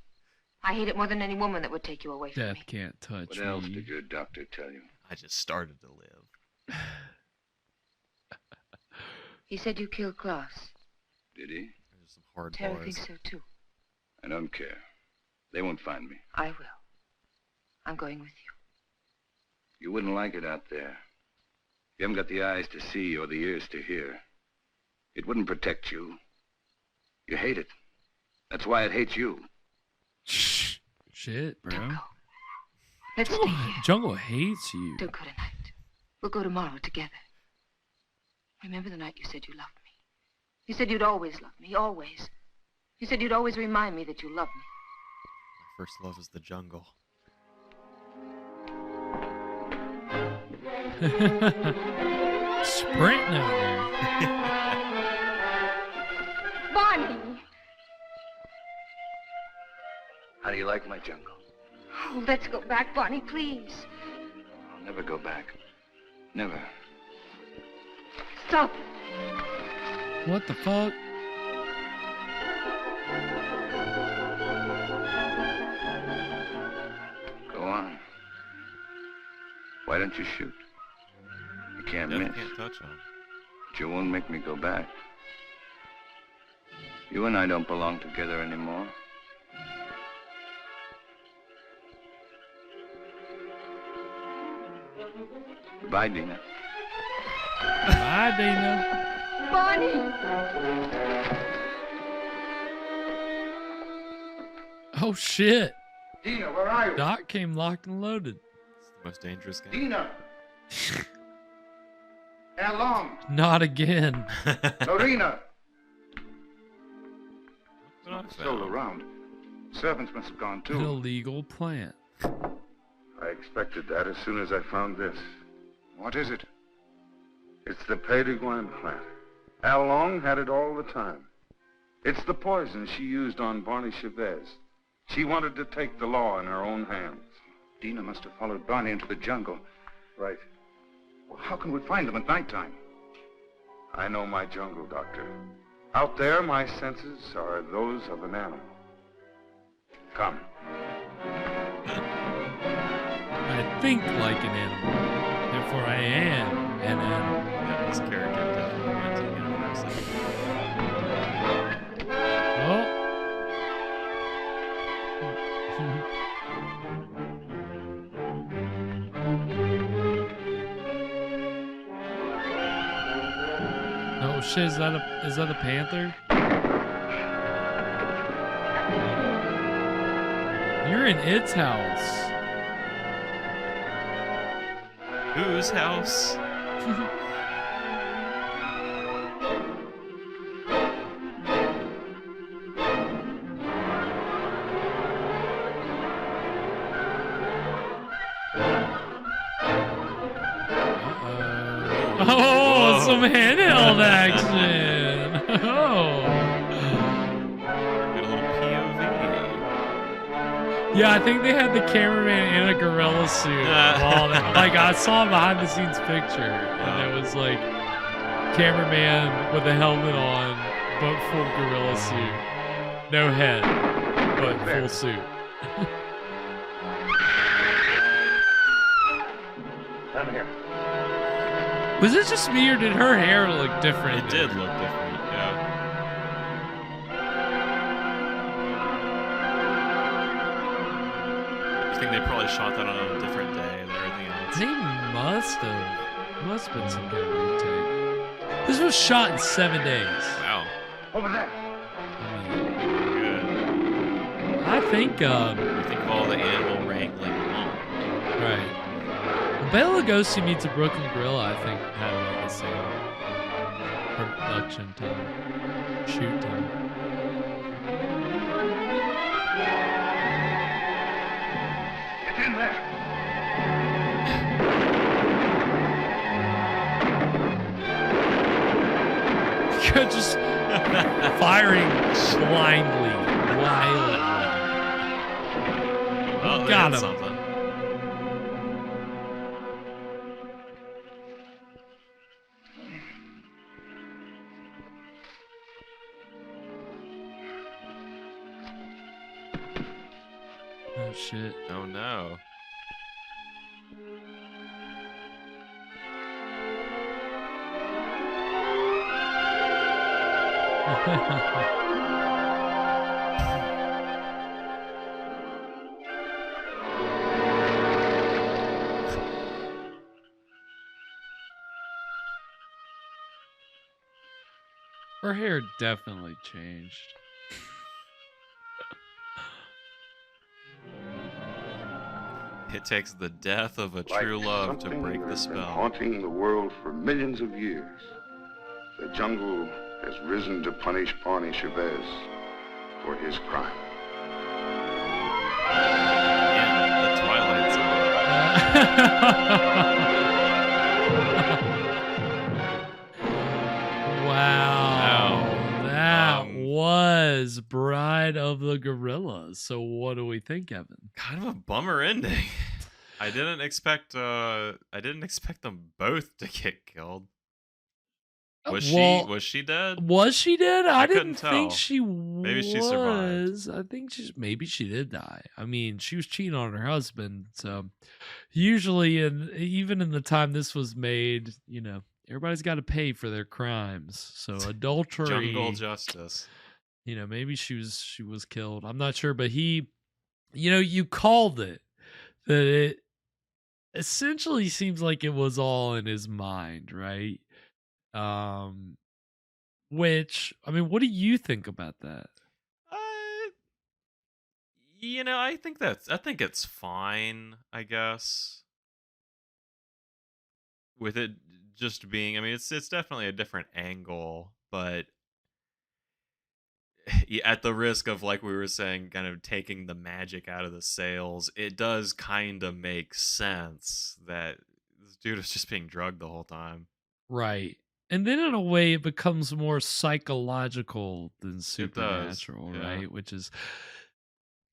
I hate it more than any woman that would take you away from me. Death can't touch What else me. did your doctor tell you? I just started to live. He said you killed Klaas. Did he? There's some hard Tara bars. thinks so too. I don't care. They won't find me. I will. I'm going with you. You wouldn't like it out there. You haven't got the eyes to see or the ears to hear. It wouldn't protect you. You hate it. That's why it hates you. Shit, bro. Let's stay here. Jungle hates you. Don't go tonight. We'll go tomorrow together. Remember the night you said you loved me? You said you'd always love me, always. You said you'd always remind me that you loved me. My first love is the jungle. Sprinting out there. Barney! How do you like my jungle? Oh, let's go back, Barney, please. I'll never go back. Never. Stop. What the fuck? Go on. Why don't you shoot? You can't Death miss. can't touch him. But you won't make me go back. You and I don't belong together anymore. Goodbye, Dina. Bye, Dina. Barney! Oh, shit. Dina, where are you? Doc came locked and loaded. It's the most dangerous game. Dina! How long? Not again. Lorena! Not Still around. Servants must have gone An too. illegal plant. I expected that as soon as I found this. What is it? It's the Pays de Guin plant. Al Long had it all the time. It's the poison she used on Barney Chavez. She wanted to take the law in her own hands. Dina must have followed Barney into the jungle. Right. Well, how can we find them at nighttime? I know my jungle, Doctor. Out there, my senses are those of an animal. Come. I think like an animal. Therefore, I am an animal. Yeah, this character definitely went to the university. Oh shit! Is that a panther? You're in its house. Whose house? Oh, some handheld action. Oh. Got a little POV. Yeah, I think they had the cameraman in a gorilla suit. Like I saw a behind the scenes picture, and it was like cameraman with a helmet on, but full gorilla suit, no head, but full suit. Come here. Was it just me, or did her hair look different? It did look different, yeah. You think they probably shot that on a different day than everything else? They must have. Must have been some kind of retake. This was shot in 7 days. Wow. Over there. Good. I think. You think of all the animal wrangling alone. Right. Bela Lugosi meets a Brooklyn Gorilla, I think, had about the same production time, shoot time. Get in there. You're just firing blindly, violently. Oh, got him. Something. Oh shit. Oh no. Her hair definitely changed. It takes the death of a true love to Something break the that's been spell. haunting the world for millions of years. The jungle has risen to punish Pawnee Chavez for his crime. Yeah, the Twilight Wow. That was Bride of the Gorillas. So what do we think, Evan? Kind of a bummer ending. I didn't expect them both to get killed. Was she dead? Was she dead? I couldn't didn't think tell. she was. Maybe she survived. I think maybe she did die. I mean, she was cheating on her husband. So usually, even in the time this was made, you know, everybody's got to pay for their crimes. So adultery, Jungle justice. You know, maybe she was killed. I'm not sure, but he, you know, you called it. That it essentially seems like it was all in his mind, right? Which, I mean, what do you think about that? You know, I think it's fine, I guess. With it just being, I mean, it's definitely a different angle, but at the risk of, like we were saying, kind of taking the magic out of the sales, it does kind of make sense that this dude was just being drugged the whole time. Right. And then in a way it becomes more psychological than supernatural, yeah. right? Which is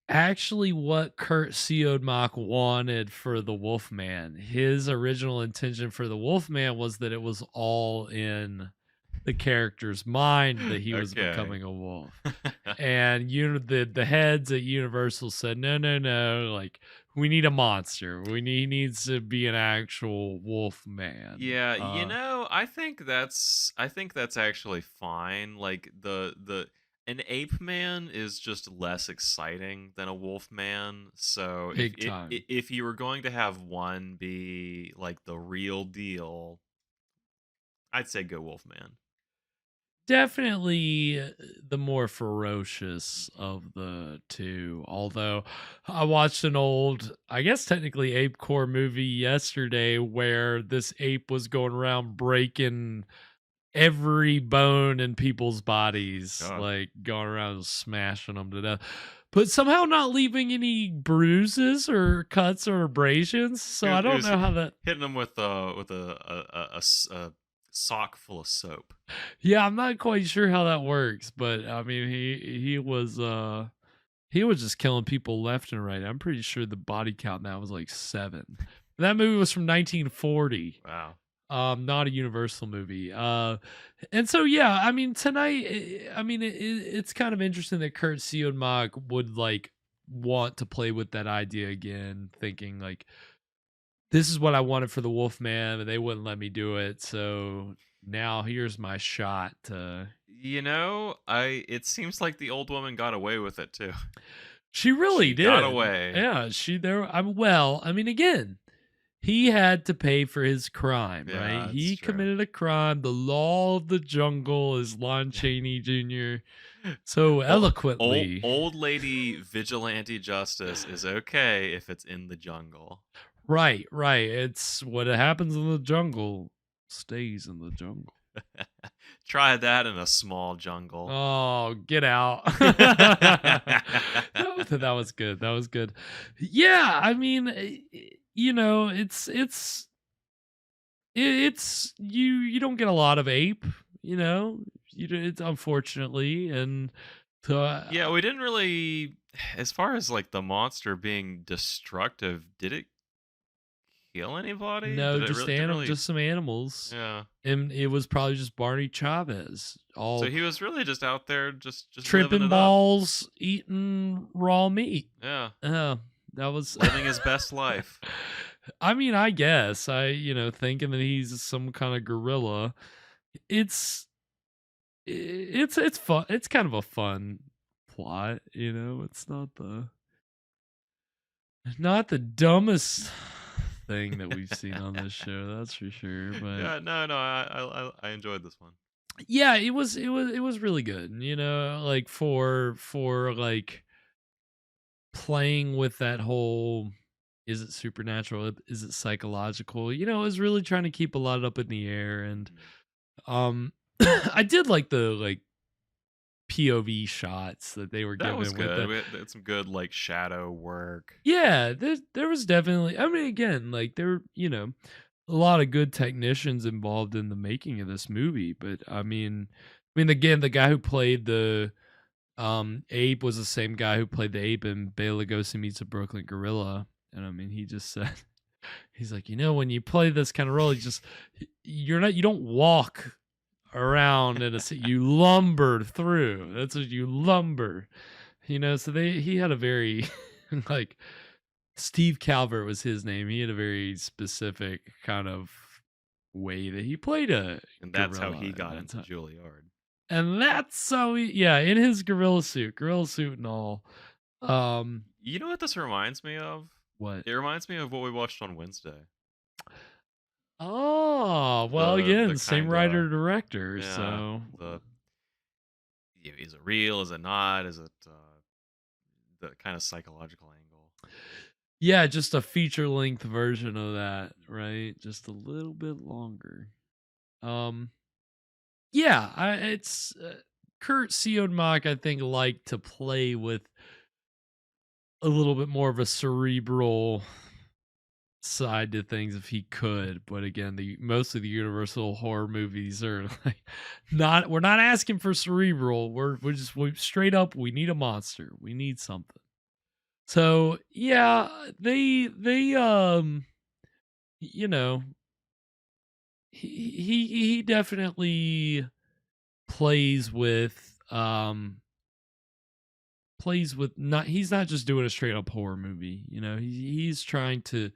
actually what Curt Siodmak wanted for the Wolf Man. His original intention for the Wolf Man was that it was all in the character's mind that he was Okay. becoming a wolf. And the heads at Universal said, no, like we need a monster. He needs to be an actual wolf man. Yeah, I think that's actually fine. Like an ape man is just less exciting than a wolf man. So Big time. if you were going to have one be like the real deal, I'd say go wolf man. Definitely the more ferocious of the two. Although I watched an old, I guess technically ape-core movie yesterday where this ape was going around breaking every bone in people's bodies, God. like going around smashing them to death, but somehow not leaving any bruises or cuts or abrasions. So I don't know how that. Hitting them with a sock full of soap. Yeah, I'm not quite sure how that works, but I mean, he was just killing people left and right. I'm pretty sure the body count now was like 7. That movie was from 1940. Wow. Not a Universal movie. And so yeah, I mean tonight, I mean it's kind of interesting that Curt Siodmak would like want to play with that idea again, thinking like, this is what I wanted for the Wolfman, but they wouldn't let me do it. So now here's my shot to. It seems like the old woman got away with it too. She really did. Got away. Yeah, I mean, again, he had to pay for his crime, Yeah, right? He that's true. committed a crime. The law of the jungle, as Lon Chaney Jr. so eloquently. Old lady vigilante justice is okay if it's in the jungle. Right. It's what happens in the jungle stays in the jungle. Try that in a small jungle. Oh, get out. That was good. That was good. Yeah, I mean, it's you don't get a lot of ape, it's unfortunately, and yeah, we didn't really, as far as like the monster being destructive, did it kill anybody? No, Did it just really- just some animals. Yeah. And it was probably just Barney Chavez. So he was really just out there just tripping living it up. balls, eating raw meat. Yeah. That was living his best life. I mean, I guess thinking that he's some kind of gorilla. It's fun. It's kind of a fun plot, It's not the dumbest thing that we've seen on this show, that's for sure. But Yeah, no, I enjoyed this one. yeah, it was really good. Like for like playing with that whole, is it supernatural? Is it psychological? It was really trying to keep a lot up in the air, and I did like the POV shots that they were That giving was with good. the, We had some good like shadow work. yeah, there was definitely, I mean, again, like there were, a lot of good technicians involved in the making of this movie, but I mean again, the guy who played the ape was the same guy who played the ape in Bela Lugosi Meets a Brooklyn Gorilla, and I mean, he just said, he's like, when you play this kind of role, you don't walk around in you lumber through. That's what you lumber, so he had a very like, Steve Calvert was his name. He had a very specific kind of way that he played a And that's how gorilla, he got and into Juilliard. and that's how in his gorilla suit and all. You know what this reminds me of? What? It reminds me of what we watched on Wednesday. Oh, well, The again, same kinda- writer director. Yeah, So is it real? Is it not? Is it the kind of psychological angle? yeah, just a feature length version of that, right? Just a little bit longer. Yeah, it's Curt Siodmak, I think, liked to play with a little bit more of a cerebral side to things if he could, but again, most of the Universal horror movies are like we're not asking for cerebral. We're straight up, we need a monster. We need something. So yeah, they he definitely plays with not he's not just doing a straight up horror movie. He's trying to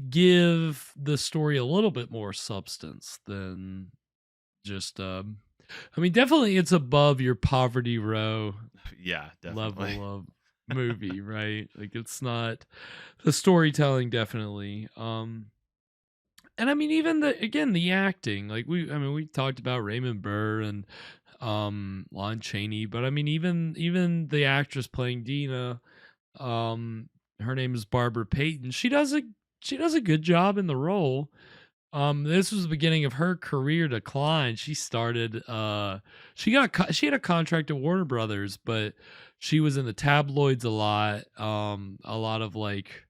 give the story a little bit more substance than just definitely it's above your Poverty Row Yeah, definitely. level of movie, right? Like, it's not the storytelling, definitely. And even the acting, like we talked about Raymond Burr and Lon Chaney, but even the actress playing Dina, her name is Barbara Payton. She does a good job in the role. This was the beginning of her career decline. She started she had a contract at Warner Brothers, but she was in the tabloids a lot of like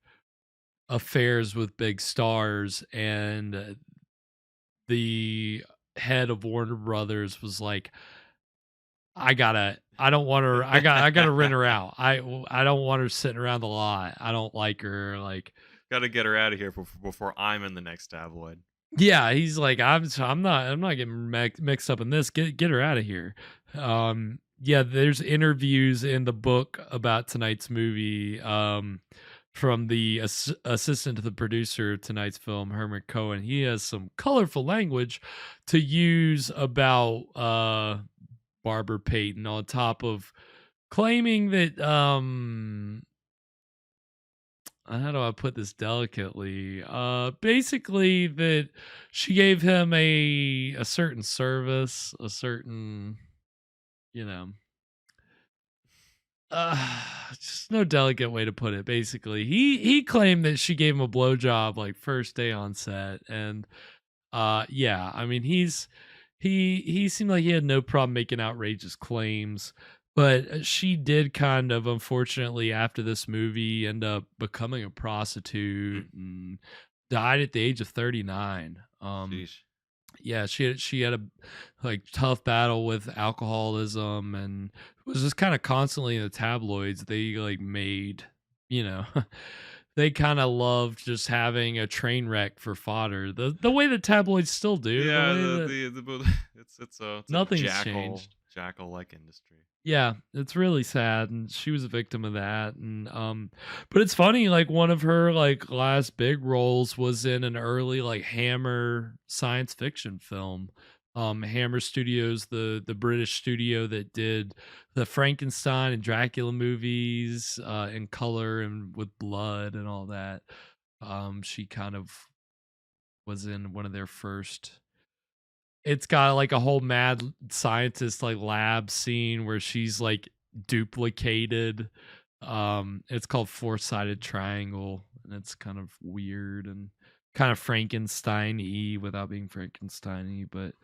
affairs with big stars, and the head of Warner Brothers was like, I don't want her. I gotta rent her out. I don't want her sitting around the lot. I don't like her. Like, Gotta get her out of here before I'm in the next tabloid. yeah, he's like, I'm not getting mixed up in this. Get her out of here. Yeah, there's interviews in the book about tonight's movie from the assistant to the producer of tonight's film, Herman Cohen. He has some colorful language to use about Barbara Payton, on top of claiming that how do I put this delicately? Basically that she gave him a certain service, a certain, just no delicate way to put it. Basically, he claimed that she gave him a blowjob like first day on set, and yeah, he seemed like he had no problem making outrageous claims. But she did kind of, unfortunately, after this movie, end up becoming a prostitute and died at the age of 39. Yeah, she had a like tough battle with alcoholism and was just kind of constantly in the tabloids. They like made, they kind of loved just having a train wreck for fodder. The way the tabloids still do. Yeah, it's nothing's a changed. jackal-like industry. Yeah, it's really sad, and she was a victim of that. And but it's funny, like one of her like last big roles was in an early like Hammer science fiction film. Hammer Studios, the British studio that did the Frankenstein and Dracula movies in color and with blood and all that. She kind of was in one of their first. It's got like a whole mad scientist like lab scene where she's like duplicated. It's called Four-Sided Triangle, and it's kind of weird and kind of Frankenstein-y without being Frankenstein-y, but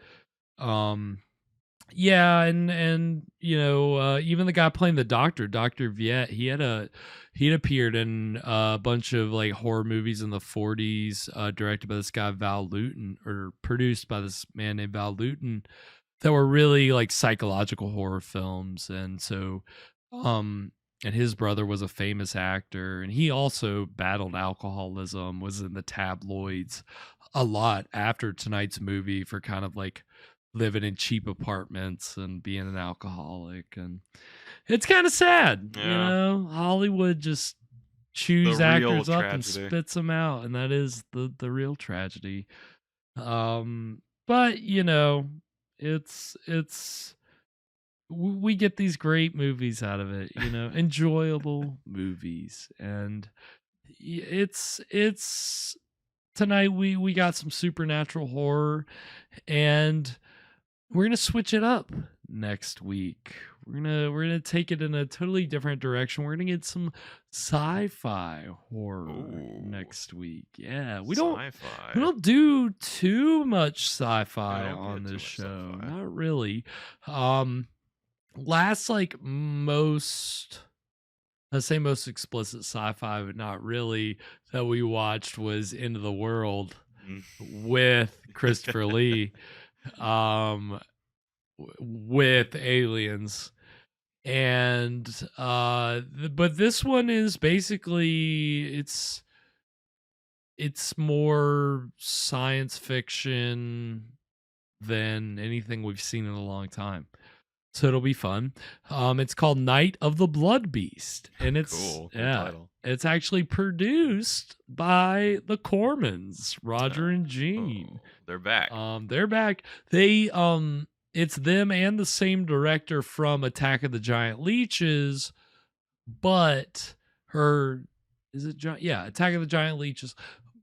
yeah, and even the guy playing the doctor, Dr. Viet, he'd appeared in a bunch of like horror movies in the 40s, directed by this guy Val Lewton, or produced by this man named Val Lewton, that were really like psychological horror films. And so and his brother was a famous actor, and he also battled alcoholism, was in the tabloids a lot after tonight's movie for kind of like living in cheap apartments and being an alcoholic. And it's kind of sad. Hollywood just chews actors up and spits them out, and that is the real tragedy. But it's we get these great movies out of it, enjoyable movies. And it's tonight we got some supernatural horror, and we're gonna switch it up next week. We're gonna take it in a totally different direction. We're gonna get some sci-fi horror next week. Yeah, we don't do too much sci-fi on this show. Not really. Last like most explicit sci-fi, but not really, that we watched was Into the World with Christopher Lee. With aliens, and but this one is basically it's more science fiction than anything we've seen in a long time. So it'll be fun. It's called Night of the Blood Beast, and it's cool yeah, title. it's actually produced by the Cormans, Roger and Gene. They're back. They're back. They it's them and the same director from Attack of the Giant Leeches, but Attack of the Giant Leeches,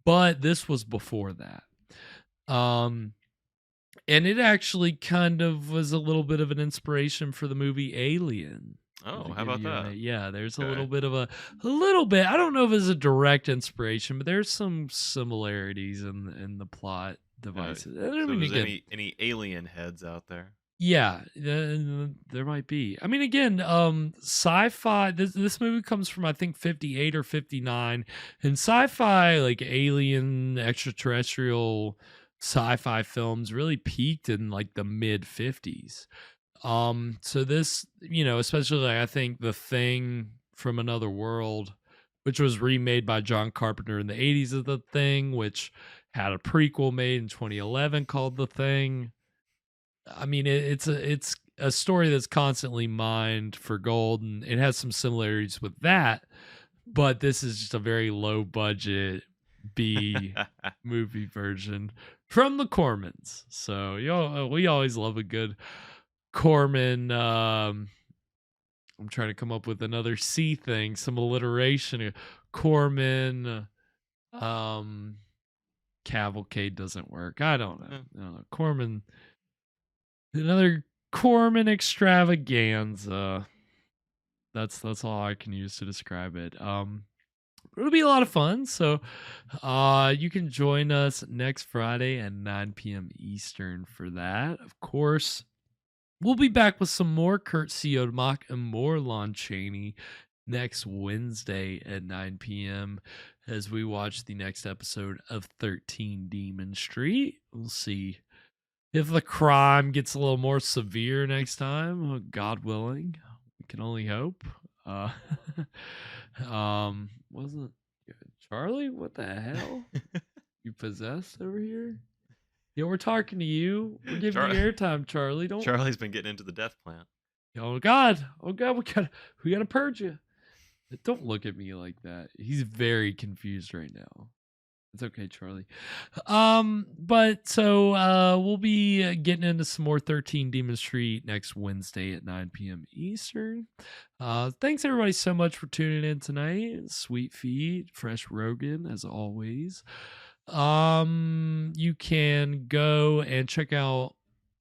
but this was before that. And it actually kind of was a little bit of an inspiration for the movie Alien. Oh, how about that? Yeah, there's a little bit. I don't know if it's a direct inspiration, but there's some similarities in the plot devices. So there's any alien heads out there? Yeah, there might be. I mean, again, sci-fi. This movie comes from, I think, 58 or 59, and sci-fi, like alien, extraterrestrial sci-fi films, really peaked in like the mid 50s. So this, especially like, I think The Thing from Another World, which was remade by John Carpenter in the 80s, of The Thing, which had a prequel made in 2011 called The Thing. I mean, it's a story that's constantly mined for gold, and it has some similarities with that, but this is just a very low budget B movie version from the Cormans. So we always love a good Corman. I'm trying to come up with another C thing, some alliteration. Corman cavalcade doesn't work. I don't know. Corman. Another Corman extravaganza. That's all I can use to describe it. It'll be a lot of fun. So you can join us next Friday at 9 p.m. Eastern for that. Of course, we'll be back with some more Curt Siodmak and more Lon Chaney next Wednesday at 9 p.m. as we watch the next episode of 13 Demon Street. We'll see if the crime gets a little more severe next time, God willing. We can only hope. Wasn't Charlie? What the hell? You possessed over here? Yeah, we're talking to you. We're giving you airtime, Charlie. Charlie's been getting into the death plant. Oh God, we gotta purge you. Don't look at me like that. He's very confused right now. It's okay, Charlie. But so we'll be getting into some more 13 Demon Street next Wednesday at 9 p.m. Eastern. Thanks everybody so much for tuning in tonight. Sweet Feet, Fresh Rogan, as always. You can go and check out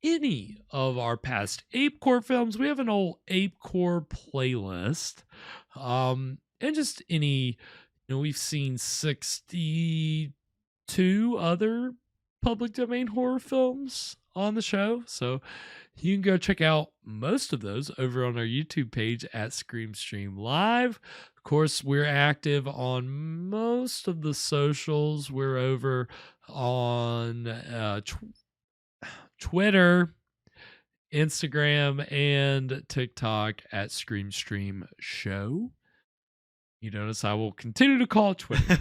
any of our past ape-core films. We have an old ape-core playlist. And just any. We've seen 62 other public domain horror films on the show. So you can go check out most of those over on our YouTube page at Scream Stream Live. Of course, we're active on most of the socials. We're over on Twitter, Instagram, and TikTok at Scream Stream Show. You notice I will continue to call it Twitter.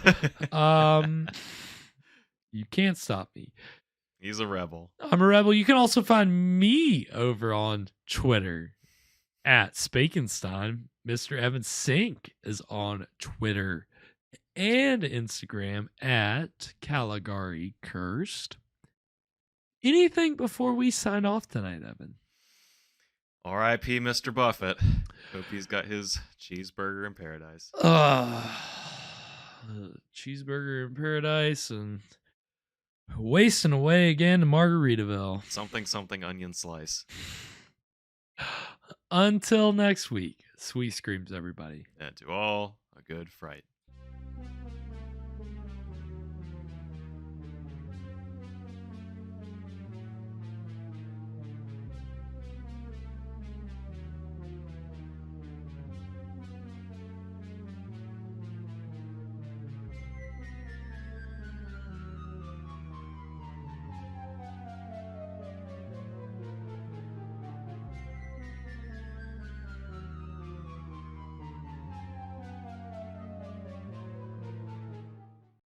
You can't stop me. He's a rebel. I'm a rebel. You can also find me over on Twitter at Spakenstein. Mr. Evan Sink is on Twitter and Instagram at Caligari Cursed. Anything before we sign off tonight, Evan? R.I.P. Mr. Buffett. Hope he's got his cheeseburger in paradise. Cheeseburger in paradise and wasting away again to Margaritaville. Something onion slice. Until next week, sweet screams, everybody. And to all, a good fright.